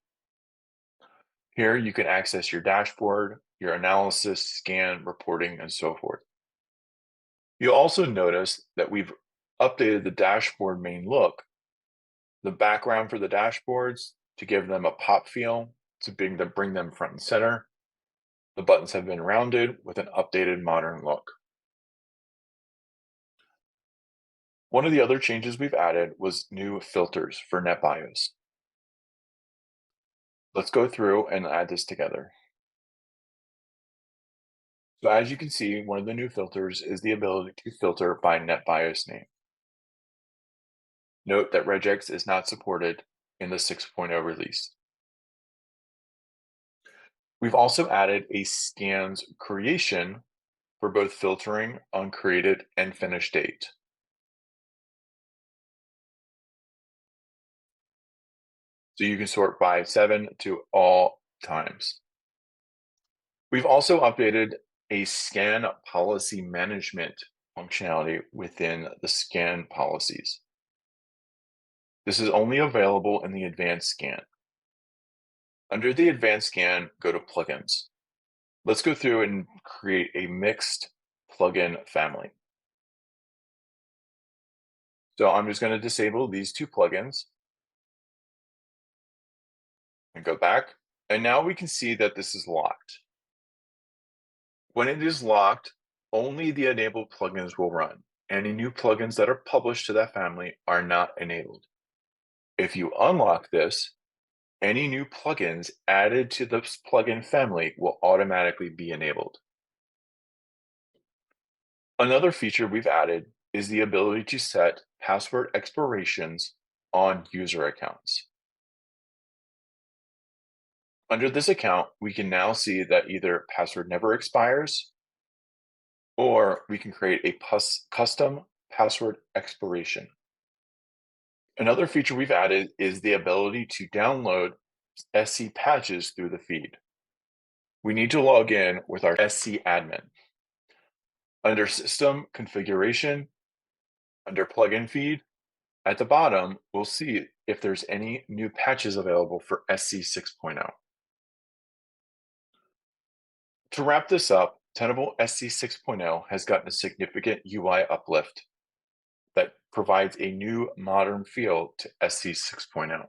Here you can access your dashboard, your analysis, scan, reporting, and so forth. You'll also notice that we've updated the dashboard main look, the background for the dashboards to give them a pop feel, to bring them front and center. The buttons have been rounded with an updated modern look. One of the other changes we've added was new filters for NetBIOS. Let's go through and add this together. So as you can see, one of the new filters is the ability to filter by NetBIOS name. Note that regex is not supported in the 6.0 release. We've also added a scans creation for both filtering on created and finished date. So you can sort by 7 to all times. We've also updated a scan policy management functionality within the scan policies. This is only available in the advanced scan. Under the advanced scan, go to plugins. Let's go through and create a mixed plugin family. So I'm just going to disable these two plugins and go back. And now we can see that this is locked. When it is locked, only the enabled plugins will run. Any new plugins that are published to that family are not enabled. If you unlock this, any new plugins added to this plugin family will automatically be enabled. Another feature we've added is the ability to set password expirations on user accounts. Under this account, we can now see that either password never expires, or we can create a custom password expiration. Another feature we've added is the ability to download SC patches through the feed. We need to log in with our SC admin. Under System Configuration, under Plugin Feed, at the bottom, we'll see if there's any new patches available for SC 6.0. To wrap this up, Tenable SC 6.0 has gotten a significant UI uplift that provides a new modern feel to SC 6.0.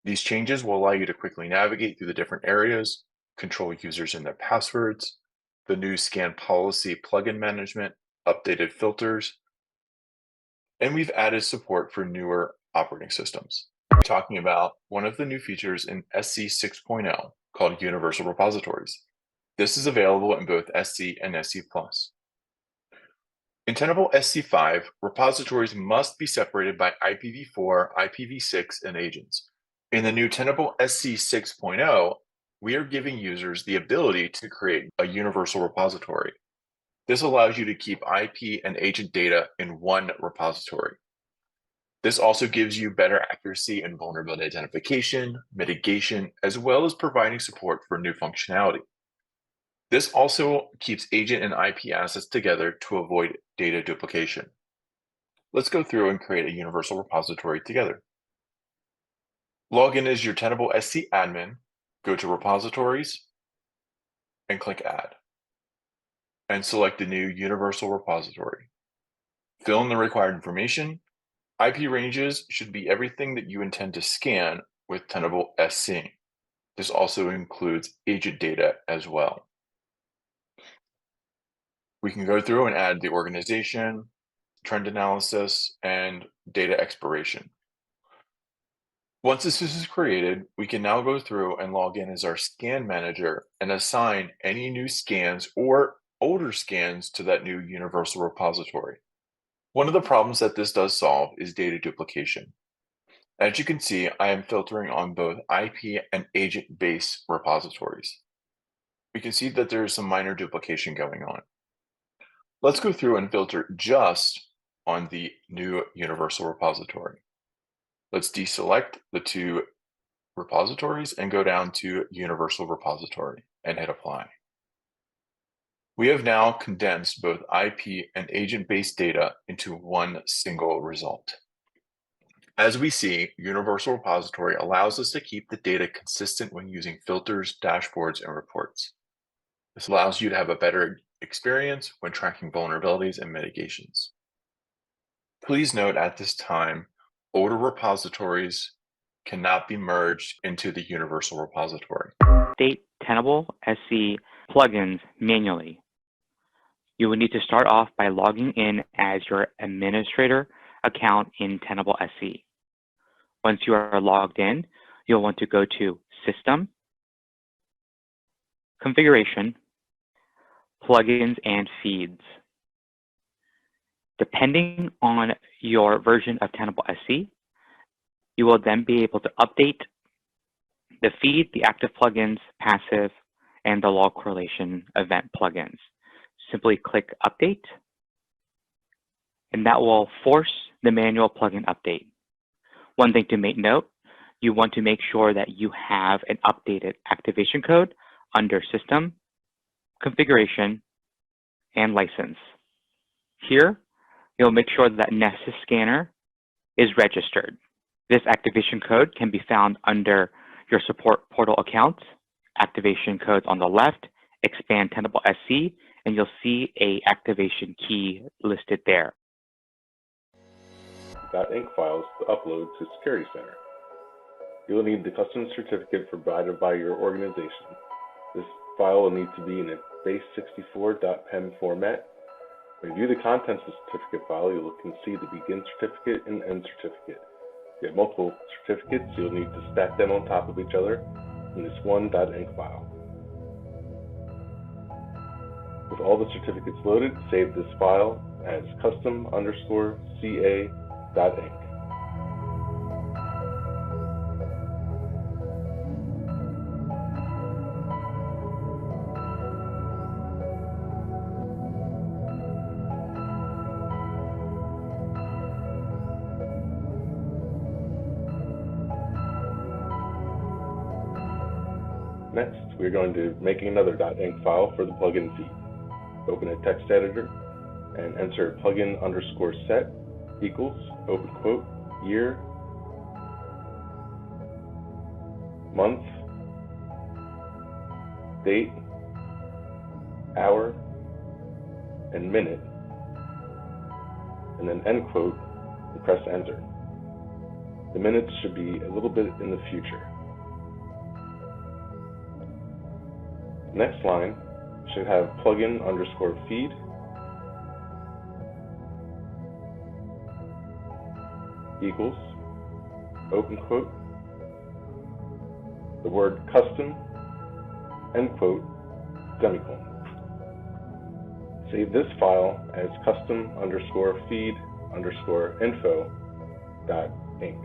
These changes will allow you to quickly navigate through the different areas, control users and their passwords, the new scan policy plugin management, updated filters, and we've added support for newer operating systems. We're talking about one of the new features in SC 6.0 called Universal Repositories. This is available in both SC and SC+. In Tenable SC5, repositories must be separated by IPv4, IPv6, and agents. In the new Tenable SC 6.0, we are giving users the ability to create a universal repository. This allows you to keep IP and agent data in one repository. This also gives you better accuracy in vulnerability identification, mitigation, as well as providing support for new functionality. This also keeps agent and IP assets together to avoid data duplication. Let's go through and create a universal repository together. Log in as your Tenable SC admin, go to Repositories, and click Add. And select the new universal repository. Fill in the required information. IP ranges should be everything that you intend to scan with Tenable SC. This also includes agent data as well. We can go through and add the organization, trend analysis, and data expiration. Once this is created, we can now go through and log in as our scan manager and assign any new scans or older scans to that new universal repository. One of the problems that this does solve is data duplication. As you can see, I am filtering on both IP and agent-based repositories. We can see that there is some minor duplication going on. Let's go through and filter just on the new universal repository. Let's deselect the two repositories and go down to Universal Repository and hit Apply. We have now condensed both IP and agent-based data into one single result. As we see, Universal Repository allows us to keep the data consistent when using filters, dashboards, and reports. This allows you to have a better experience when tracking vulnerabilities and mitigations. Please note at this time, older repositories cannot be merged into the universal repository.
Update Tenable SC plugins manually. You will need to start off by logging in as your administrator account in Tenable SC. Once you are logged in, you'll want to go to System, Configuration, Plugins and Feeds. Depending on your version of Tenable SC, you will then be able to update the feed, the active plugins, passive, and the log correlation event plugins. Simply click Update, and that will force the manual plugin update. One thing to make note, you want to make sure that you have an updated activation code under System, Configuration, and License. Here, you'll make sure that Nessus scanner is registered. This activation code can be found under your support portal account, activation codes on the left, expand Tenable SC, and you'll see a activation key listed there.
.inc files to upload to Security Center. You will need the custom certificate provided by your organization. This file will need to be in a base64.pem format. When you view the contents of the certificate file, you can see the begin certificate and end certificate. If you have multiple certificates, you'll need to stack them on top of each other in this one .inc file. With all the certificates loaded, save this file as custom_ca.inc. Next, we're going to make another .inc file for the plugin feed. Open a text editor and enter plugin_set equals, open quote, year, month, date, hour, and minute, and then end quote, and press enter. The minutes should be a little bit in the future. Next line should have plugin_feed equals, open quote, the word custom, end quote, semicolon. Save this file as custom_feed_info.inc.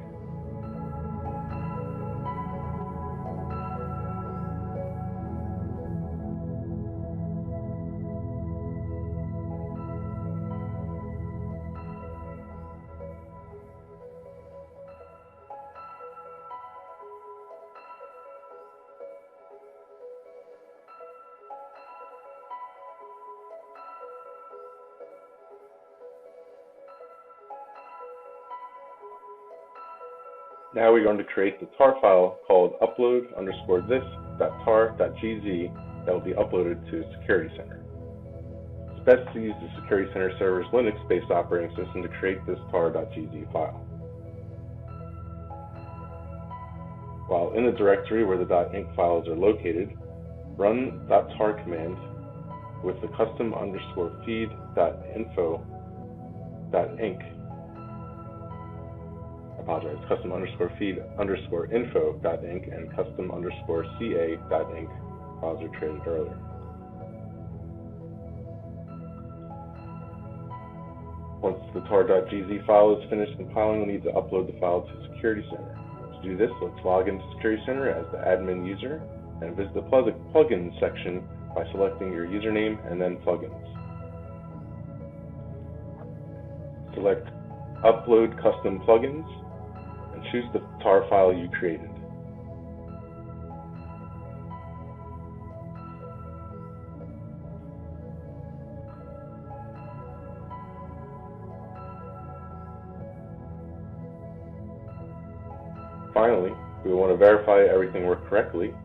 Now we're going to create the tar file called upload_this.tar.gz that will be uploaded to Security Center. It's best to use the Security Center server's Linux-based operating system to create this tar.gz file. While in the directory where the .inc files are located, run .tar command with the custom_feed.info.inc. custom_feed_info.inc and custom_ca.inc files we created earlier. Once the tar.gz file is finished compiling, we'll need to upload the file to Security Center. To do this, let's log into Security Center as the admin user and visit the plugins section by selecting your username and then plugins. Select Upload Custom Plugins and choose the tar file you created. Finally, we want to verify everything worked correctly, so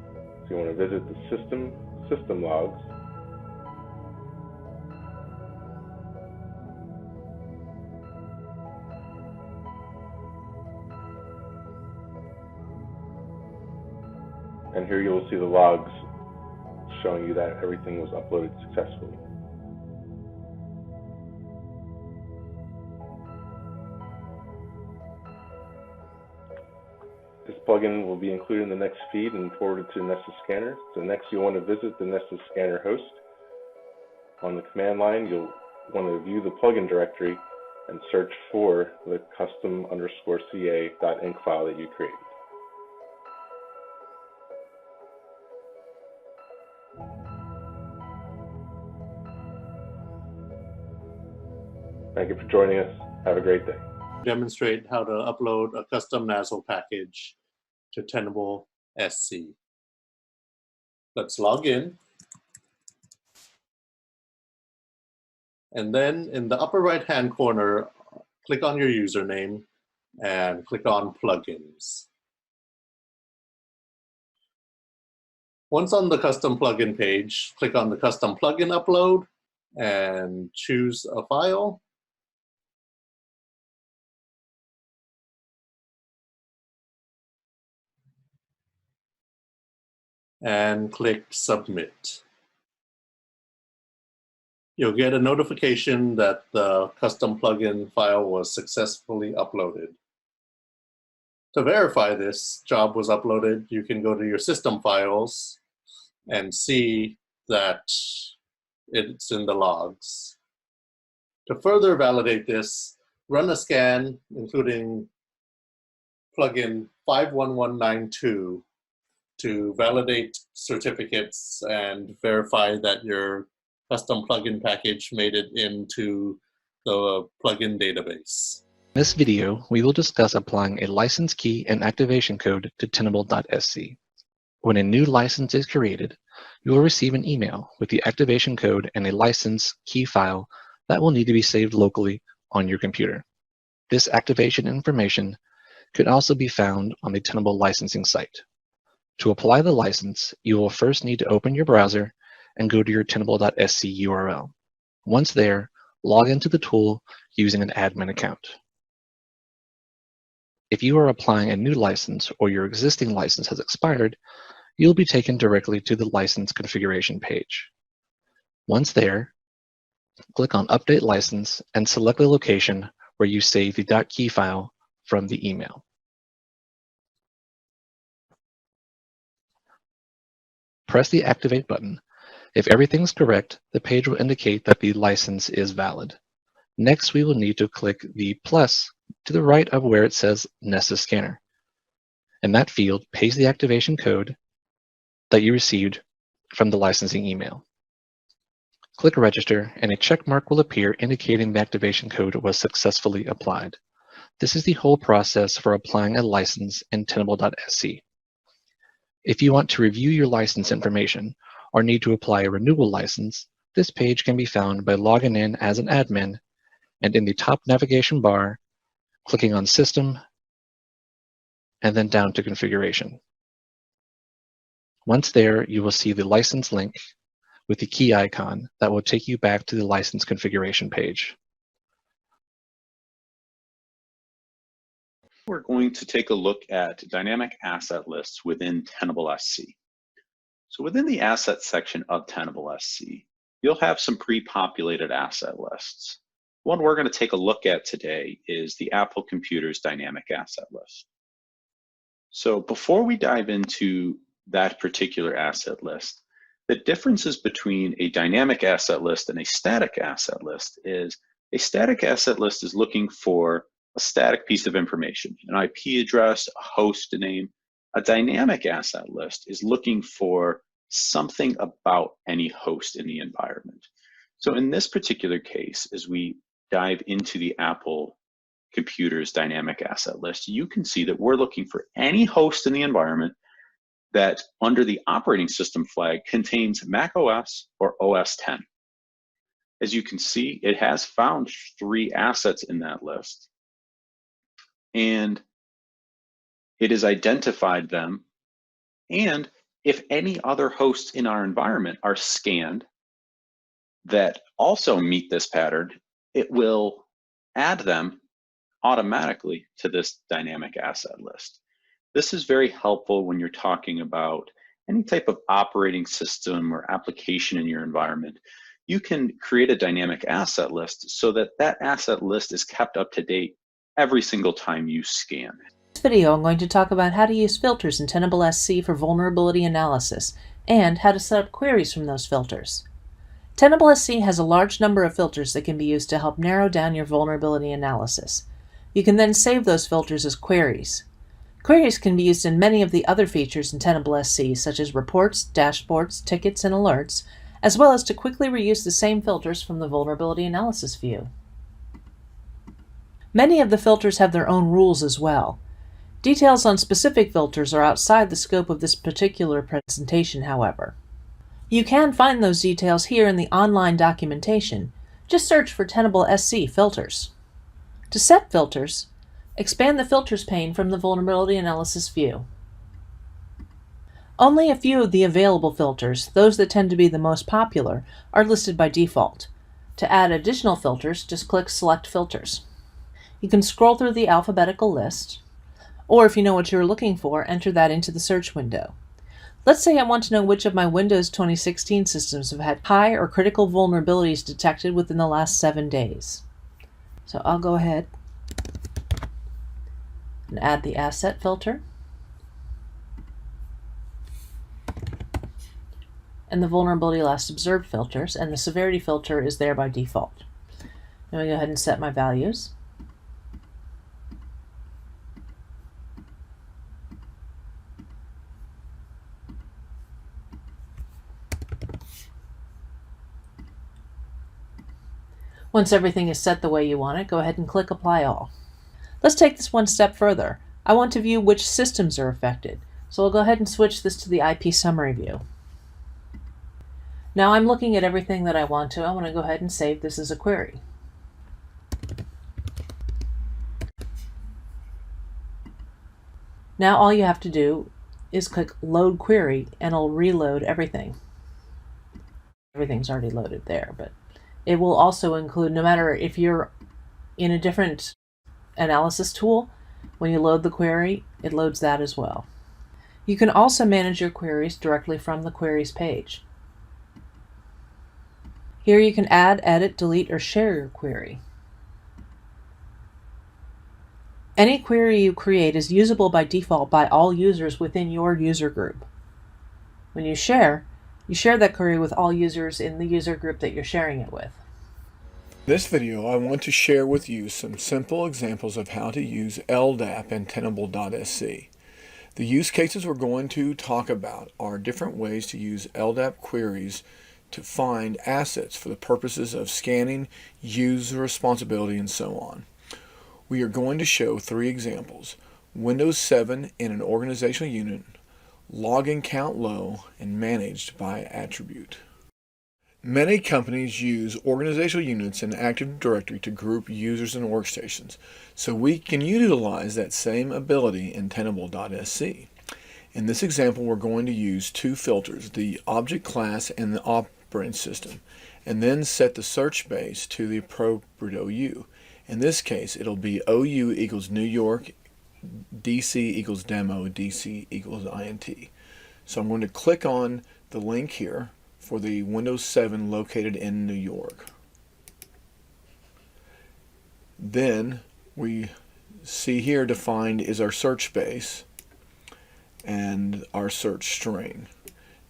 you want to visit the system logs, and here you will see the logs showing you that everything was uploaded successfully. This plugin will be included in the next feed and forwarded to the Nessus scanner. So next you'll want to visit the Nessus scanner host. On the command line, you'll want to view the plugin directory and search for the custom_ca.inc file that you created. Thank you for joining us. Have a great day.
Demonstrate how to upload a custom NASL package to Tenable SC. Let's log in. And then in the upper right-hand corner, click on your username and click on Plugins. Once on the custom plugin page, click on the custom plugin upload and choose a file. And click Submit. You'll get a notification that the custom plugin file was successfully uploaded. To verify this job was uploaded, you can go to your system files and see that it's in the logs. To further validate this, run a scan including plugin 51192 to validate certificates and verify that your custom plugin package made it into the plugin database.
In this video, we will discuss applying a license key and activation code to Tenable.sc. When a new license is created, you will receive an email with the activation code and a license key file that will need to be saved locally on your computer. This activation information could also be found on the Tenable licensing site. To apply the license, you will first need to open your browser and go to your Tenable.sc URL. Once there, log into the tool using an admin account. If you are applying a new license or your existing license has expired, you'll be taken directly to the license configuration page. Once there, click on Update License and select the location where you save the .key file from the email. Press the Activate button. If everything's correct, the page will indicate that the license is valid. Next, we will need to click the plus to the right of where it says Nessus Scanner. In that field, paste the activation code that you received from the licensing email. Click Register, and a check mark will appear indicating the activation code was successfully applied. This is the whole process for applying a license in Tenable.sc. If you want to review your license information or need to apply a renewal license, this page can be found by logging in as an admin and in the top navigation bar, clicking on System and then down to Configuration. Once there, you will see the license link with the key icon that will take you back to the license configuration page.
We're going to take a look at dynamic asset lists within Tenable SC. So within the asset section of Tenable SC, you'll have some pre-populated asset lists. One we're going to take a look at today is the Apple Computers Dynamic Asset List. So before we dive into that particular asset list, the differences between a dynamic asset list and a static asset list is a static asset list is looking for a static piece of information, an IP address, a host name. A dynamic asset list is looking for something about any host in the environment. So in this particular case, as we dive into the Apple Computers Dynamic Asset List, you can see that we're looking for any host in the environment that under the operating system flag contains Mac OS or OS 10. As you can see, it has found 3 assets in that list, and it has identified them. And if any other hosts in our environment are scanned that also meet this pattern, it will add them automatically to this dynamic asset list. This is very helpful when you're talking about any type of operating system or application in your environment. You can create a dynamic asset list so that that asset list is kept up to date every single time you scan.
In this video, I'm going to talk about how to use filters in Tenable SC for vulnerability analysis and how to set up queries from those filters. Tenable SC has a large number of filters that can be used to help narrow down your vulnerability analysis. You can then save those filters as queries. Queries can be used in many of the other features in Tenable SC, such as reports, dashboards, tickets, and alerts, as well as to quickly reuse the same filters from the vulnerability analysis view. Many of the filters have their own rules as well. Details on specific filters are outside the scope of this particular presentation, however. You can find those details here in the online documentation. Just search for Tenable SC filters. To set filters, expand the Filters pane from the Vulnerability Analysis view. Only a few of the available filters, those that tend to be the most popular, are listed by default. To add additional filters, just click Select Filters. You can scroll through the alphabetical list, or if you know what you're looking for, enter that into the search window. Let's say I want to know which of my Windows 2016 systems have had high or critical vulnerabilities detected within the last 7 days. So I'll go ahead and add the asset filter and the vulnerability last observed filters, and the severity filter is there by default. Now I go ahead and set my values. Once everything is set the way you want it, go ahead and click Apply All. Let's take this one step further. I want to view which systems are affected, so I'll go ahead and switch this to the IP summary view. Now I'm looking at everything that I want to. I want to go ahead and save this as a query. Now all you have to do is click Load Query and it'll reload everything. Everything's already loaded there, but it will also include, no matter if you're in a different analysis tool, when you load the query, it loads that as well. You can also manage your queries directly from the Queries page. Here you can add, edit, delete, or share your query. Any query you create is usable by default by all users within your user group. When you share that query with all users in the user group that you're sharing it with.
In this video, I want to share with you some simple examples of how to use LDAP in Tenable.sc. The use cases we're going to talk about are different ways to use LDAP queries to find assets for the purposes of scanning, user responsibility, and so on. We are going to show 3 examples: Windows 7 in an organizational unit, login count low, and managed by attribute. Many companies use organizational units in Active Directory to group users and workstations, so we can utilize that same ability in Tenable.sc. In this example, we're going to use two filters, the object class and the operating system, and then set the search base to the appropriate OU. In this case, it'll be OU equals New York, DC equals demo, DC equals INT. So I'm going to click on the link here for the Windows 7 located in New York. Then we see here defined is our search base and our search string.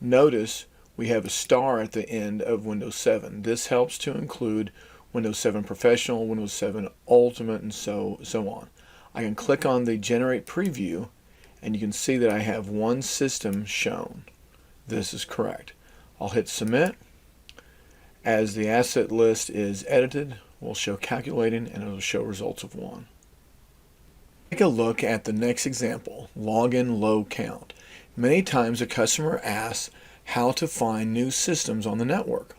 Notice we have a star at the end of Windows 7. This helps to include Windows 7 Professional, Windows 7 Ultimate, and so on. I can click on the Generate Preview, and you can see that I have one system shown. This is correct. I'll hit Submit. As the asset list is edited, we'll show calculating, and it'll show results of 1. Take a look at the next example, login low count. Many times a customer asks how to find new systems on the network,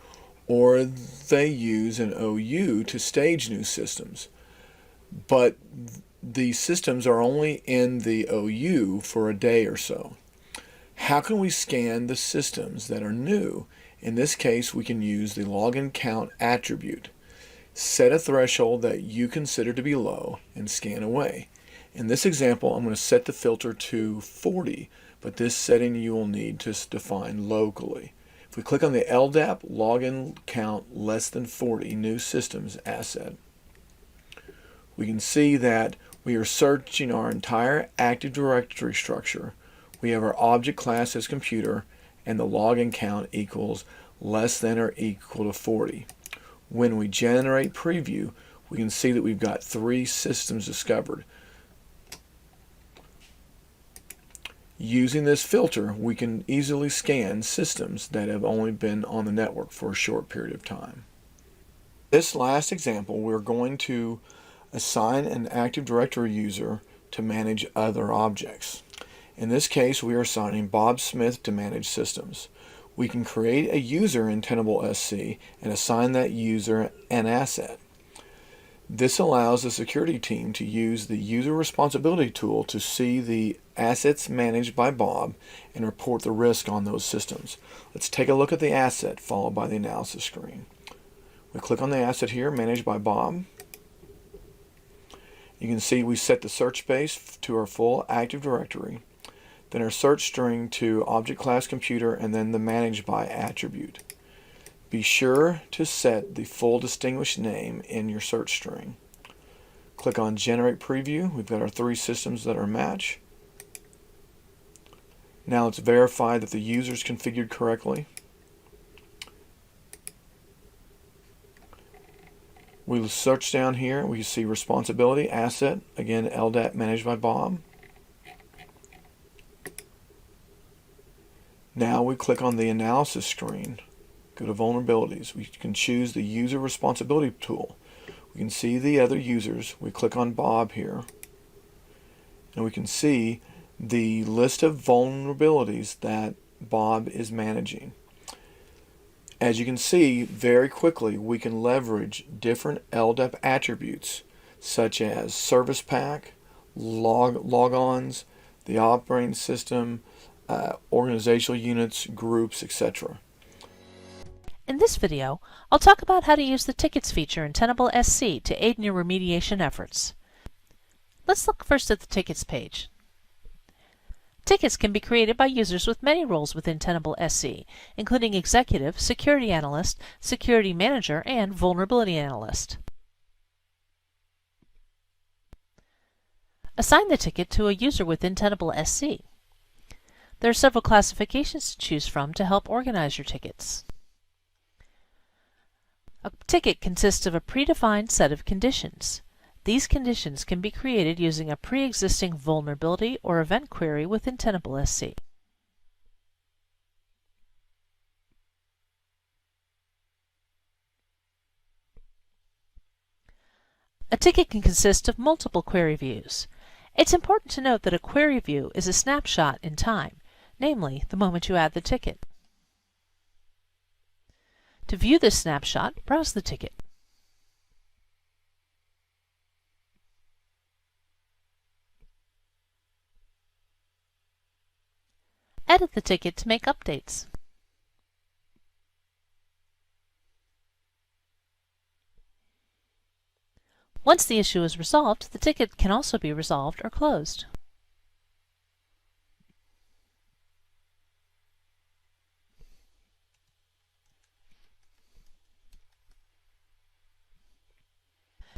or they use an OU to stage new systems. But the systems are only in the OU for a day or so. How can we scan the systems that are new? In this case, we can use the login count attribute. Set a threshold that you consider to be low and scan away. In this example, I'm going to set the filter to 40, but this setting you will need to define locally. If we click on the LDAP login count less than 40 new systems asset, we can see that we are searching our entire Active Directory structure. We have our object class as computer, and the login count equals less than or equal to 40. When we generate preview, we can see that we've got 3 systems discovered. Using this filter, we can easily scan systems that have only been on the network for a short period of time. This last example, we're going to assign an Active Directory user to manage other objects. In this case, we are assigning Bob Smith to manage systems. We can create a user in Tenable SC and assign that user an asset. This allows the security team to use the user responsibility tool to see the assets managed by Bob and report the risk on those systems. Let's take a look at the asset followed by the analysis screen. We click on the asset here, managed by Bob. You can see we set the search base to our full Active Directory, then our search string to object class computer, and then the managed by attribute. Be sure to set the full distinguished name in your search string. Click on Generate Preview. We've got our 3 systems that are matched. Now let's verify that the user is configured correctly. We'll search down here. We see responsibility, asset, again LDAP managed by Bob. Now we click on the analysis screen, go to vulnerabilities. We can choose the user responsibility tool. We can see the other users. We click on Bob here, and we can see the list of vulnerabilities that Bob is managing. As you can see, very quickly we can leverage different LDAP attributes such as service pack, logons, the operating system, organizational units, groups, etc.
In this video, I'll talk about how to use the Tickets feature in Tenable SC to aid in your remediation efforts. Let's look first at the Tickets page. Tickets can be created by users with many roles within Tenable SC, including Executive, Security Analyst, Security Manager, and Vulnerability Analyst. Assign the ticket to a user within Tenable SC. There are several classifications to choose from to help organize your tickets. A ticket consists of a predefined set of conditions. These conditions can be created using a pre-existing vulnerability or event query within Tenable SC. A ticket can consist of multiple query views. It's important to note that a query view is a snapshot in time, namely the moment you add the ticket. To view this snapshot, browse the ticket. Edit the ticket to make updates. Once the issue is resolved, the ticket can also be resolved or closed.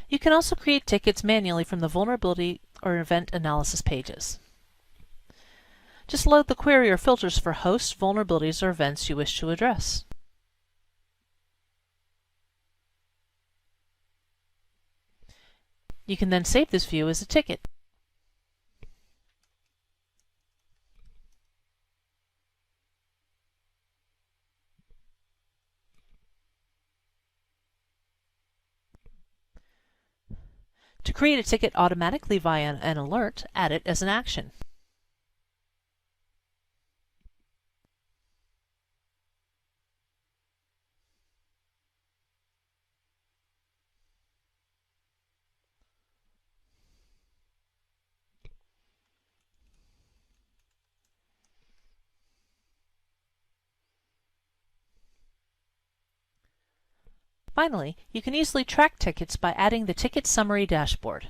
You can also create tickets manually from the vulnerability or event analysis pages. Just load the query or filters for hosts, vulnerabilities, or events you wish to address. You can then save this view as a ticket. To create a ticket automatically via an alert, add it as an action. Finally, you can easily track tickets by adding the Ticket Summary dashboard.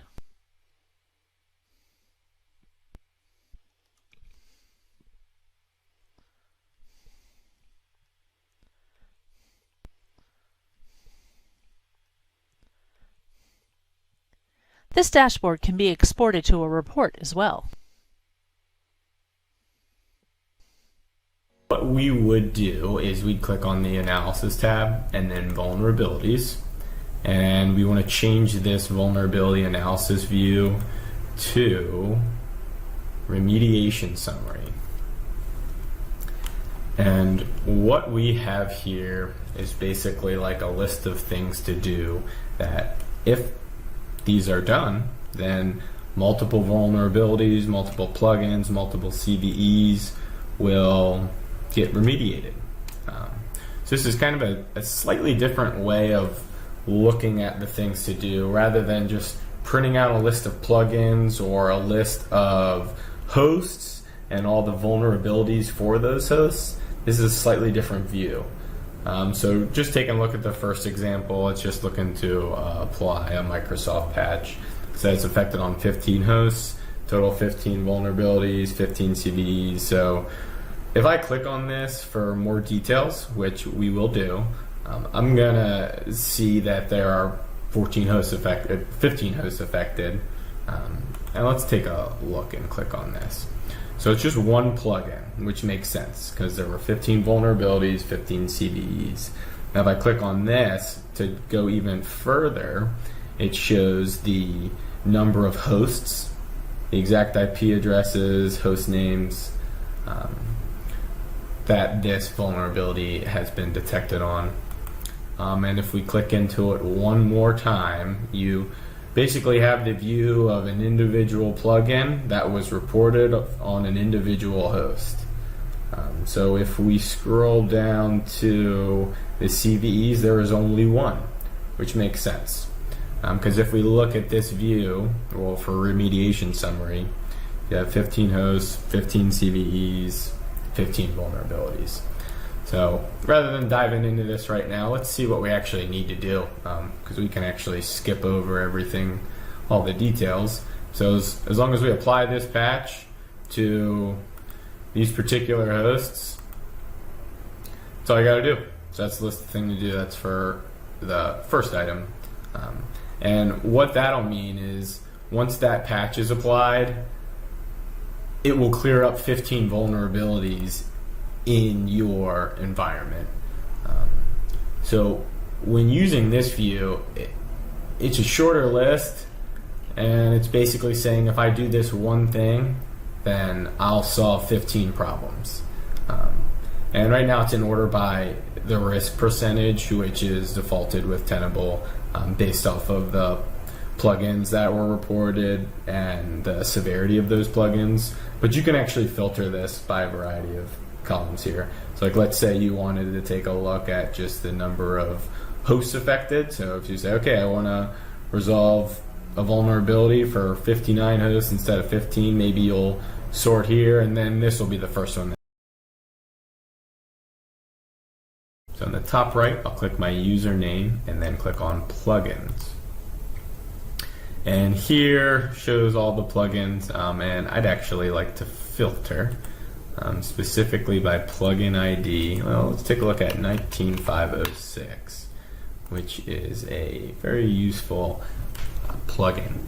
This dashboard can be exported to a report as well.
What we would do is we'd click on the Analysis tab and then Vulnerabilities, and we want to change this Vulnerability Analysis view to Remediation Summary. And what we have here is basically like a list of things to do that if these are done, then multiple vulnerabilities, multiple plugins, multiple CVEs will get remediated. So this is kind of a slightly different way of looking at the things to do rather than just printing out a list of plugins or a list of hosts and all the vulnerabilities for those hosts. This is a slightly different view. So just taking a look at the first example, it's just looking to apply a Microsoft patch. So it's affected on 15 hosts, total 15 vulnerabilities, 15 CVEs. So if I click on this for more details, which we will do, I'm gonna see that there are 15 hosts affected. And let's take a look and click on this. So it's just one plugin, which makes sense because there were 15 vulnerabilities, 15 CVEs. Now if I click on this to go even further, it shows the number of hosts, the exact IP addresses, host names that this vulnerability has been detected on. And if we click into it one more time, you basically have the view of an individual plugin that was reported on an individual host. So if we scroll down to the CVEs, there is only one, which makes sense. Because if we look at this view, well, for remediation summary, you have 15 hosts, 15 CVEs, 15 vulnerabilities. So rather than diving into this right now, let's see what we actually need to do, because we can actually skip over everything, all the details. So as long as we apply this patch to these particular hosts, that's all you got to do. So that's the list of things to do. That's for the first item. And what that'll mean is once that patch is applied, it will clear up 15 vulnerabilities in your environment. So when using this view, it's a shorter list, and it's basically saying if I do this one thing, then I'll solve 15 problems. And right now it's in order by the risk percentage, which is defaulted with Tenable based off of the plugins that were reported and the severity of those plugins. But you can actually filter this by a variety of columns here. So So like, let's say you wanted to take a look at just the number of hosts affected. So if you say, okay, I want to resolve a vulnerability for 59 hosts instead of 15, maybe you'll sort here, and then this will be the first one. So in the top right, I'll click my username and then click on plugins. And here shows all the plugins, and I'd actually like to filter specifically by plugin ID. Well, let's take a look at 19506, which is a very useful plugin.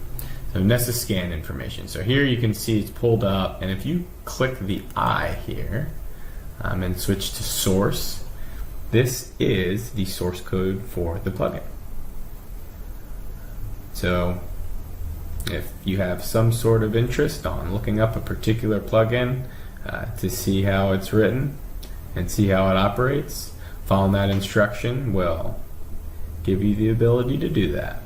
So Nessus scan information. So here you can see it's pulled up, and if you click the I here and switch to source, this is the source code for the plugin. So if you have some sort of interest on looking up a particular plugin to see how it's written and see how it operates, following that instruction will give you the ability to do that.